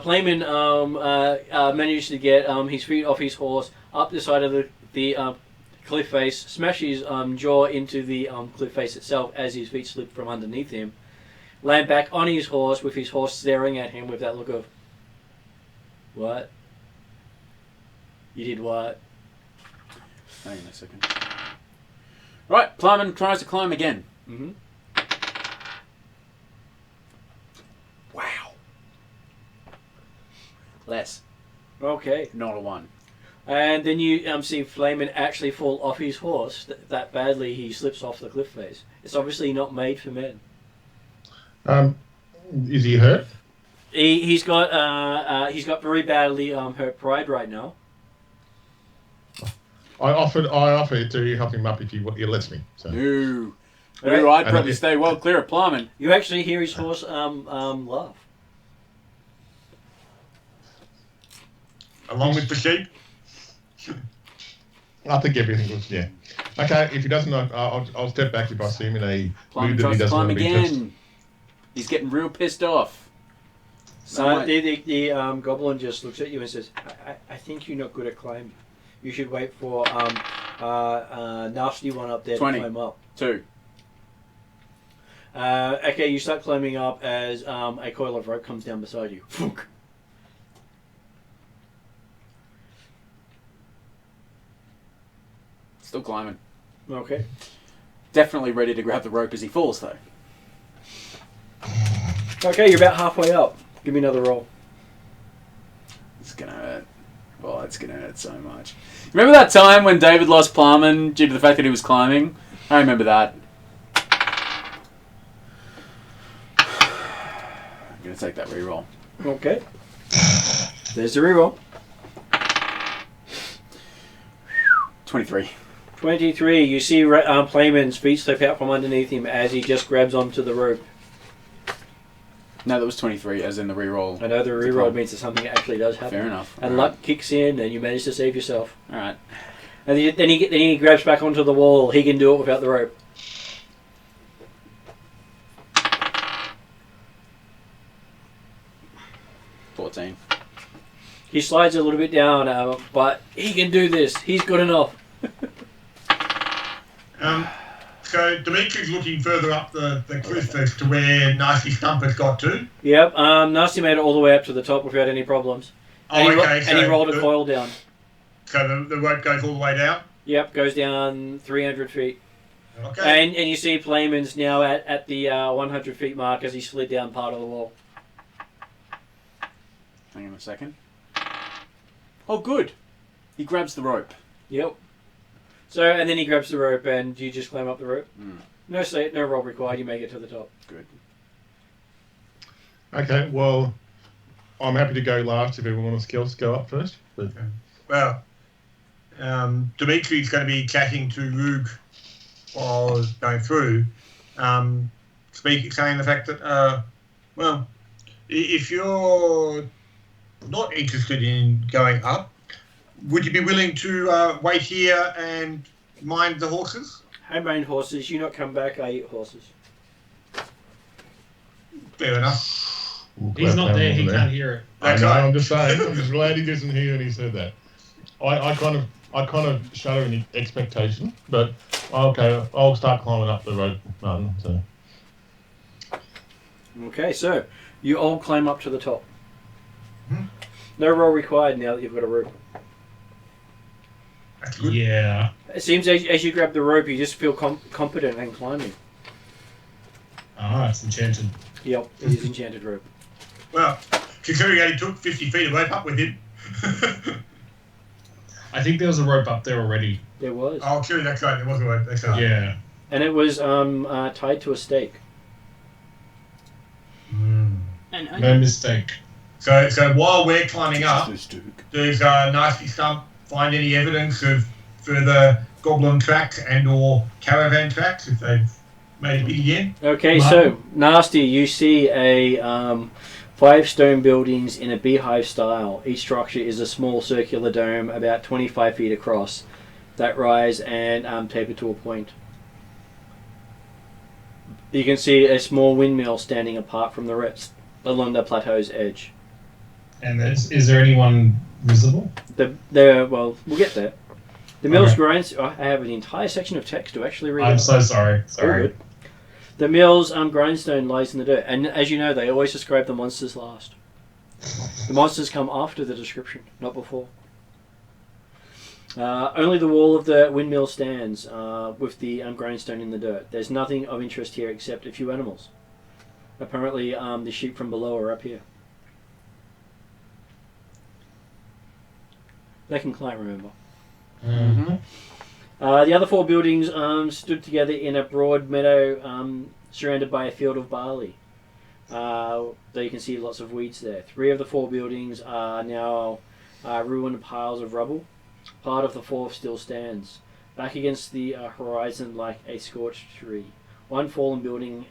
Playman managed to get his feet off his horse up the side of the cliff face, smash his jaw into the cliff face itself as his feet slip from underneath him, land back on his horse with his horse staring at him with that look of, what? You did what? Hang on a second. Right, Plyman tries to climb again. Mm-hmm. Wow. Less. Okay. Not a 1. And then you see Flamin actually fall off his horse that badly he slips off the cliff face. It's obviously not made for men. Is he hurt? He's got very badly hurt pride right now. I offered to help him up if he lets me. So. No. Right. No, I'd probably stay well clear of Plyman. You actually hear his horse laugh. Along with the sheep? I think everything was, yeah. Okay, if he doesn't, I'll step back if I see him in a Plyman mood that he tries to doesn't climb want to be again. touched. He's getting real pissed off. The goblin just looks at you and says, I think you're not good at climbing. You should wait for nasty one up there 20. to climb up. 2. Okay, you start climbing up as a coil of rope comes down beside you. Still climbing. Okay. Definitely ready to grab the rope as he falls, though. Okay, you're about halfway up. Give me another roll. It's gonna hurt. Oh, it's gonna hurt so much. Remember that time when David lost Plyman due to the fact that he was climbing? I remember that. I'm gonna take that reroll. Okay. There's the reroll. 23. 23. You see Playman's feet slip out from underneath him as he just grabs onto the rope. No, that was 23, as in the reroll. I know the reroll means that something actually does happen. Fair enough. And luck kicks in, and you manage to save yourself. Alright. And then he grabs back onto the wall. He can do it without the rope. He slides a little bit down, but he can do this. He's good enough. So Dimitri's looking further up the cliff as to where Nasty Stump has got to. Yep, Nasty made it all the way up to the top without any problems. And he rolled a coil down. So the rope goes all the way down? Yep, goes down 300 feet. Okay. And you see Playman's now at the 100 feet mark as he slid down part of the wall. Hang on a second. Oh, good. He grabs the rope. Yep. So, and then he grabs the rope, and you just climb up the rope. No roll required. You make it to the top. Good. Okay, well, I'm happy to go last if everyone else go up first. But... Well, Dimitri's going to be chatting to Rug while going through, saying the fact that, well, if you're not interested in going up, would you be willing to wait here and mind the horses? I mind horses. You not come back, I eat horses. Fair enough. He's not there. He can't hear it. I That's know, right. I'm just saying. I'm just glad he doesn't hear when he said that. I kind of shudder in expectation, but okay, I'll start climbing up the road, Martin. So. Okay, so you all climb up to the top. Hmm. No roll required now that you've got a rope. That's good. Yeah. It seems as you grab the rope, you just feel competent and climbing. Ah, it's enchanted. Yep, it is enchanted rope. Well, considering he took 50 feet of rope up with him. I think there was a rope up there already. There was. Oh, true, that's right. There was a rope. That's right. Yeah. And it was tied to a stake. Mm. And No mistake. So while we're climbing up, does Nasty Stump find any evidence of further goblin tracks and or caravan tracks if they've made it big again? Okay, Wow. so Nasty, you see a 5 stone buildings in a beehive style. Each structure is a small circular dome about 25 feet across that rise and taper to a point. You can see a small windmill standing apart from the rest along the plateau's edge. And is there anyone visible? Well, we'll get there. The mill's Okay. grinds. I have an entire section of text to actually read. I'm out. so sorry. All Sorry. good. The mill's grindstone lies in the dirt, and as you know, they always describe the monsters last. The monsters come after the description, not before. Only the wall of the windmill stands with the grindstone in the dirt. There's nothing of interest here except a few animals. Apparently, the sheep from below are up here. They can climb, remember. Mm-hmm. The other 4 buildings stood together in a broad meadow surrounded by a field of barley. Though you can see lots of weeds there. 3 of the 4 buildings are now ruined piles of rubble. Part of the 4th still stands, back against the horizon like a scorched tree. One fallen building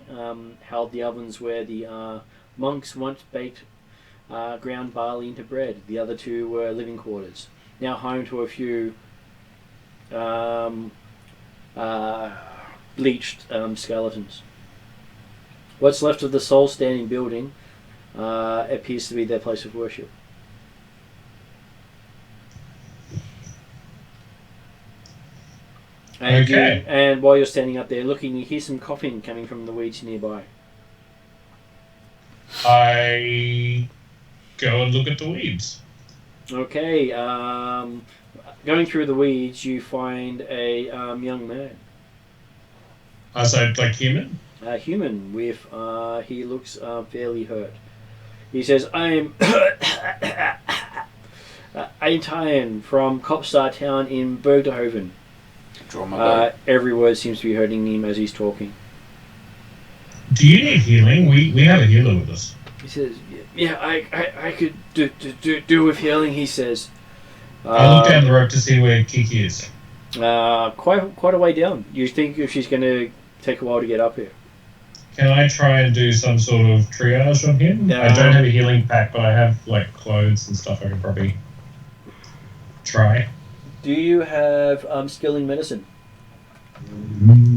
held the ovens where the monks once baked ground barley into bread. The other 2 were living quarters, now home to a few bleached skeletons. What's left of the sole standing building appears to be their place of worship. And, Okay. and while you're standing up there looking, you hear some coughing coming from the weeds nearby. I go and look at the weeds. Okay, going through the weeds, you find a young man. So like human? A human with, he looks fairly hurt. He says, I'm Tyan from Kopstar Town in Bergdehoven. Draw my bow. Every word seems to be hurting him as he's talking. Do you need healing? We have a healer with us. He says, yeah, I could do with healing, he says. I look down the rope to see where Kiki is. Quite a way down. You think if she's going to take a while to get up here? Can I try and do some sort of triage on him? No. I don't have a healing pack, but I have like clothes and stuff I can probably try. Do you have skill in medicine?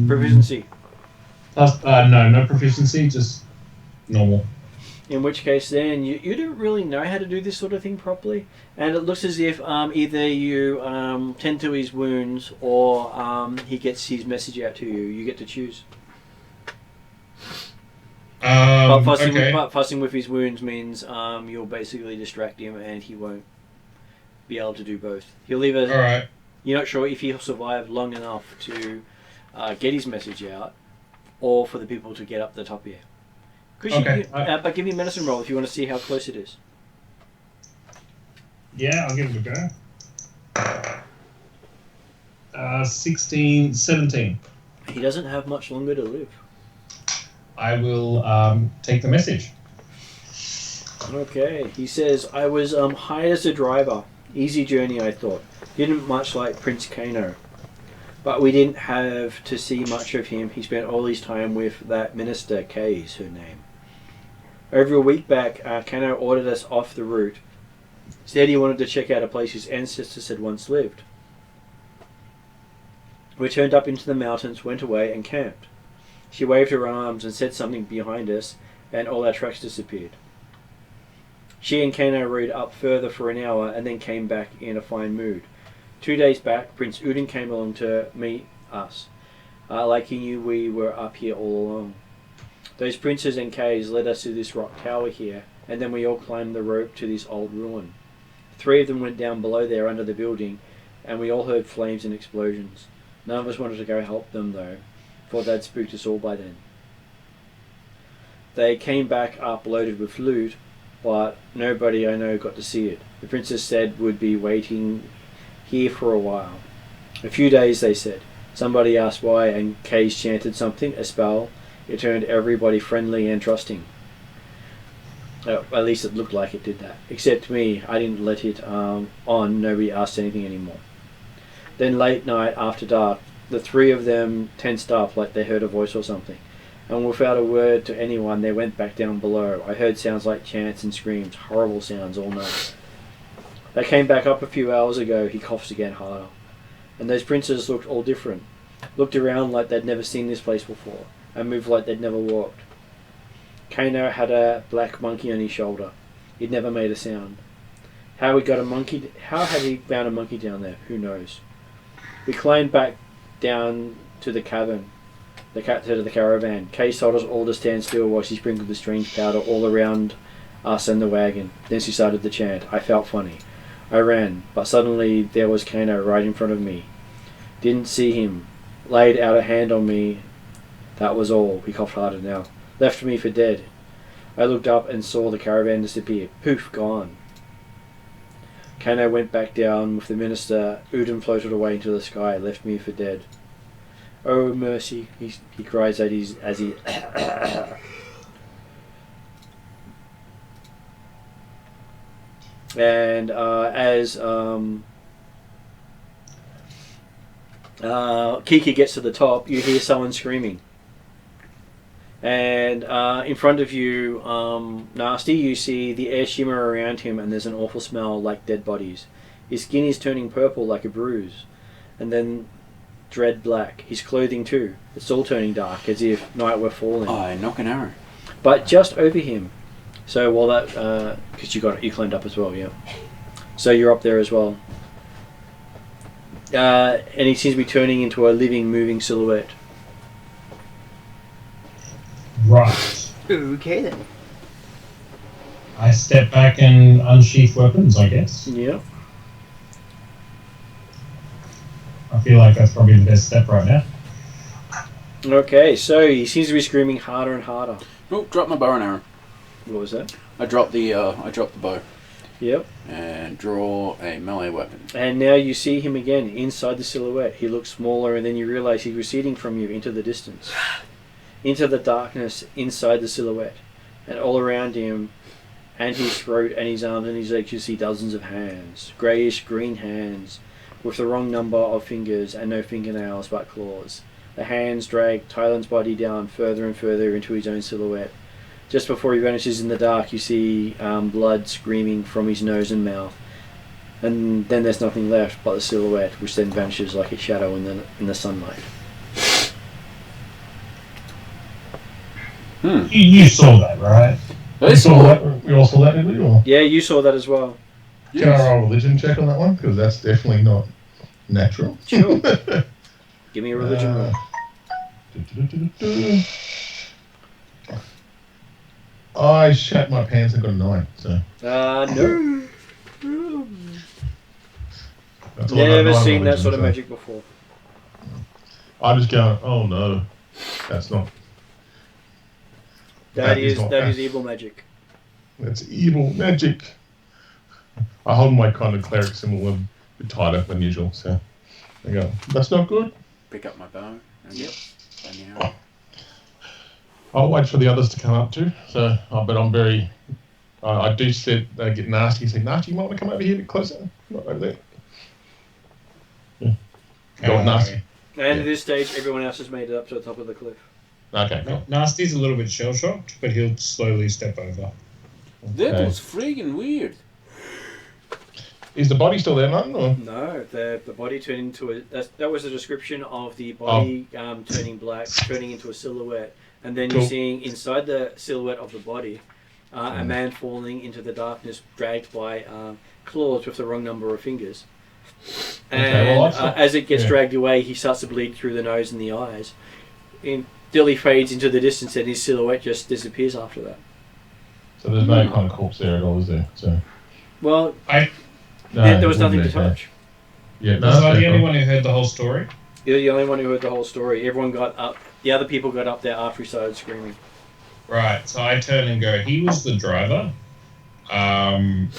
Proficiency. No proficiency, just normal. In which case, then you don't really know how to do this sort of thing properly, and it looks as if either you tend to his wounds or he gets his message out to you. You get to choose. But fussing with his wounds means you'll basically distract him, and he won't be able to do both. He'll either. All right. You're not sure if he'll survive long enough to get his message out, or for the people to get up the top here. Okay. But give me a medicine roll if you want to see how close it is. Yeah, I'll give it a go. 16, 17. He doesn't have much longer to live. I will take the message. Okay, he says, I was hired as a driver. Easy journey, I thought. Didn't much like Prince Kano. But we didn't have to see much of him. He spent all his time with that minister, Kay is her name. Over a week back, Kano ordered us off the route. Said he wanted to check out a place his ancestors had once lived. We turned up into the mountains, went away, and camped. She waved her arms and said something behind us, and all our tracks disappeared. She and Kano rode up further for an hour and then came back in a fine mood. 2 days back, Prince Udin came along to meet us, like he knew we were up here all along. Those princes and K's led us to this rock tower here, and then we all climbed the rope to this old ruin. 3 of them went down below there under the building, and we all heard flames and explosions. None of us wanted to go help them, though. Thought they'd spooked us all by then. They came back up loaded with loot, but nobody I know got to see it. The princess said would be waiting here for a while. A few days, they said. Somebody asked why, and K's chanted something, a spell. It turned everybody friendly and trusting. At least it looked like it did that. Except me, I didn't let it on. Nobody asked anything anymore. Then late night, after dark, the 3 of them tensed up like they heard a voice or something. And without a word to anyone, they went back down below. I heard sounds like chants and screams, horrible sounds all night. They came back up a few hours ago. He coughs again harder. And those princes looked all different. Looked around like they'd never seen this place before, and moved like they'd never walked. Kano had a black monkey on his shoulder. He'd never made a sound. How had he found a monkey down there? Who knows? We climbed back down to the cavern. To the caravan. Kay told us all to stand still while she sprinkled the strange powder all around us and the wagon. Then she started the chant. I felt funny. I ran, but suddenly there was Kano right in front of me. Didn't see him. Laid out a hand on me. That was all. He coughed harder now. Left me for dead. I looked up and saw the caravan disappear. Poof, gone. Kano went back down with the minister. Udin floated away into the sky. Left me for dead. Oh mercy, he cries as he and as Kiki gets to the top, you hear someone screaming. And in front of you, Nasty, you see the air shimmer around him, and there's an awful smell like dead bodies. His skin is turning purple like a bruise, and then dread black. His clothing too. It's all turning dark, as if night were falling. I knock an arrow. But just over him. So while that, because you climbed up as well, yeah. So you're up there as well. And he seems to be turning into a living, moving silhouette. Right. Okay then. I step back and unsheath weapons, I guess. Yeah. I feel like that's probably the best step right now. Okay, so he seems to be screaming harder and harder. Oh, drop my bow and arrow. What was that? I dropped the bow. Yep. And draw a melee weapon. And now you see him again inside the silhouette. He looks smaller, and then you realise he's receding from you into the distance. Into the darkness inside the silhouette. And all around him, and his throat and his arms and his legs, you see dozens of hands. Greyish green hands, with the wrong number of fingers and no fingernails but claws. The hands drag Tylen's body down further and further into his own silhouette. Just before he vanishes in the dark, you see blood screaming from his nose and mouth. And then there's nothing left but the silhouette, which then vanishes like a shadow in the sunlight. You saw that, right? We saw that. We all saw that, didn't we? Or Yeah, you saw that as well. can I roll a religion check on that one? Because that's definitely not natural. Sure. Give me a religion roll. I shat my pants and got a 9. So No. that's all I Never got. seen that Religion, sort of so magic before. I just go, oh no, that's not. That is not is evil magic. That's evil magic. I hold my kind of cleric symbol a bit tighter than usual, so I go, that's not good. Pick up my bow. And yep. And the arrow. I'll wait for the others to come up too. So, but I'm very. I do get nasty. Say, nasty, you might want to come over here a bit closer. Not over there. Yeah. Go on, nasty. And at this stage, everyone else has made it up to the top of the cliff. Okay, cool. Nasty's a little bit shell-shocked, but he'll slowly step over. That Okay. was friggin' weird. Is the body still there, Martin? Or? No, the body turned into a. That was a description of the body turning black, turning into a silhouette, and then you're seeing inside the silhouette of the body, a man falling into the darkness, dragged by claws with the wrong number of fingers. And as it gets dragged away, he starts to bleed through the nose and the eyes. Until he fades into the distance, and his silhouette just disappears after that. So there's no kind of corpse there at all, is there? So. Well, there was nothing to touch. Yeah, was I the only one who heard the whole story? You're the only one who heard the whole story. Everyone got up. The other people got up there after he started screaming. Right, so I turn and go, he was the driver. Can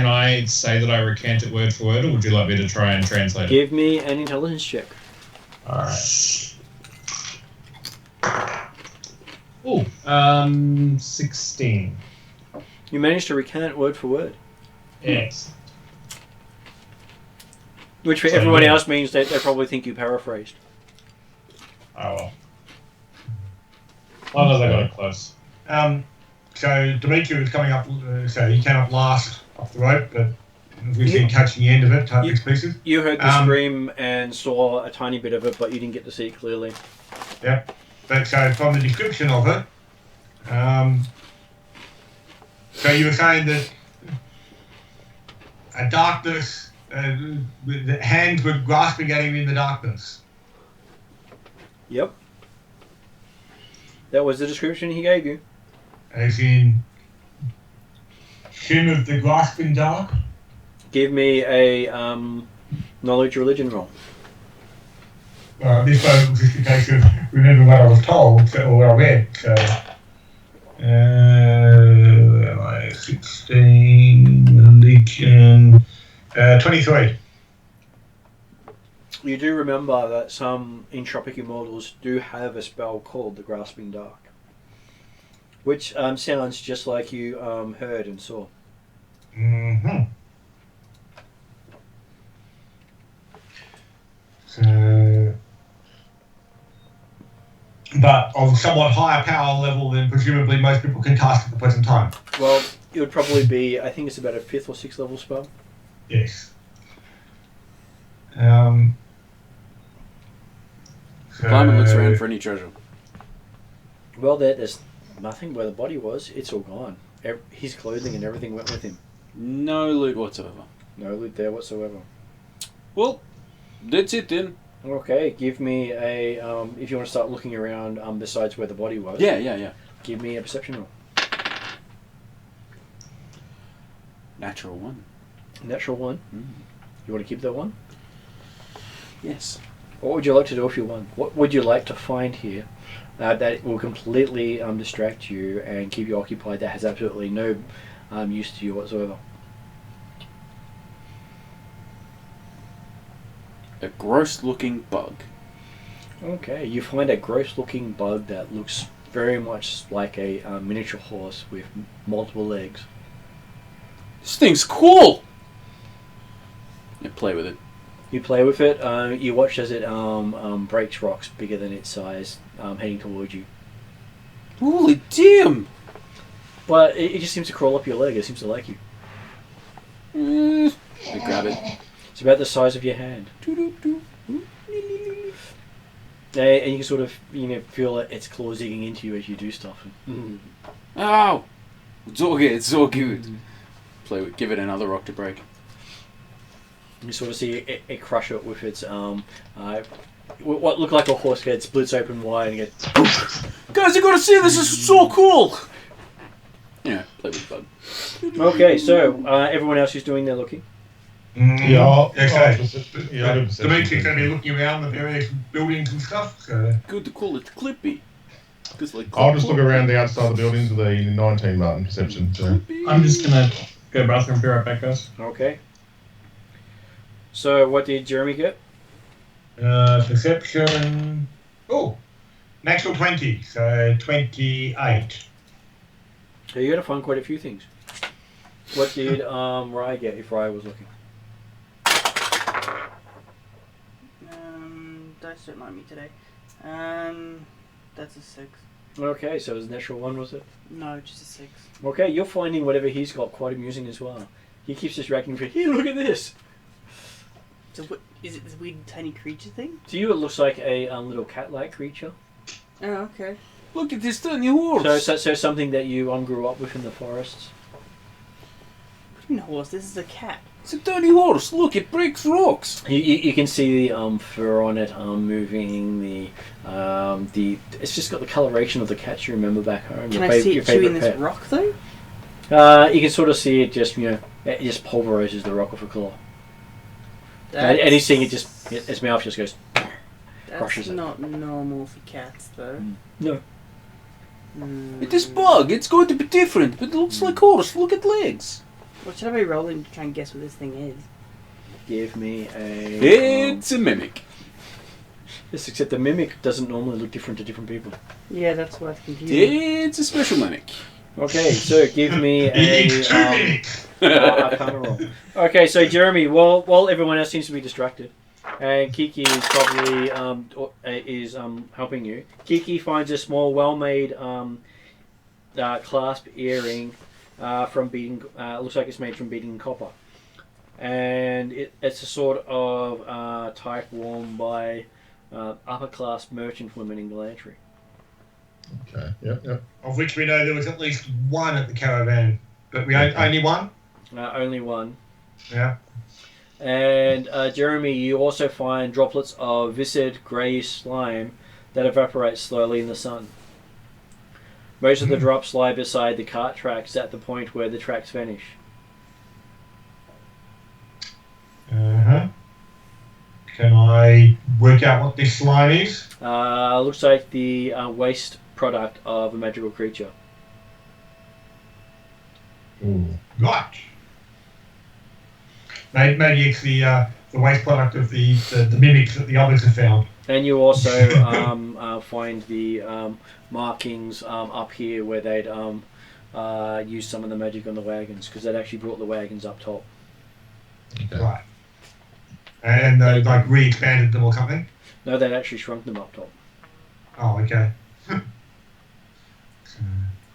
I say that I recant it word for word, or would you like me to try and translate it? Give me an intelligence check. Alright. Oh, 16. You managed to recant word for word. Yes. Which for everyone else means that they probably think you paraphrased. Oh well. As long as I got it close. So Dimitri was coming up, so he came up last off the rope, but we see catching the end of it, type bits pieces. You heard the scream and saw a tiny bit of it, but you didn't get to see it clearly. Yep. But so from the description of it, so you were saying that a darkness, the hands were grasping at him in the darkness. Yep. That was the description he gave you. As in, Shin of the grasping dark? Give me a knowledge religion roll. This one was just a case of remember what I was told, or what I read. So, 16, religion, 23. You do remember that some entropic immortals do have a spell called the Grasping Dark, which sounds just like you heard and saw. Mm-hmm. So, but of somewhat higher power level than presumably most people can cast at the present time. Well, it would probably be, I think it's about a 5th or 6th level spell. Yes. Climate looks around for any treasure. Well, there's nothing where the body was. It's all gone. His clothing and everything went with him. No loot whatsoever. No loot there whatsoever. Well, that's it then. Okay, give me a, if you want to start looking around besides where the body was. Yeah. Give me a perception roll. Natural 1. Natural 1. You want to keep that 1? Yes. What would you like to do if you won? What would you like to find here that will completely distract you and keep you occupied, that has absolutely no use to you whatsoever? A gross-looking bug. Okay, you find a gross-looking bug that looks very much like a miniature horse with multiple legs. This thing's cool! Yeah, play with it. You play with it, you watch as it breaks rocks bigger than its size, heading towards you. Holy damn! But it just seems to crawl up your leg, it seems to like you. I grab it. It's about the size of your hand. And you can sort of, feel its claws digging into you as you do stuff. Ow! It's all good, it's all good. Play with, give it another rock to break. You sort of see it crush it with its what looked like a horse head splits open wide and gets. Guys, you gotta see this! This is so cool! Yeah, play with the bug. Okay, so everyone else who's doing their looking. Dimitri's going to be looking around the various buildings and stuff. So. Good to call it Clippy. I'll just look around the outside of the buildings with a 19 Martin perception. So. I'm just gonna go to the bathroom, be right back, guys. Okay. So what did Jeremy get? Perception. Oh, natural 20, so 28. So you got to find quite a few things. What did Rye get if Rye was looking? Dice don't like me today. That's a 6. Okay, so it was a natural 1, was it? No, just a 6. Okay, you're finding whatever he's got quite amusing as well. He keeps distracting me. Here, look at this. So what is it? This weird tiny creature thing? To you, it looks like a little cat-like creature. Oh, okay. Look at this tiny horse. So something that you grew up with in the forests. What do you mean horse? This is a cat. It's a tiny horse. Look, it breaks rocks. You can see the fur on it moving. The it's just got the coloration of the cats you remember back home. Can I see it chewing this pet. rock though? You can sort of see it just it just pulverizes the rock with a claw. And he's seeing it just his mouth just goes. Crushes That's it. not normal for cats though. No. It is bug. It's going to be different, but it looks like horse. Look at legs. What should I be rolling to try and guess what this thing is? Give me a. It's a mimic. Yes, except the mimic doesn't normally look different to different people. Yeah, that's what's confusing. It's a special mimic. Okay, so give me It's too a. many. Arcana roll. Okay, so Jeremy, while everyone else seems to be distracted, and Kiki is probably helping you, Kiki finds a small, well-made clasp earring from beating. Looks like it's made from beating copper, and it's a sort of type worn by upper-class merchant women in Galantry. Okay. Yep. Of which we know there was at least one at the caravan, but we only one. Only one. Yeah. And Jeremy, you also find droplets of viscid grey slime that evaporate slowly in the sun. Most of the drops lie beside the cart tracks at the point where the tracks vanish. Uh-huh. Can I work out what this slime is? Looks like the waste product of a magical creature. Ooh. Right. Maybe it's the waste product of the mimics that the others have found. And you also find the markings up here where they'd used some of the magic on the wagons, because they'd actually brought the wagons up top. Okay. Right. And like re-expanded them or something? No, they'd actually shrunk them up top. Oh, okay.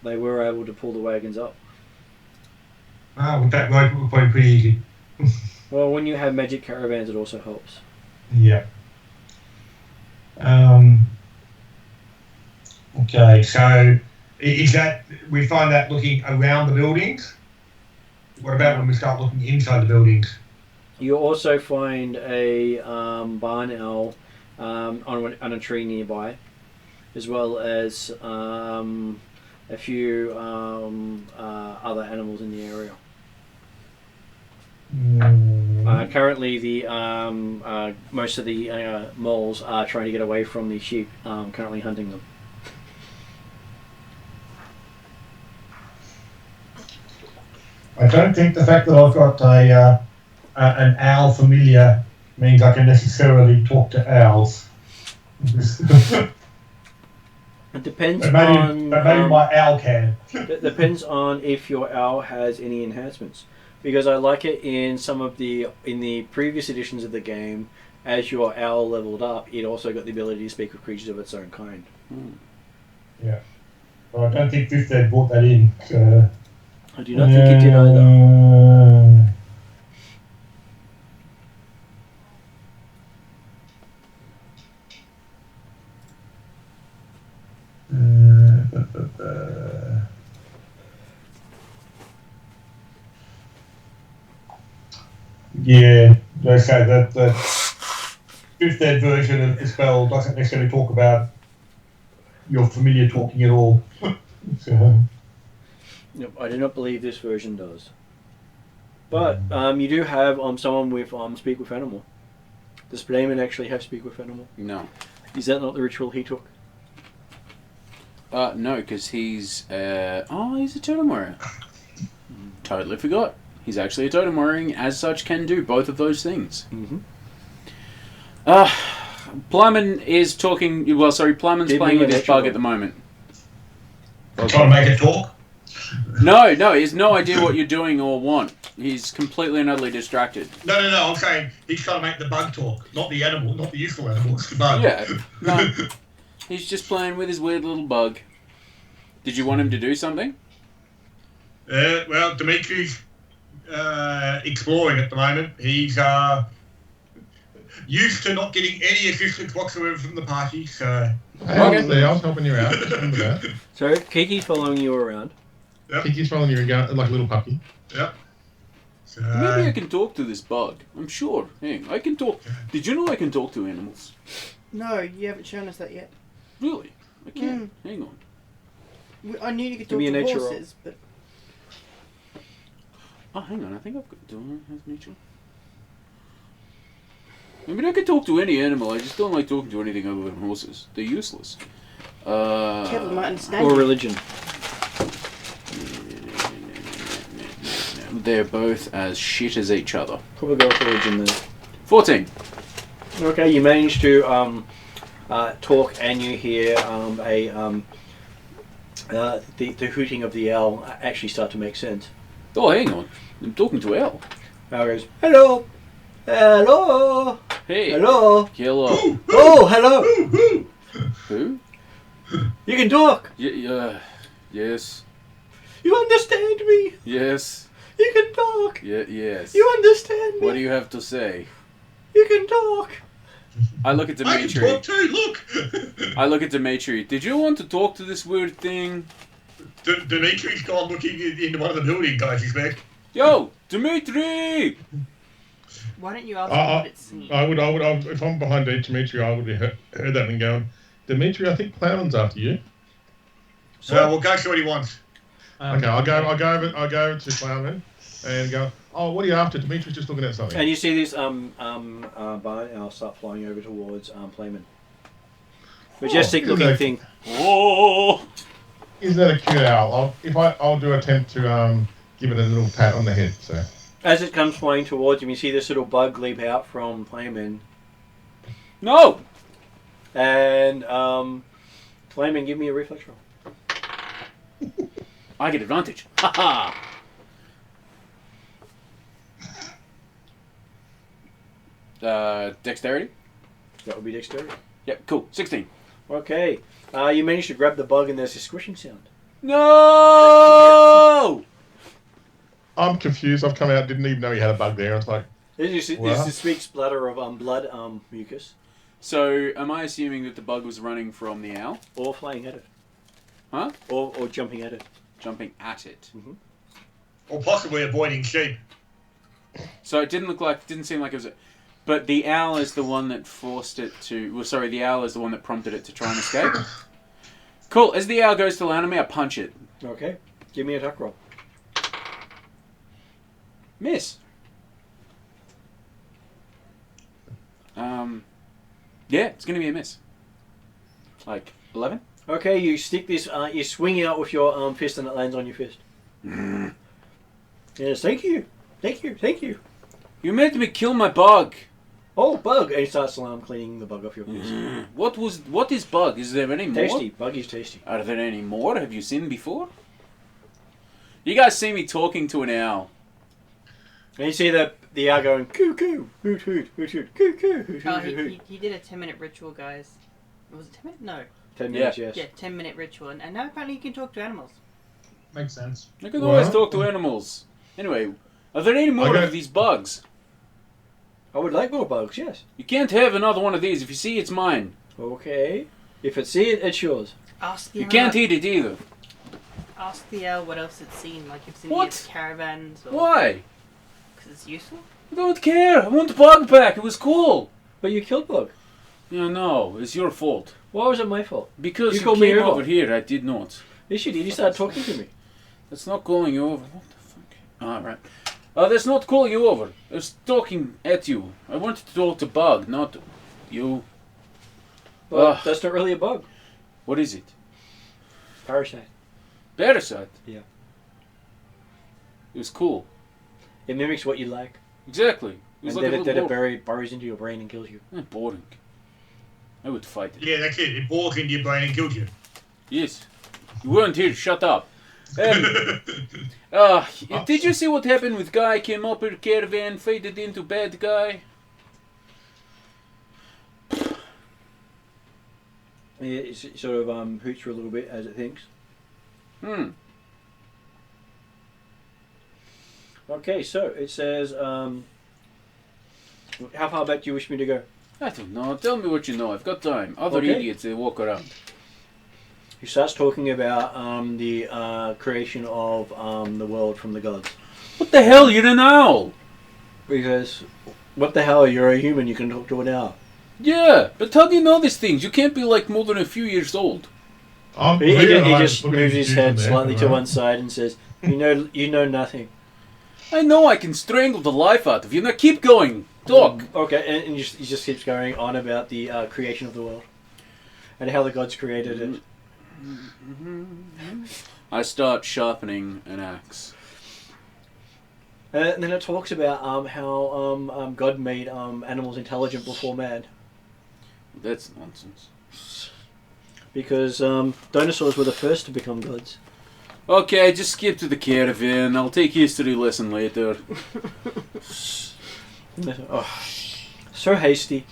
They were able to pull the wagons up. With that rope, it would probably be pretty easy. Well, when you have magic caravans, it also helps. Yeah. Okay, so is that we find that looking around the buildings? What about when we start looking inside the buildings? You also find a barn owl on a tree nearby, as well as a few other animals in the area. Currently, the most of the moles are trying to get away from the sheep. Currently hunting them. I don't think the fact that I've got an owl familiar means I can necessarily talk to owls. It depends maybe my owl can. It depends on if your owl has any enhancements. Because I like it in the previous editions of the game, as your owl leveled up, it also got the ability to speak with creatures of its own kind. Yeah. Well, I don't think Fifth Ed brought that in. So. I do not think it did either. Yeah, okay, the Fifth Ed version of the spell doesn't necessarily talk about your familiar talking at all. So. Nope, I do not believe this version does. But you do have someone with speak with animal. Does Damon actually have speak with animal? No. Is that not the ritual he took? No, because he's he's a totem wearer. Totally forgot. He's actually a totem wearing, as such can do both of those things. Mm-hmm. Plumman is talking. Well, sorry, Plumman's playing with his bug at the moment. Trying to make it talk? No, he has no idea what you're doing or want. He's completely and utterly distracted. No, I'm saying he's trying to make the bug talk, not the animal, not the useful animal, it's the bug. Yeah, no, he's just playing with his weird little bug. Did you want him to do something? Well, Dimitri's exploring at the moment. He's used to not getting any assistance whatsoever from the party, so... Hey, I was helping you out. Just remember that. So Kiki's following you around. Yep. Kiki's following you around like a little puppy. Yep. So, Maybe I can talk to this bug. I'm sure. Hang, I can talk. Did you know I can talk to animals? No, you haven't shown us that yet. Really? I can. Hang on. I knew you could Give talk me a to nature roll. horses, but Oh, hang on. I think I've got. Do I have nature? I mean, I can talk to any animal. I just don't like talking to anything other than horses. They're useless. Kevin might understand. Or you. religion. They're both as shit as each other. Probably go with religion then. 14. Okay, you manage to talk, and you hear the hooting of the owl actually start to make sense. Oh, hang on. I'm talking to Al. Owl goes, hello, hello, Hey. hello, Hello. oh, hello. Who? You can talk. Yes. You understand me. Yes. You can talk. Yes. You understand me. What do you have to say? You can talk. I look at I can Dimitri. talk too, look! I look at Dimitri. Did you want to talk to this weird thing? Dimitri's gone looking into one of the building guys, he's back. Yo, Dimitri! Why don't you ask him what it's seen? I would, if I'm behind Dimitri, I would have heard that and going, Dimitri, I think Plowman's after you. So we'll go see what he wants. Okay, I'll go over to Plowman and go, oh, what are you after? Dimitri's just looking at something. And you see this barn owl start flying over towards Playman. Majestic looking thing. Oh! Isn't that a cute owl? I'll do attempt to give it a little pat on the head. So As it comes flying towards him, you see this little bug leap out from Playman. No! And Playman, give me a reflex roll. I get advantage. Haha! Dexterity? That would be dexterity. Yep, cool. 16. Okay. You managed to grab the bug and there's a squishing sound. No! I'm confused. I've come out, didn't even know he had a bug there. I was like, There's this big splatter of blood mucus. So, am I assuming that the bug was running from the owl? Or flying at it. Huh? Or jumping at it. Jumping at it. Mm-hmm. Or possibly avoiding sheep. So it didn't seem like it was but the owl is the one that forced it to... Well, sorry, the owl is the one that prompted it to try and escape. Cool. As the owl goes to land on me, I punch it. Okay. Give me a attack roll. Miss. Yeah, it's going to be a miss. Like, 11? Okay, you stick this, you swing it out with your fist and it lands on your fist. Yes, thank you. Thank you. Thank you. You made me kill my bug. Oh, bug! And he starts cleaning the bug off your fist. What is bug? Is there any more? Tasty. Bug is tasty. Are there any more? Have you seen before? You guys see me talking to an owl. And you see the owl going, coo coo, hoot hoot, hoot hoot, coo coo, hoot Oh, hoot, hoot. he did a 10-minute ritual, guys. Was it 10 minutes? No. 10 minutes, yes. Yeah, 10-minute ritual. And now apparently you can talk to animals. Makes sense. I can always talk to animals. Anyway, are there any more of these bugs? I would like more bugs, yes. You can't have another one of these. If you see, it's mine. Okay. If it's it, it's yours. Ask the You owl- can't eat it either. Ask the owl what else it's seen. Like if it's seen What? these caravans. Or... Why? Because it's useful. I don't care. I want the bug back. It was cool. But you killed bug. Yeah, no, it's your fault. Why was it my fault? Because You you called me came over. over here, I did not. Yes, you did. You started talking to me. That's not calling you over. What the fuck? Alright. That's not calling you over. I was talking at you. I wanted to talk to Bug, not you. Well, that's not really a bug. What is it? Parasite. Parasite? Yeah. It was cool. It mimics what you like. Exactly. It was And like then a little it burrows into your brain and kills you. boring. I would fight it. Yeah, that's it. It walks into your brain and kills you. Yes. You weren't here. Shut up. Did you see what happened with guy came up with caravan, faded into bad guy? It sort of hoots for a little bit as it thinks. Okay, so it says, how far back do you wish me to go? I don't know. Tell me what you know. I've got time. Other Okay. idiots, they walk around. He starts talking about the creation of the world from the gods. What the hell? You're an owl. Because, what the hell? You're a human. You can talk to an owl. Yeah, but how do you know these things? You can't be like more than a few years old. He just moves his head slightly to one side and says, "You know nothing." I know I can strangle the life out of you. Now keep going. Talk. Okay, and he just keeps going on about the creation of the world and how the gods created it. I start sharpening an axe. And then it talks about how God made animals intelligent before man. That's nonsense. Because dinosaurs were the first to become gods. Okay, just skip to the caravan. I'll take history lesson later. Oh, so hasty.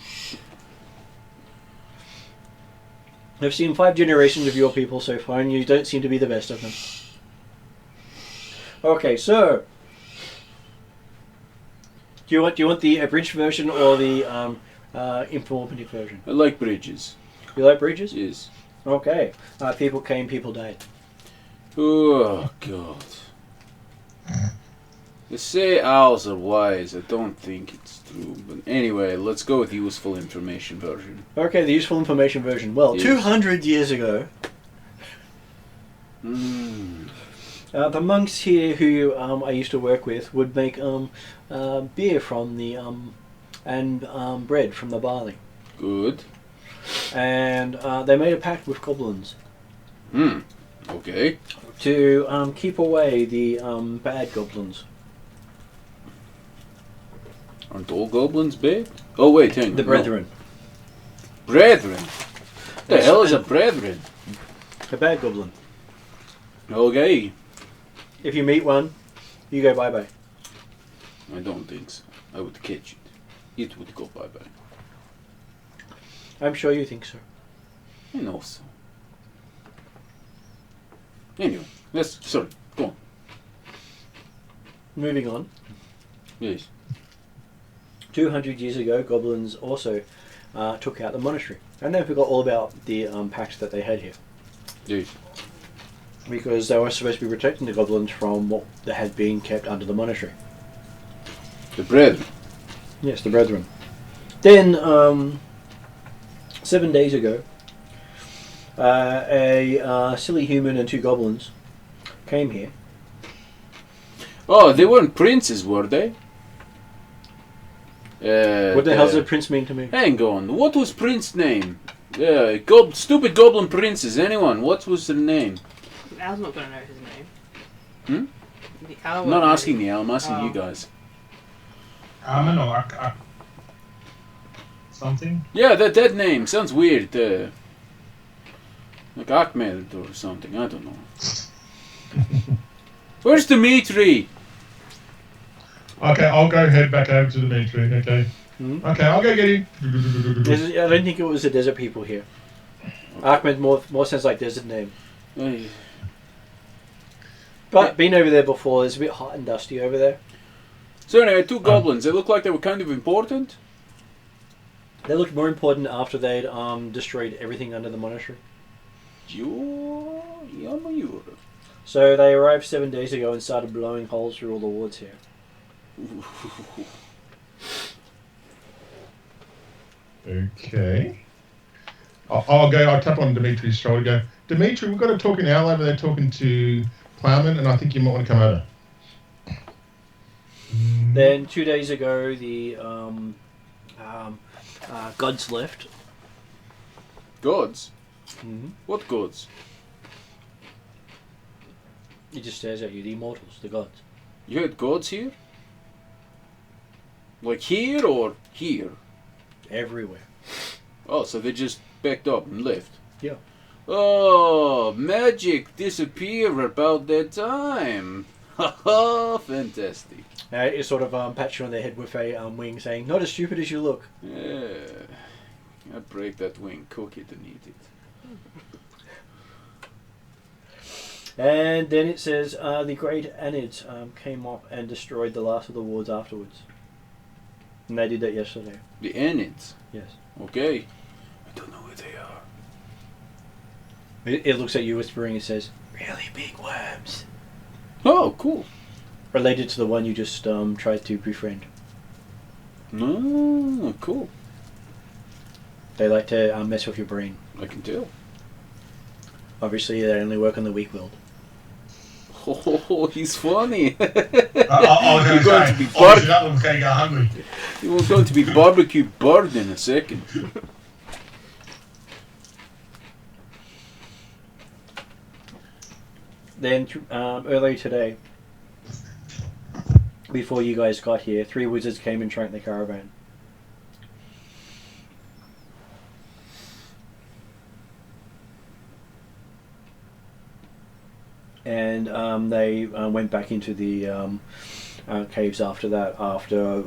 I've seen 5 generations of your people so far, and you don't seem to be the best of them. Okay, so do you want the abridged version or the informative version? I like bridges. You like bridges? Yes. Okay. People came, people died. Oh, God. They say owls are wise. I don't think it's true. But anyway, let's go with useful information version. Okay, the useful information version. Well, Yes. 200 years ago, the monks here who I used to work with would make beer from the and bread from the barley, Good. and they made a pact with goblins Okay. to keep away the bad goblins. Aren't all goblins bad? Oh, wait, hang on. The brethren. No. Brethren? The Yes, hell is a and- brethren? The bad goblin. Okay. If you meet one, you go bye-bye. I don't think so. I would catch it. It would go bye-bye. I'm sure you think so. I know so. Anyway, sorry, go on. Moving on. Yes. 200 years ago, goblins also took out the monastery. And they forgot all about the pact that they had here. Yes. Because they were supposed to be protecting the goblins from what they had been kept under the monastery. The brethren. Yes, the brethren. Then, 7 days ago, a silly human and 2 goblins came here. Oh, they weren't princes, were they? What the hell does a prince mean to me? Hang on. What was Prince's name? Stupid goblin princes. Anyone? What was their name? The owl's not going to know his name. The owl I'm not won't know asking his- the owl. I'm asking Oh. you guys. Armin or something? Yeah, that name sounds weird. Like Ahmed or something. I don't know. Where's Dimitri? Okay, I'll go head back over to Dimitri. Okay. Hmm? Okay, I'll go get him. I don't think it was the desert people here. Ahmed more sounds like desert name. Hey. But been over there before, it's a bit hot and dusty over there. So anyway, 2 goblins. They look like they were kind of important. They looked more important after they'd destroyed everything under the monastery. You. So they arrived 7 days ago and started blowing holes through all the wards here. Okay. I'll tap on Dimitri's shoulder. Go, Dimitri, we've got a talking owl over there talking to Plowman, and I think you might want to come over. Then 2 days ago, the gods left. Gods? Mm-hmm. What gods? He just stares at you. The Immortals, the gods. You had gods here? Like here or here? Everywhere. Oh, so they just backed up and left? Yeah. Oh, magic disappear about that time. Ha ha, fantastic. You sort of pat you on the head with a wing saying, "Not as stupid as you look." Yeah. I break that wing, cook it and eat it. And then it says the great Anids came up and destroyed the last of the wards afterwards. And they did that yesterday. The Enids? Yes. Okay. I don't know who they are. It looks at you whispering and says, really big worms. Oh, cool. Related to the one you just tried to befriend. Oh, cool. They like to mess with your brain. I can tell. Obviously, they only work on the weak willed. Oh, he's funny. I was You're going to be obviously that one's going to go hungry. He was going to be barbecue bird in a second. Then, earlier today, before you guys got here, 3 wizards came and tranked the caravan. And they went back into the caves after that, after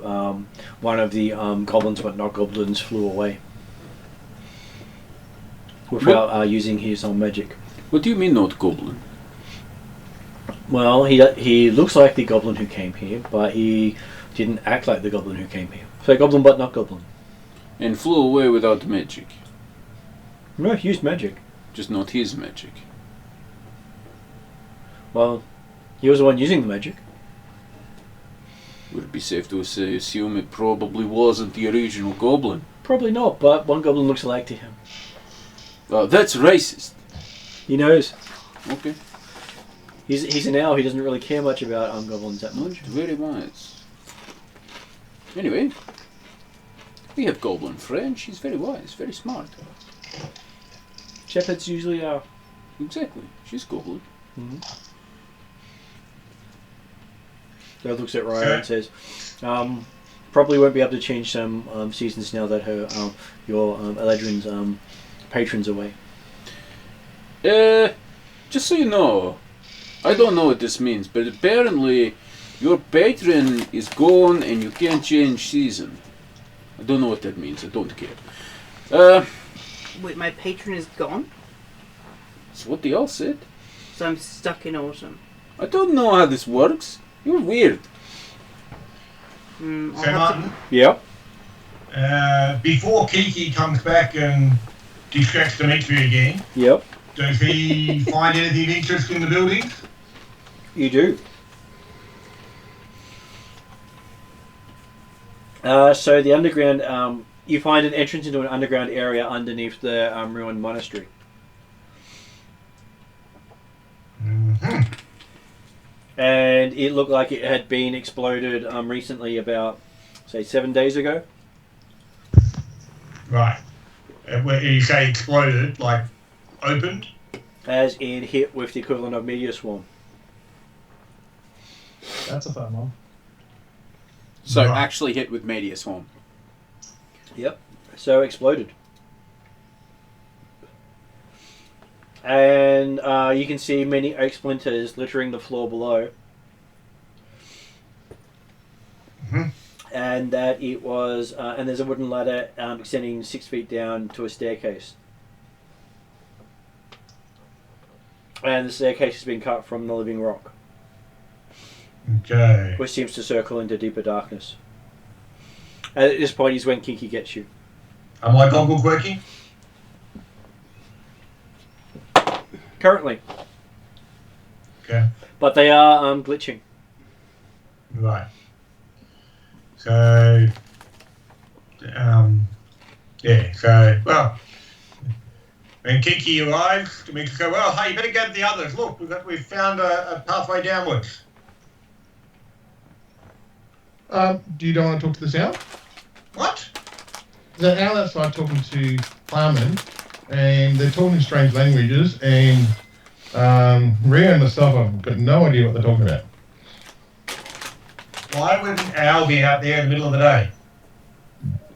one of the goblins, but not goblins, flew away. Without using his own magic. What do you mean not goblin? Well, he looks like the goblin who came here, but he didn't act like the goblin who came here. So goblin, but not goblin. And flew away without magic. No, he used magic. Just not his magic. Well, he was the one using the magic. Would it be safe to assume it probably wasn't the original goblin? Probably not, but one goblin looks alike to him. Oh, that's racist. He knows. Okay. He's an owl. He doesn't really care much about goblins that Not much. very wise. Anyway, we have goblin friend. She's very wise, very smart. Shepherds usually are. Exactly. She's goblin. Mm-hmm. So it looks at Ryan and says, probably won't be able to change some seasons now that her your Eladrin's patron's away. Just so you know, I don't know what this means, but apparently your patron is gone and you can't change season. I don't know what that means. I don't care. Wait, my patron is gone? That's what they all said. So I'm stuck in autumn. I don't know how this works. You're weird. I'll So, have Martin, Yep. before Kiki comes back and distracts Dimitri again, Yep. does he find anything of interest in the buildings? You do. So the underground, you find an entrance into an underground area underneath the ruined monastery. Mm-hmm. And it looked like it had been exploded recently, about, say, 7 days ago. Right. When you say exploded, like opened? As in hit with the equivalent of meteor swarm. That's a fun one. So Right. actually hit with meteor swarm. Yep. So exploded. And you can see many oak splinters littering the floor below. Mhm. And that it was, and there's a wooden ladder extending 6 feet down to a staircase. And the staircase has been cut from the living rock, Okay. which seems to circle into deeper darkness. And at this point is when Kinky gets you. Are my goggles working? Currently. Okay. But they are glitching. Right. So, yeah, so, well, when Kiki arrives, Dimitri goes, well, hey, you better go to the others. Look, we've found a pathway downwards. Do you don't want to talk to this owl? What? There's an owl outside talking to Farman, and they're talking in strange languages, and Ria and myself have got no idea what they're talking about. Why would an owl be out there in the middle of the day?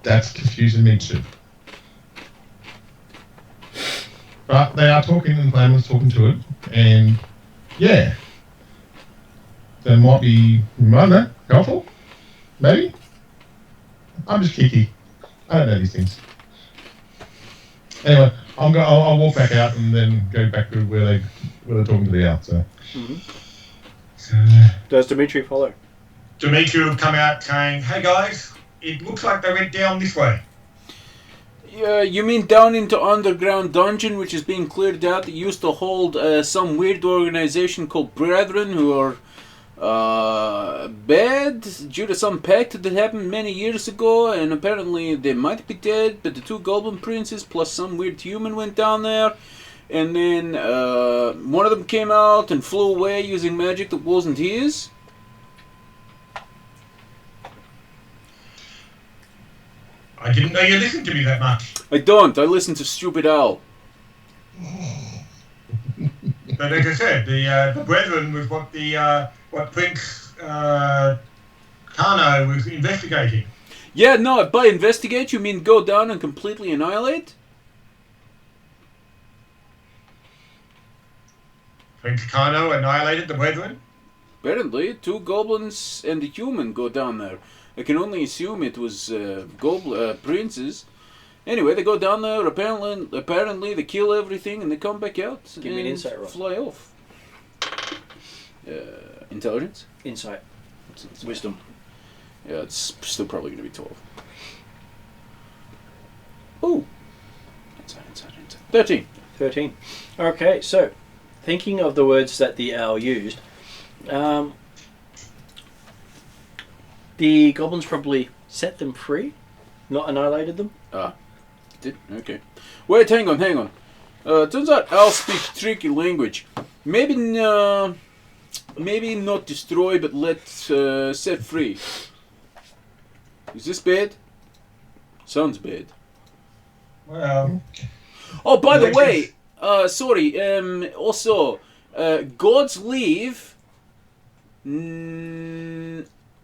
That's confusing me too. But they are talking, and Farman's talking to it, and yeah. That might be, I don't know, helpful? Maybe? I'm just Kiki. I don't know these things. Anyway, I'll walk back out and then go back to where they they're talking to the owl. So. Does Dimitri follow? Dimitri will come out saying, "Hey guys, it looks like they went down this way." Yeah, you mean down into underground dungeon, which is being cleared out, that used to hold some weird organization called Brethren, who are bad due to some pact that happened many years ago, and apparently they might be dead, but the 2 goblin princes plus some weird human went down there, and then one of them came out and flew away using magic that wasn't his. I didn't know you listened to me that much. I don't. I listen to Stupid Owl. But like I said, the Brethren was what Prince Kano was investigating. Yeah, no, by investigate you mean go down and completely annihilate? Prince Kano annihilated the Brethren? Apparently, 2 goblins and a human go down there. I can only assume it was princes. Anyway, they go down there, apparently they kill everything and they come back out. Give me an insight roll. Fly off. Intelligence? Insight. Wisdom. Yeah, it's still probably going to be 12. Ooh. Insight. 13. 13. Okay, so, thinking of the words that the owl used, the goblins probably set them free, not annihilated them. Did? Okay. Wait, hang on. Turns out owls speak tricky language. Maybe not destroy, but let set free. Is this bad? Sounds bad. Well... Oh, by the way, sorry, also, God's leave,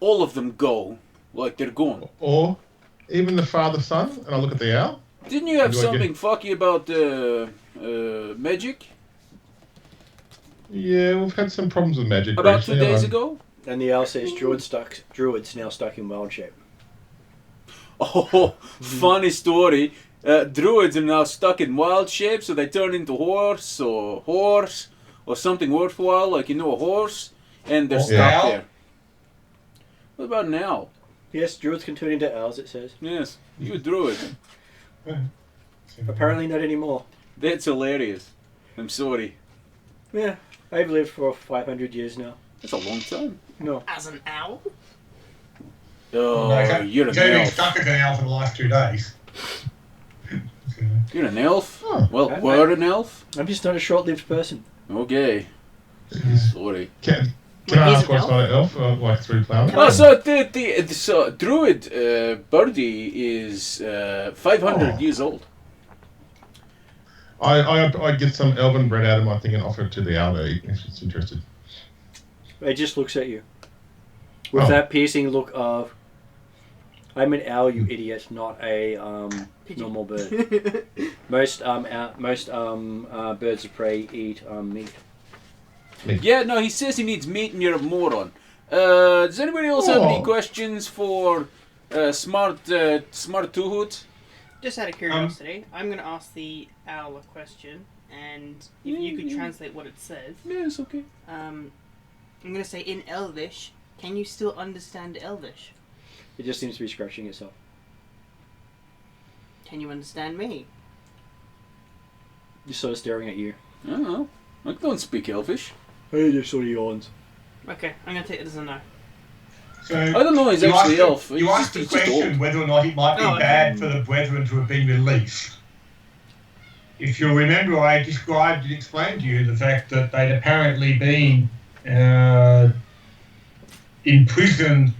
all of them go, like they're gone. Or even the father, son, and I look at the owl. Didn't you have something fucky about magic? Yeah, we've had some problems with magic About recently, 2 days ago? And the owl says druid's now stuck in wild shape. Oh, funny story. Druids are now stuck in wild shape, so they turn into horse or something worthwhile, like, a horse, and they're stuck there. What about an owl? Yes, druids can turn into owls, it says. Yes, you a druid. Apparently not anymore. That's hilarious. I'm sorry. Yeah, I've lived for 500 years now. That's a long time. No. As an owl? Oh, you're an He's only elf. stuck as an elf for the last 2 days. You're an elf? Oh, Well, we're an elf? I'm just not a short-lived person. Okay. Sorry. Can Wait, I he's ask an what's not an elf? Like 3 plowmen? Oh, so so druid Birdie is 500 years old. I get some elven bread out of my thing and offer it to the owl to eat if it's interested. It just looks at you. With that piercing look of, I'm an owl, you idiot, not a normal bird. Most birds of prey eat meat. Yeah, no, he says he needs meat and you're a moron. Does anybody else have any questions for Smart Tuhut? Just out of curiosity, I'm going to ask the owl a question, and if you could translate what it says. Yeah, it's okay. I'm going to say in Elvish, can you still understand Elvish? It just seems to be scratching itself. Can you understand me? Just sort of staring at you. I don't know. I don't speak Elvish. Hey, just sort of yawns. Okay, I'm going to take it as a no. So I don't know, he's you actually asked elf. You asked the He's just question old. whether or not it might be bad for the Brethren to have been released. If you'll remember, I described and explained to you the fact that they'd apparently been imprisoned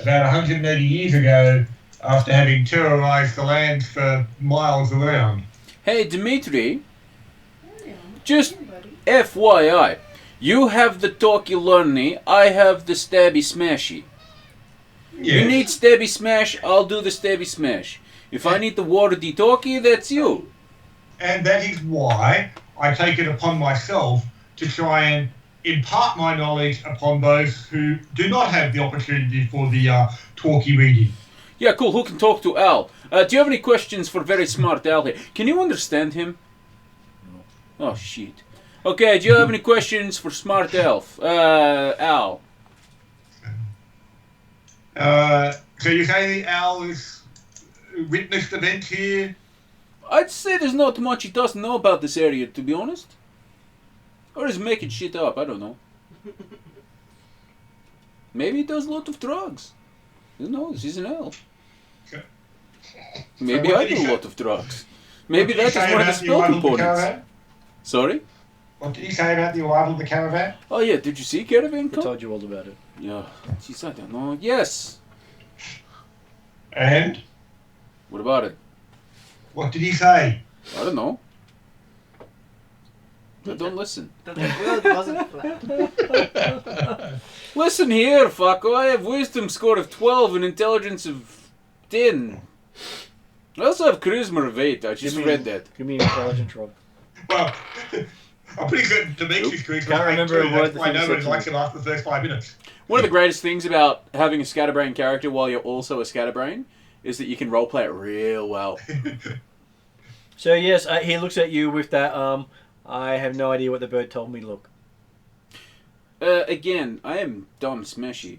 about 180 years ago after having terrorized the land for miles around. Hey, Dimitri. Just FYI. You have the talky-learny, I have the stabby-smashy. Yes. You need stabby smash, I'll do the stabby smash. If I need the wordy talkie, that's you. And that is why I take it upon myself to try and impart my knowledge upon those who do not have the opportunity for the talkie reading. Yeah, cool. Who can talk to Al? Do you have any questions for very smart Al here? Can you understand him? No. Oh, shit. Okay, do you have any questions for Smart Elf? Al. So you say the owl has witnessed events here? I'd say there's not much he doesn't know about this area, to be honest. Or he's making shit up, I don't know. Maybe he does a lot of drugs. Who knows? He's an elf. Maybe I do a lot of drugs. Maybe that is one of the spell components. Sorry? What did he say about the arrival of the caravan? Oh yeah, did you see Caravan I come? told you all about it. Yeah. Jeez, I don't know. Yes. And What about it? what did he say? I don't know. I don't listen. The world wasn't flat. Listen here, fucko. I have wisdom score of 12 and intelligence of 10. I also have charisma of 8. I just read that. Give me an intelligence roll. Well, I'm pretty good to make this charisma. Can't remember a word the I thing know said it to likes me. it after the first 5 minutes. One of the greatest things about having a scatterbrain character while you're also a scatterbrain is that you can roleplay it real well. So yes, he looks at you with that. I have no idea what the bird told me to look. Again, I am dumb smashy.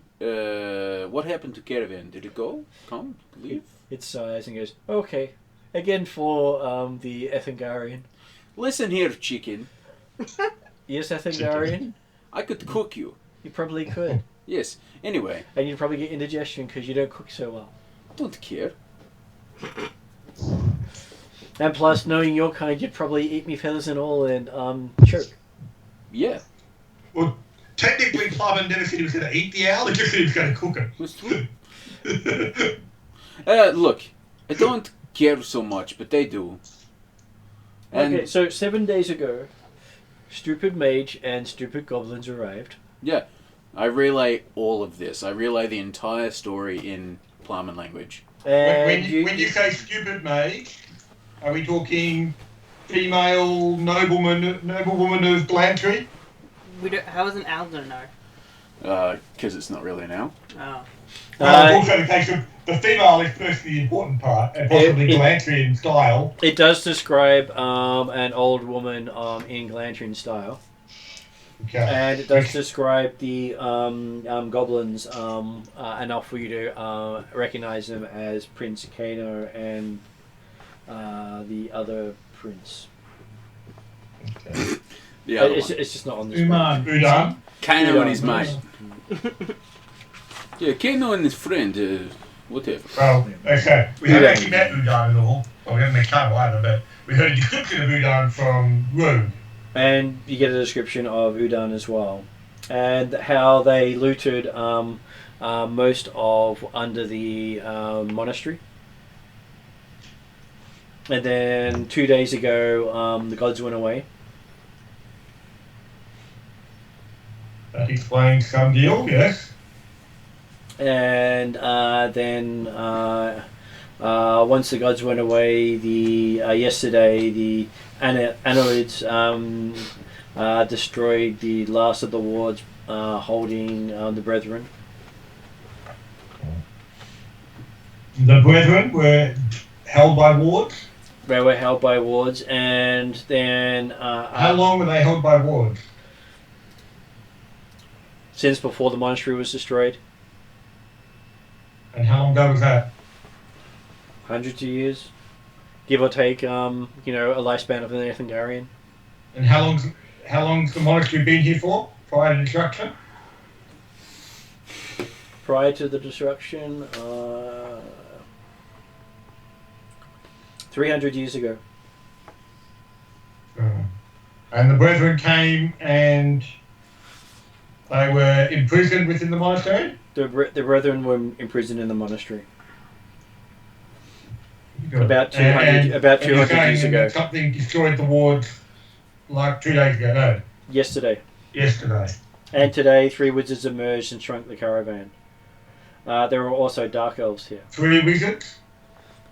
What happened to Caravan? Did it go? Come? Leave? It sighs and goes, okay. Again for the Ethangarian. Listen here, chicken. Yes, Ethangarian? I could cook you. You probably could. Yes. Anyway, And you'd probably get indigestion because you don't cook so well. don't care. And plus, knowing your kind, you'd probably eat me feathers and all and choke. Yeah, Well, technically, Plummer never said he was going to eat the owl. He just said he was going to cook that's true. it. Look, I don't care so much, but they do. And Okay, so 7 days ago, stupid mage and stupid goblins arrived. yeah, I relay all of this. I relay the entire story in Plowman language. And when you say stupid mage, are we talking female noblewoman of Glantry? We don't. How is an owl gonna know? Because it's not really now. Oh. Also, the case of the female is first the important part, and possibly Glantry in style. It does describe an old woman in Glantrian style. Okay. And it does describe the goblins enough for you to recognize them as Prince Kano and the other prince. Okay. The other It's one. just not on this. Uman. Udan. Kano and his Yeah. mate. Yeah, Kano and his friend, whatever. Well, okay. We haven't actually met Udan at all. Well, we haven't met Kano either, but we heard a description of Udan from Rogue. And you get a description of Udan as well, and how they looted most of under the monastery. And then 2 days ago, the gods went away. That explains some deal, yes. And then once the gods went away, yesterday the Annelids destroyed the last of the wards holding the Brethren. The Brethren were held by wards. They were held by wards, and then How long were they held by wards? since before the monastery was destroyed, And how long ago was that? hundreds of years, give or take. A lifespan of an Ethangarian. And how long's the monastery been here for? Prior to destruction? Prior to the destruction, 300 years ago. And the Brethren came and they were imprisoned within the monastery? The Brethren were imprisoned in the monastery. About 200 about and you're 200 years saying ago. that something destroyed the wards like 2 days ago? No, Yesterday. yesterday. And today, 3 wizards emerged and shrunk the caravan. There were also dark elves here. 3 wizards?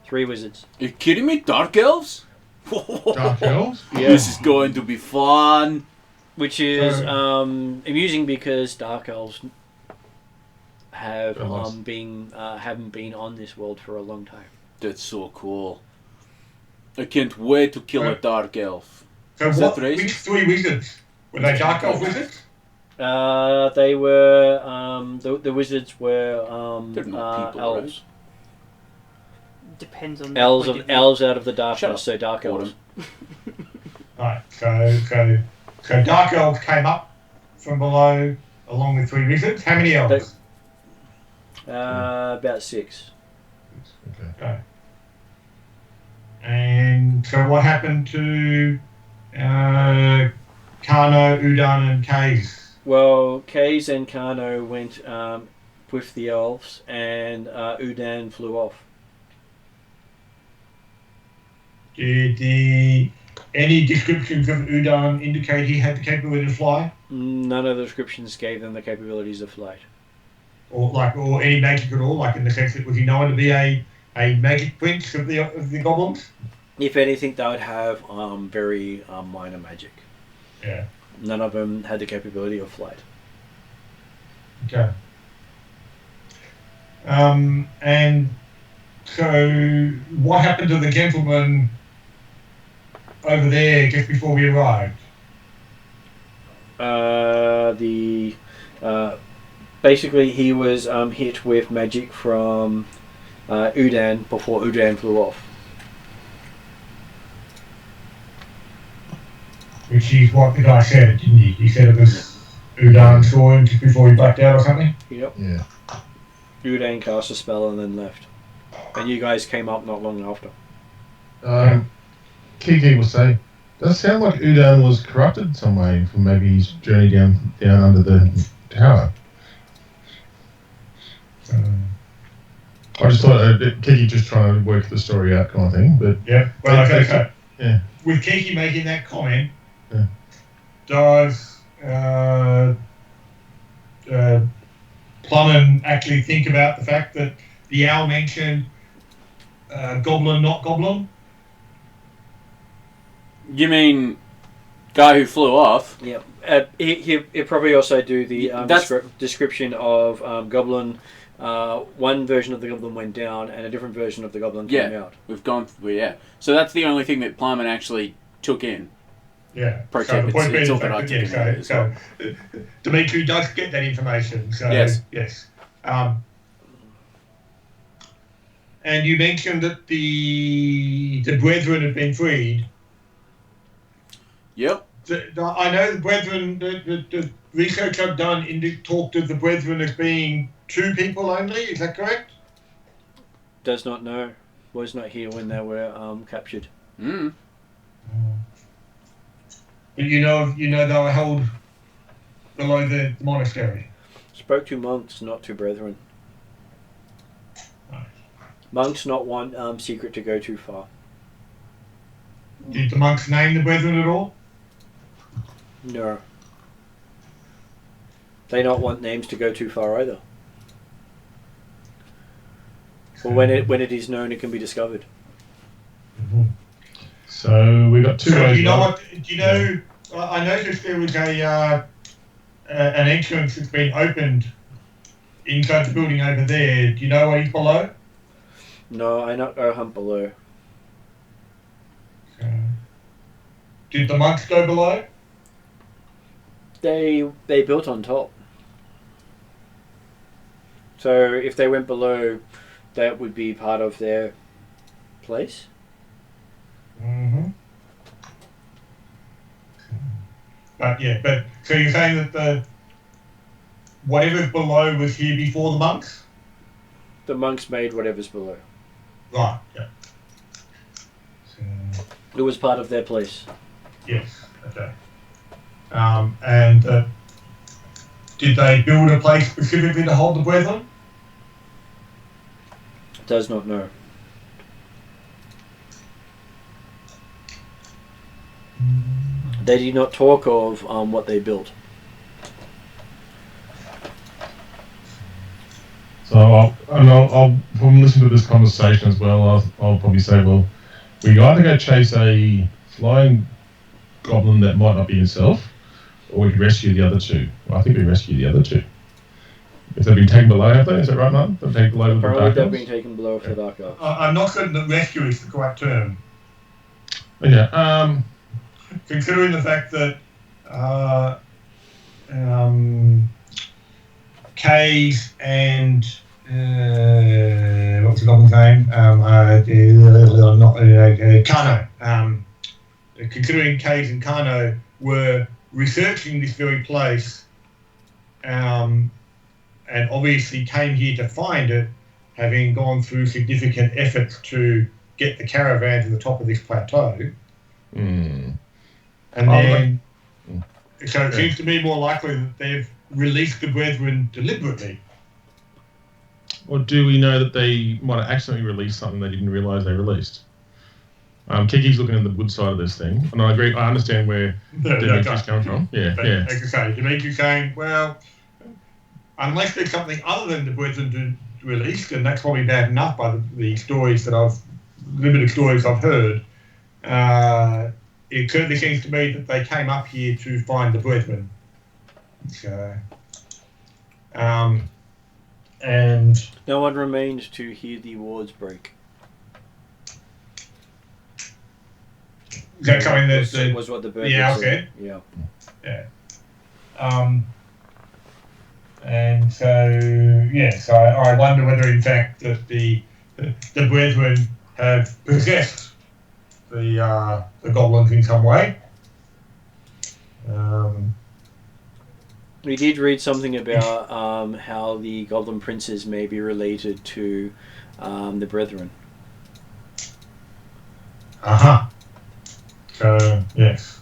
3 wizards. Are you kidding me? Dark elves? Dark elves? This is going to be fun. Which is amusing because dark elves have haven't been on this world for a long time. That's so cool. I can't wait to kill a dark elf. So Is that three? which 3 wizards? Were they Dark Elf wizards? They were the wizards were They're not people, elves. Depends on the Elves point of of view. elves out of the Shut darkness, up. so dark elves. Right. So Dark Elves came up from below along with 3 wizards. How many elves? About 6. Okay. And so what happened to Kano, Udan, and Kaze? Well, Kaze and Kano went with the elves, and Udan flew off. Did any descriptions of Udan indicate he had the capability to fly? None of the descriptions gave them the capabilities of flight. Or any magic at all, like in the sense that was he known to be a magic prince of the goblins? If anything, they would have very minor magic. Yeah. None of them had the capability of flight. Okay. And so what happened to the gentleman over there just before we arrived? Basically he was hit with magic from Udan before Udan flew off. Which is what the guy said, didn't he? He said it was Udan saw him just before he blacked out or something? Yep. Yeah. Udan cast a spell and then left. And you guys came up not long after. Kiki was saying, does it sound like Udan was corrupted some way from maybe his journey down under the tower? I just thought Kiki just trying to work the story out kind of thing, but Yeah. Well, okay, so yeah. with Kiki making that comment, Yeah. does Plumman actually think about the fact that the owl mentioned goblin, not goblin? You mean guy who flew off? Yep. He'd probably also do the That's- description of goblin. One version of the goblin went down, and a different version of the goblin came Yeah. out. We've gone through, yeah. So that's the only thing that Plumman actually took in. Yeah. Pro So tip, the point it's being all the fact that I that, took in as so Dimitri does get that information. So Yes. Yes. And you mentioned that the brethren had been freed. Yep. I know the brethren, the research I've done talked of the brethren as being 2 people only. Is that correct? Does not know. Was not here when they were captured. Mm. But you know they were held below the monastery. Spoke to monks, not to brethren. Right. Monks not want secret to go too far. Did the monks name the brethren at all? No. They not want names to go too far either. Or when it is known, it can be discovered. Mm-hmm. So we got 2 So ways. you know what? Do you know? I noticed there was an entrance that's been opened inside the building over there. Do you know what is below? No, I not go hunt below. Did the monks go below? They built on top. So if they went below, that would be part of their place. Mm-hmm. But so you're saying that whatever's below was here before the monks? The monks made whatever's below. Right. Yeah. So, It was part of their place. yes. Okay. And did they build a place specifically to hold the brethren? Does not know. They did not talk of what they built. So I'll from listening to this conversation as well, I'll probably say, well, we either go chase a flying goblin that might not be himself, or we could rescue the other 2. Well, I think we rescue the other 2. If they've been taken below, have they? Is that right, Martin? They've taken below with the Apparently dark they've elves? been taken below for dark elves. I'm not certain that rescue is the correct term. Yeah. considering the fact that Kay's and what's the goblin's name? Kano. Considering Kay's and Kano were researching this very place, and obviously came here to find it, having gone through significant efforts to get the caravan to the top of this plateau. Mm. And then, so it seems to me more likely that they've released the Brethren deliberately. Or do we know that they might have accidentally released something they didn't realise they released? Kiki's looking at the good side of this thing, and I agree. I understand where Dimitri's coming from. Yeah, but, yeah. as I say, Dimitri's saying, well, unless there's something other than the Brethren released, and that's probably bad enough by the stories that limited stories I've heard. It certainly seems to me that they came up here to find the Brethren. So, and No one remained to hear the wards break. Is that something that was what the bird said? Yeah. Yeah. And so, yes, I wonder whether, in fact, that the Brethren have possessed the goblins in some way. We did read something about how the goblin princes may be related to the Brethren. Uh-huh. So, yes.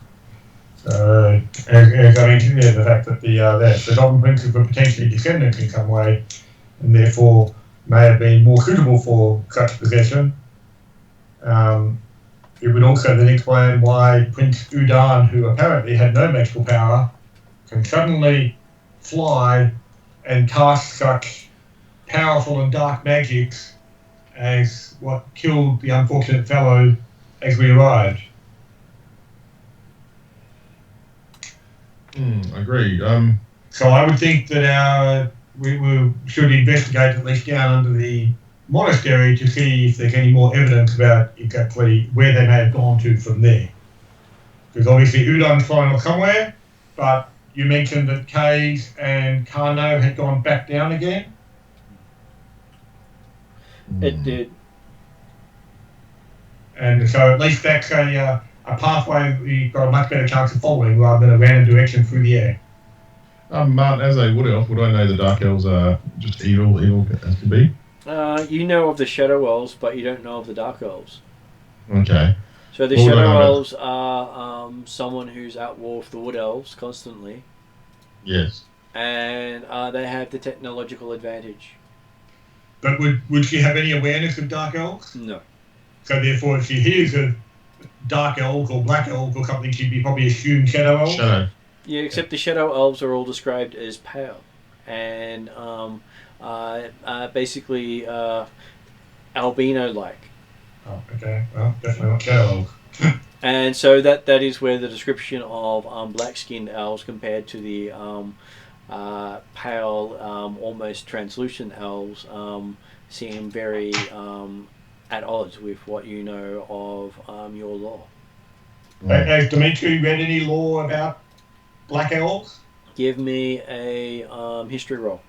So, as I mentioned, the fact that the goblin princes were potentially descendants in some way, and therefore may have been more suitable for such possession. It would also then explain why Prince Udan, who apparently had no magical power, can suddenly fly and cast such powerful and dark magics as what killed the unfortunate fellow as we arrived. I agree. So I would think that we should investigate at least down under the monastery to see if there's any more evidence about exactly where they may have gone to from there. Because obviously Udon's flying off somewhere, but you mentioned that Kays and Kano had gone back down again. It did. And so at least that's a pathway we've got a much better chance of following rather than a random direction through the air. Martin, as a wood elf, would I know the dark elves are just evil as can be? You know of the Shadow Elves, but you don't know of the Dark Elves. Okay. So the Shadow Elves are someone who's at war with the Wood Elves constantly. Yes. And they have the technological advantage. But would she have any awareness of dark elves? No. So therefore, if she hears of dark elves or black elves or something, she'd be probably assumed shadow elves? Shadow. Yeah, except the Shadow Elves are all described as pale. And basically albino-like. Oh, okay. Well, definitely not shadow elves. And so that is where the description of black-skinned elves compared to the pale, almost translucent elves seem very at odds with what you know of your lore. Has Dimitri read any lore about black elves? Give me a history roll.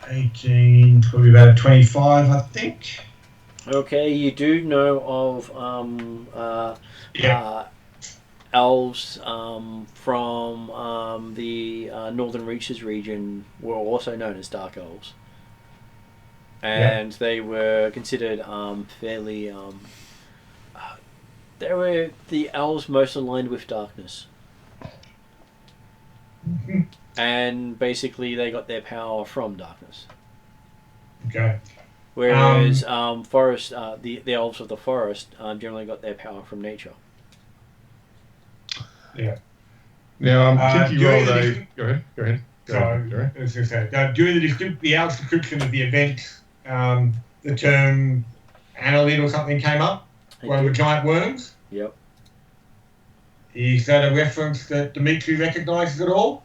18, probably about 25, I think. Okay, you do know of elves from the Northern Reaches region were also known as Dark Elves. And they were considered fairly... they were the elves most aligned with darkness. Mm-hmm. And basically they got their power from darkness. Okay. Whereas forest, the elves of the forest generally got their power from nature. Yeah. Now, Kiki rolled a... Go ahead. During the Al's description of the event, the term annelid or something came up, one of the giant worms. Yep. Is that a reference that Dimitri recognises at all?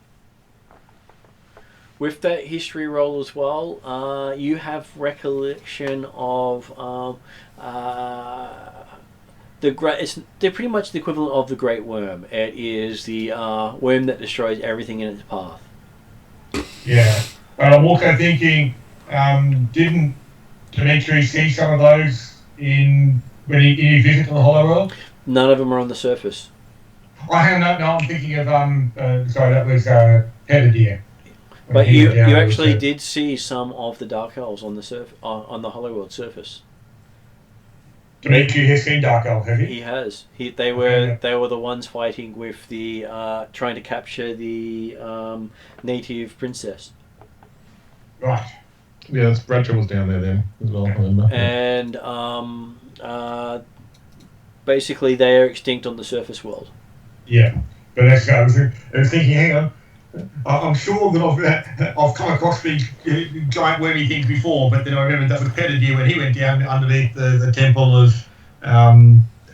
With that history roll as well, you have recollection of They're pretty much the equivalent of the Great Worm. It is the worm that destroys everything in its path. Yeah. But I'm also thinking, didn't Dimitri see some of those when he visited the Hollow World? None of them are on the surface. No, I'm thinking of sorry, that was Heather Deer. But you actually did see some of the Dark Elves on the on the Hollow World surface. Dimitri has seen Dark Elf, have you? He has. They were the ones fighting with the trying to capture the native princess. Right. Yeah, Bradshaw was down there then as well. I remember. And basically they are extinct on the surface world. Yeah, but that's I was thinking. Hang on, I'm sure that I've come across these giant wormy things before, but then I remember that was Pettidier when he went down underneath the temple of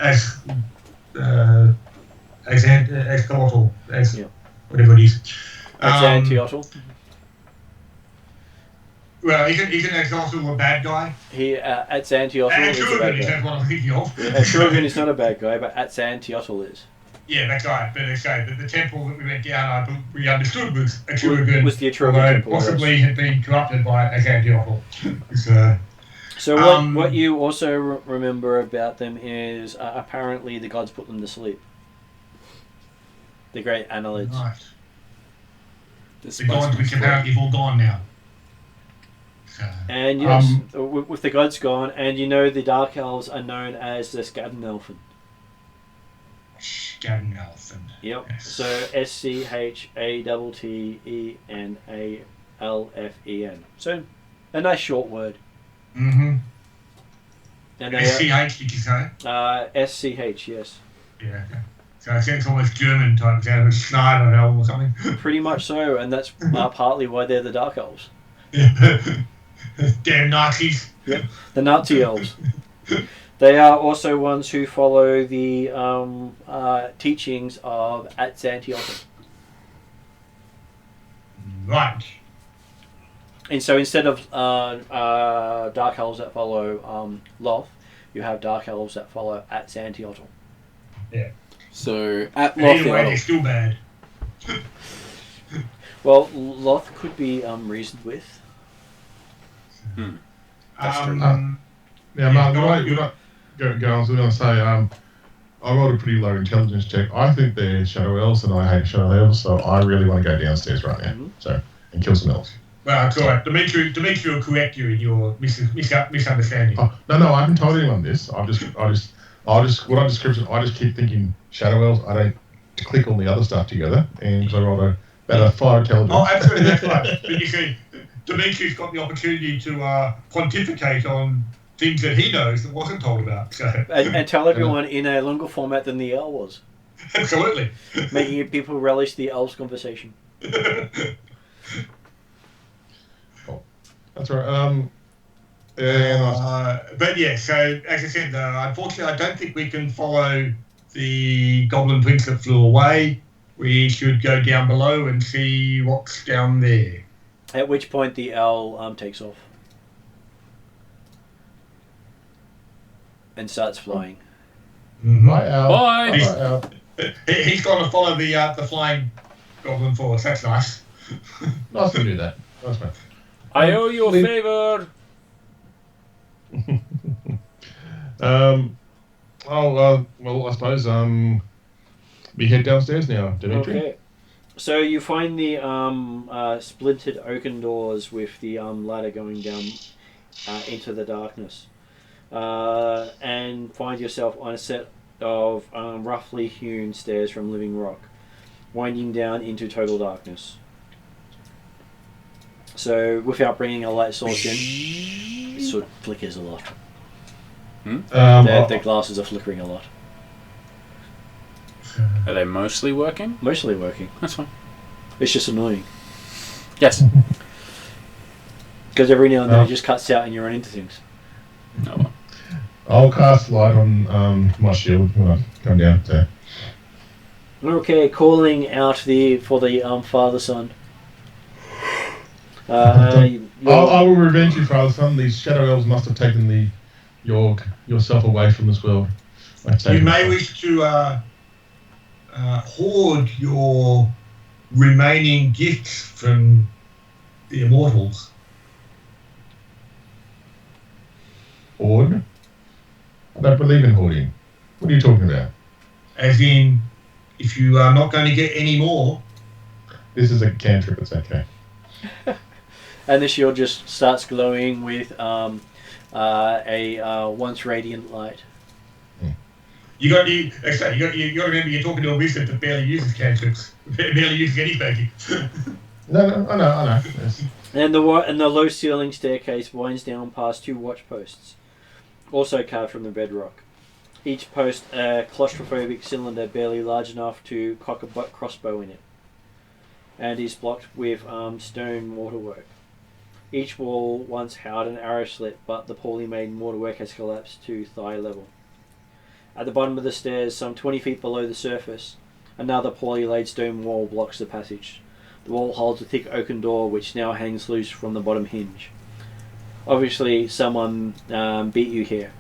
Axolotl, whatever it is. Axolotl. Well, isn't Axolotl a bad guy? Axolotl is a bad guy. That's what I'm thinking of. Shurgan is not a bad guy, but Axolotl is. Yeah, that's right. But the temple that we went down, we understood was Etrurgan. Was the Etrurgan temple? Possibly had been corrupted by Axolotl. So what you also remember about them is apparently the gods put them to sleep. The great annelids. Right. The gods which apparently have all gone now. And yes, with the gods gone, and the Dark Elves are known as the Scandinelfen. Scandinelfen. Yep. Yes. So SCHATTENALFEN. So a nice short word. Mm-hmm. And SCH, did you say? SCH, yes. Yeah. Okay. So it sounds almost German type, sound Schneider or something. Pretty much so, and that's partly why they're the Dark Elves. Damn Nazis. Yep. The Nazi elves. They are also ones who follow the teachings of Axolotl. Right. And so instead of Dark Elves that follow Loth, you have Dark Elves that follow Axolotl. Yeah. So, at Either way, it's still bad. Well, Loth could be reasoned with. That's true. Mark, go on. I was going to say, I rolled a pretty low intelligence check. I think they're Shadow Elves, and I hate Shadow Elves, so I really want to go downstairs right now. So, and kill some elves. Well, it's all right. Dimitri will correct you in your misunderstanding. Oh, no, I haven't told anyone this. What description? I just keep thinking Shadow Elves. I don't click all the other stuff together, and so I rolled about a 5 intelligence. Oh, absolutely, that's right. But you see, Dimitri's got the opportunity to pontificate on things that he knows that wasn't told about. So. And tell everyone in a longer format than the L was. Absolutely. Making people relish the Elves conversation. Oh, that's right. But yeah, so as I said, unfortunately, I don't think we can follow the Goblin Prince that flew away. We should go down below and see what's down there. At which point the owl takes off and starts flying. Mm-hmm. Bye, Al. Bye. He's going to follow the flying Goblin Force. That's nice. Nice to do that. Nice, man. I owe you a favour. Well, I suppose we head downstairs now, Dimitri. Okay. So you find the splintered oaken doors with the ladder going down into the darkness, and find yourself on a set of roughly hewn stairs from living rock, winding down into total darkness. So without bringing a light source in, it sort of flickers a lot. The glasses are flickering a lot. Are they mostly working? Mostly working. That's fine. It's just annoying. Yes. Because every now and then it just cuts out and you run into things. Oh, well. I'll cast light on my shield when I come down there. Okay, calling out for the father-son. I will revenge you, father-son. These shadow elves must have taken yourself away from this world. You may wish to hoard your remaining gifts from the Immortals. Hoard? I don't believe in hoarding. What are you talking about? As in, if you are not going to get any more. This is a cantrip, it's okay. And the shield just starts glowing with a once radiant light. You got to remember you're talking to a wizard that barely uses cantrips, barely uses any magic. No, I know. Yes. And the low ceiling staircase winds down past 2 watch posts, also carved from the bedrock. Each post a claustrophobic cylinder barely large enough to cock a crossbow in it, and is blocked with stone mortarwork. Each wall once held an arrow slit, but the poorly made mortarwork has collapsed to thigh level. At the bottom of the stairs, some 20 feet below the surface, another poorly laid stone wall blocks the passage. The wall holds a thick oaken door which now hangs loose from the bottom hinge. Obviously, someone beat you here.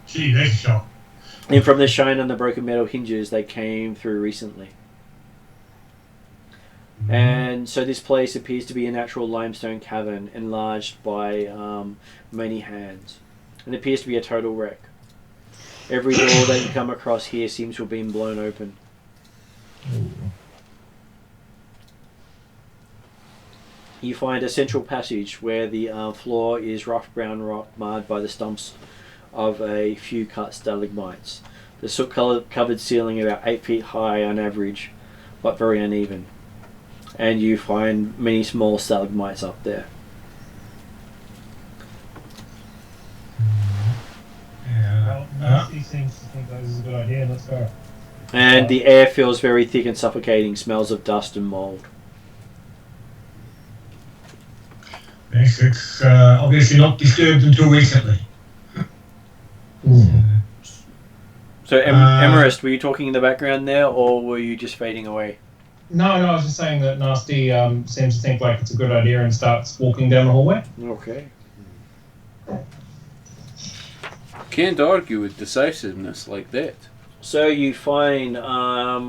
Gee, that's a shock. And from the shine on the broken metal hinges, they came through recently. And so this place appears to be a natural limestone cavern enlarged by many hands. And it appears to be a total wreck. Every door that you come across here seems to have been blown open. Ooh. You find a central passage where the floor is rough brown rock marred by the stumps of a few cut stalagmites. The soot-covered ceiling about 8 feet high on average, but very uneven. And you find many small stalagmites up there. Well, Nasty seems to think that is a good idea. Let's go. And the air feels very thick and suffocating, smells of dust and mould. Yes, it's obviously not disturbed until recently. So, Emerist, were you talking in the background there, or were you just fading away? No, I was just saying that Nasty seems to think like it's a good idea and starts walking down the hallway. Okay. Can't argue with decisiveness like that. So you find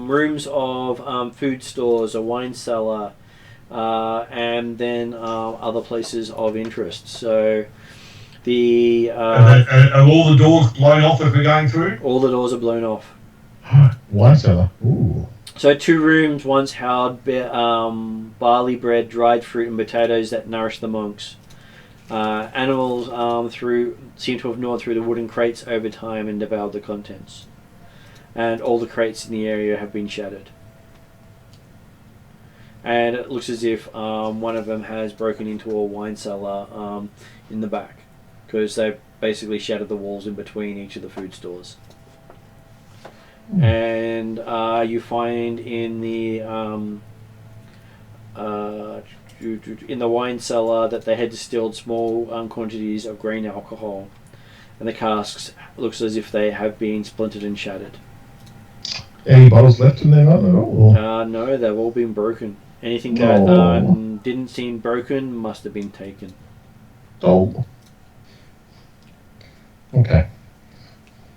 rooms of food stores, a wine cellar, and then other places of interest. So the are all the doors blown off as we're going through? all the doors are blown off. Wine cellar. Ooh. So 2 rooms once held barley bread, dried fruit, and potatoes that nourish the monks. Animals seem to have gnawed through the wooden crates over time and devoured the contents. And all the crates in the area have been shattered. And it looks as if one of them has broken into a wine cellar in the back, because they've basically shattered the walls in between each of the food stores. And you find in the wine cellar that they had distilled small quantities of grain alcohol, and the casks looks as if they have been splintered and shattered. Any bottles left in there at all? No, they've all been broken. Anything that didn't seem broken must have been taken. Oh. Okay.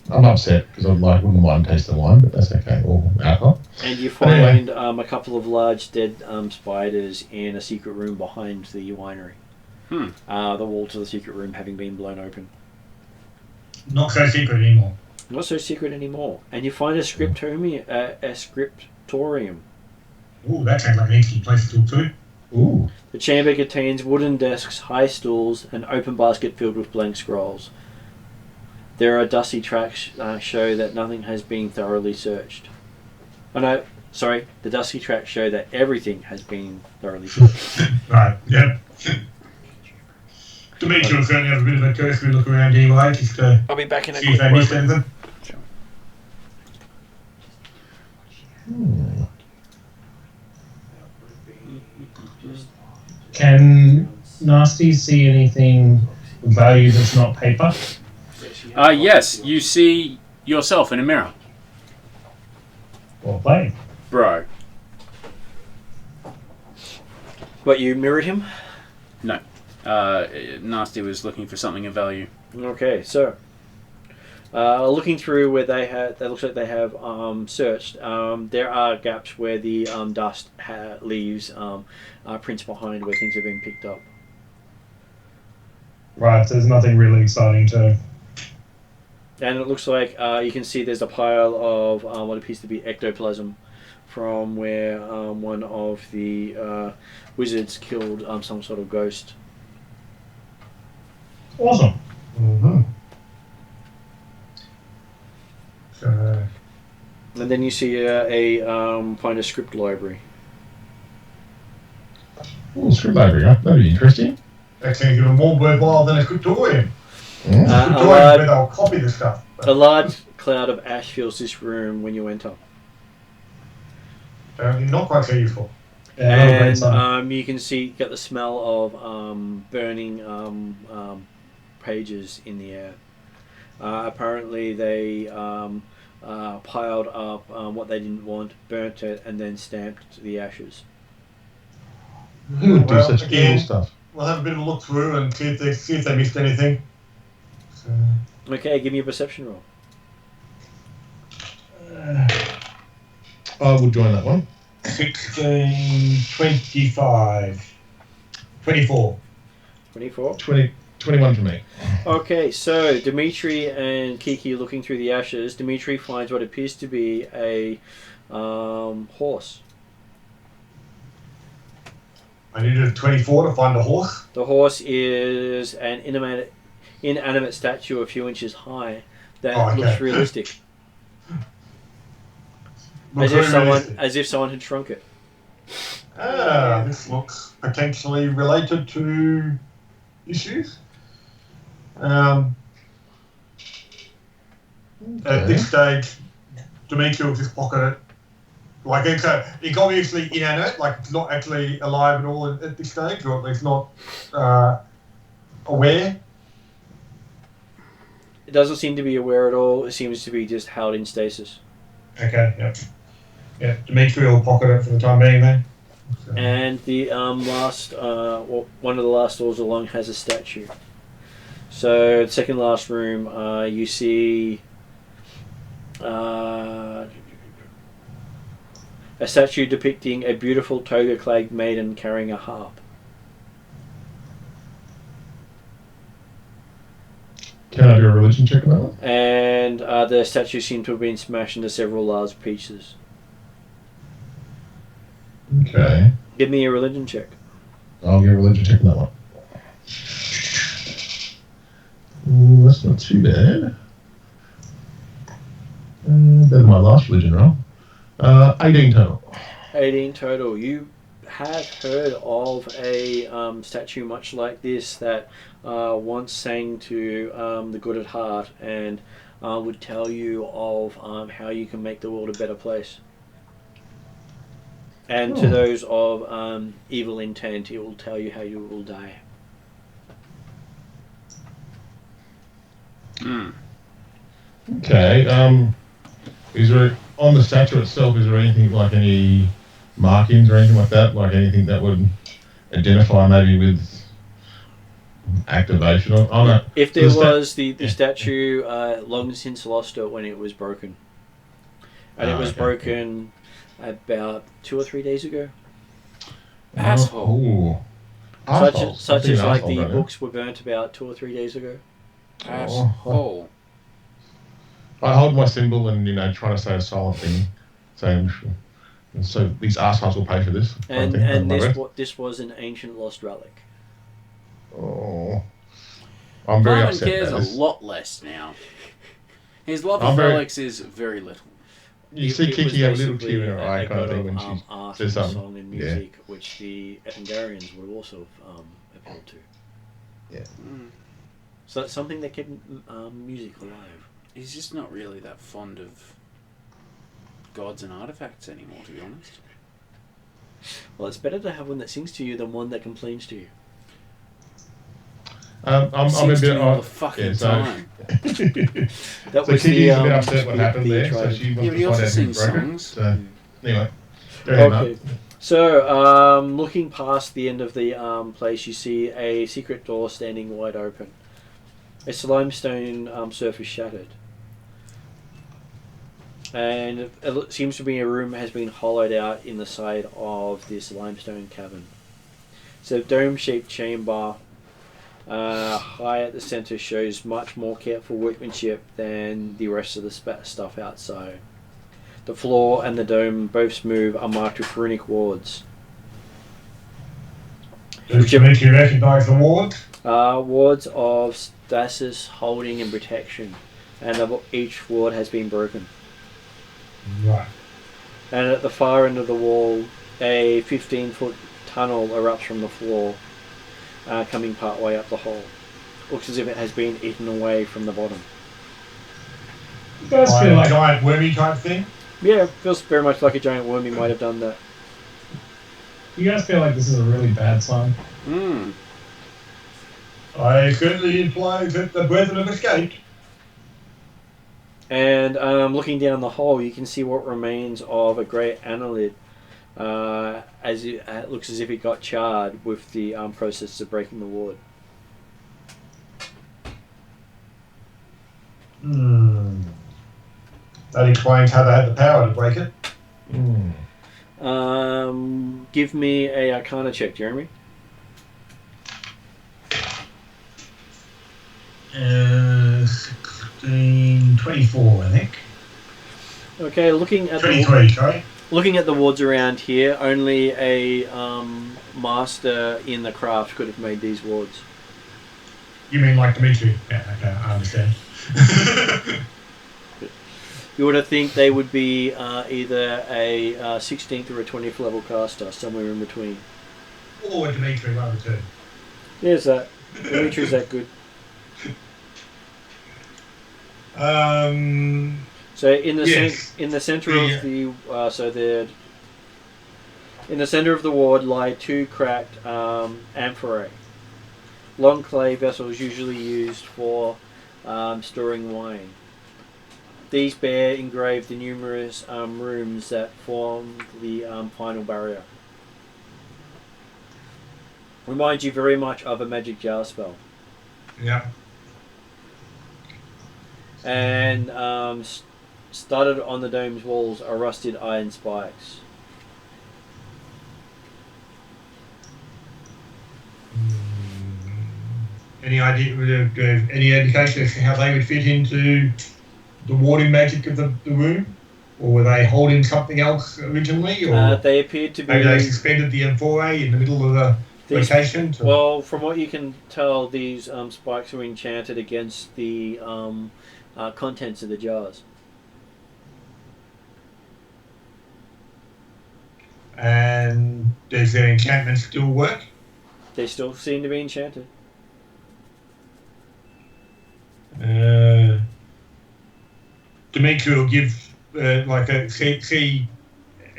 I'm upset because I wouldn't mind tasting wine, but that's okay. Or alcohol. And you find a couple of large dead spiders in a secret room behind the winery. The wall to the secret room having been blown open. Not so secret anymore. Not so secret anymore. And you find a scriptorium. Ooh, that sounds like an excellent place to talk to. Ooh. The chamber contains wooden desks, high stools, an open basket filled with blank scrolls. There are dusty tracks show that nothing has been thoroughly searched. Oh no, sorry. The dusty tracks show that everything has been thoroughly searched. Right, yep. Dimitri will certainly have a bit of a cursory look around anyway, just to I'll be back in a see if they missed anything. Can Nasty see anything of value that's not paper? Yes, you see yourself in a mirror. Well played. Bro. But you mirrored him? No. Nasty was looking for something of value. Okay, so Looking through where it looks like they have searched. There are gaps where the dust leaves prints behind where things have been picked up. Right, there's nothing really exciting to. And it looks like you can see there's a pile of what appears to be ectoplasm from where one of the wizards killed some sort of ghost. Awesome. Mm-hmm. So, And then you see find a script library. Oh, script library, huh? That'd be interesting. actually even more worthwhile than a scriptorium. Mm. Scriptorium where they'll copy the stuff. A large cloud of ash fills this room when you enter. Not quite so useful. Yeah, not a great sign. And you can get the smell of burning pages in the air. Apparently they piled up what they didn't want, burnt it, and then stamped the ashes. Who would do Well, such again, evil stuff? We'll have a bit of a look through and see if they missed anything. So, Okay, give me a perception roll. I will join that one. 16, 25, 24. 24. 21 for me. Okay, so Dimitri and Kiki are looking through the ashes. Dimitri finds what appears to be a horse. I needed a 24 to find a horse. The horse is an inanimate statue a few inches high that looks realistic. As if someone had shrunk it. This looks potentially related to issues. At this stage, Dimitri will just pocket it. Like it's obviously inanimate, like it's not actually alive at all at this stage, or at least not aware. It doesn't seem to be aware at all. It seems to be just held in stasis. Okay, yep. Yeah, Dimitri will pocket it for the time being then. So. And the one of the last doors along has a statue. So the second last room, you see a statue depicting a beautiful toga-clad maiden carrying a harp. Can I do a religion check on that one? And the statue seemed to have been smashed into several large pieces. Okay. Give me a religion check. I'll get a religion check on that one. Ooh, that's not too bad. Better than my last religion roll. 18 total. 18 total. You have heard of a statue much like this that once sang to the good at heart and would tell you of how you can make the world a better place. And to those of evil intent, it will tell you how you will die. Okay. Is there on the statue itself? Is there anything like any markings or anything like that? Like anything that would identify maybe with activation on it? If there was the statue, long since lost it when it was broken, and it was broken about 2 or 3 days ago. Asshole. Such as like the books were burnt about 2 or 3 days ago. Asshole. I hold my symbol and try to say a silent thing, saying, so these assholes will pay for this. And this was an ancient lost relic. Oh, I'm very upset. Cares about this. a lot less now. His love of relics is very little. You see Kiki have a little tear in her eye kind of thing when she art says and something. song and music, which the Hungarians would also appeal to. Yeah. So that's something that kept music alive. He's just not really that fond of gods and artifacts anymore, to be honest. Well, it's better to have one that sings to you than one that complains to you. I'm a Seems bit to me all the fucking time. That So was Kiki's a bit upset what happened there, so she wants Yeah, but he to also find out who sings broke it. songs. So anyway, go ahead, Okay. Mark. So, looking past the end of the place, you see a secret door standing wide open. Its limestone surface shattered. And it seems to be a room has been hollowed out in the side of this limestone cavern. So the dome-shaped chamber high at the center shows much more careful workmanship than the rest of the stuff outside. The floor and the dome, both smooth, are marked with runic wards. Does Dimitri recognise the wards? Wards of stasis, holding, and protection, and each ward has been broken. Right. And at the far end of the wall, a 15-foot tunnel erupts from the floor, coming part way up the hole. Looks as if it has been eaten away from the bottom. You guys feel A like giant wormy type thing? Yeah, feels very much like a giant worm. He might have done that. this is a really bad sign. I certainly imply that the brethren have escaped. And looking down the hole, you can see what remains of a great annelid, as it looks as if it got charred with the process of breaking the ward. That explains how they had the power to break it. Give me a Arcana check, Jeremy. 16, 24, I think. Okay, looking at 23, sorry. Looking at the wards around here, only a master in the craft could have made these wards. You mean like Dimitri? Yeah, okay, I understand. You would have think they would be either a 16th or a 20th level caster, somewhere in between. Or Dimitri, one of the two. There's that. Dimitri's that good. So in the Yes. in the center of the in the center of the ward lie two cracked amphorae, long clay vessels usually used for storing wine. These bear engraved the numerous rooms that form the final barrier. Reminds you very much of a magic jar spell. Yeah. And studded on the dome's walls are rusted iron spikes. Any idea, any indication as to how they would fit into the warding magic of the room? Or were they holding something else originally? Or They appeared to be... maybe they suspended the amphorae in the middle of the location? Well, from what you can tell, these spikes were enchanted against the contents of the jars. And does their enchantment still work? They still seem to be enchanted. Dimitri will give see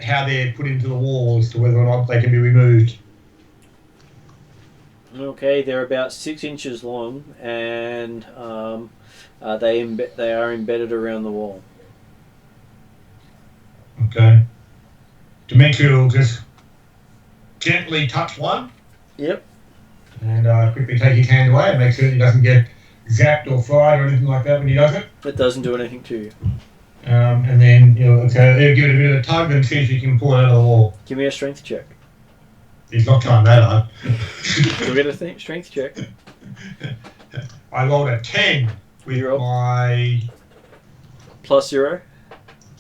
how they're put into the wall as to whether or not they can be removed. Okay, they're about 6 inches long, and they are embedded around the wall. Okay. Dimitri will just gently touch one. Yep. And quickly take his hand away and make sure he doesn't get zapped or fried or anything like that when he does it. It doesn't do anything to you. And then he'll give it a bit of a tug and see if he can pull it out of the wall. Give me a strength check. He's not trying that hard. You'll get a strength check. I rolled a 10 with You roll? my Plus 0.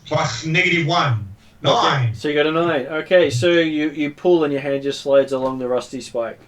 plus -1. 9. Okay, so you got a 9. Okay, so you pull and your hand just slides along the rusty spike.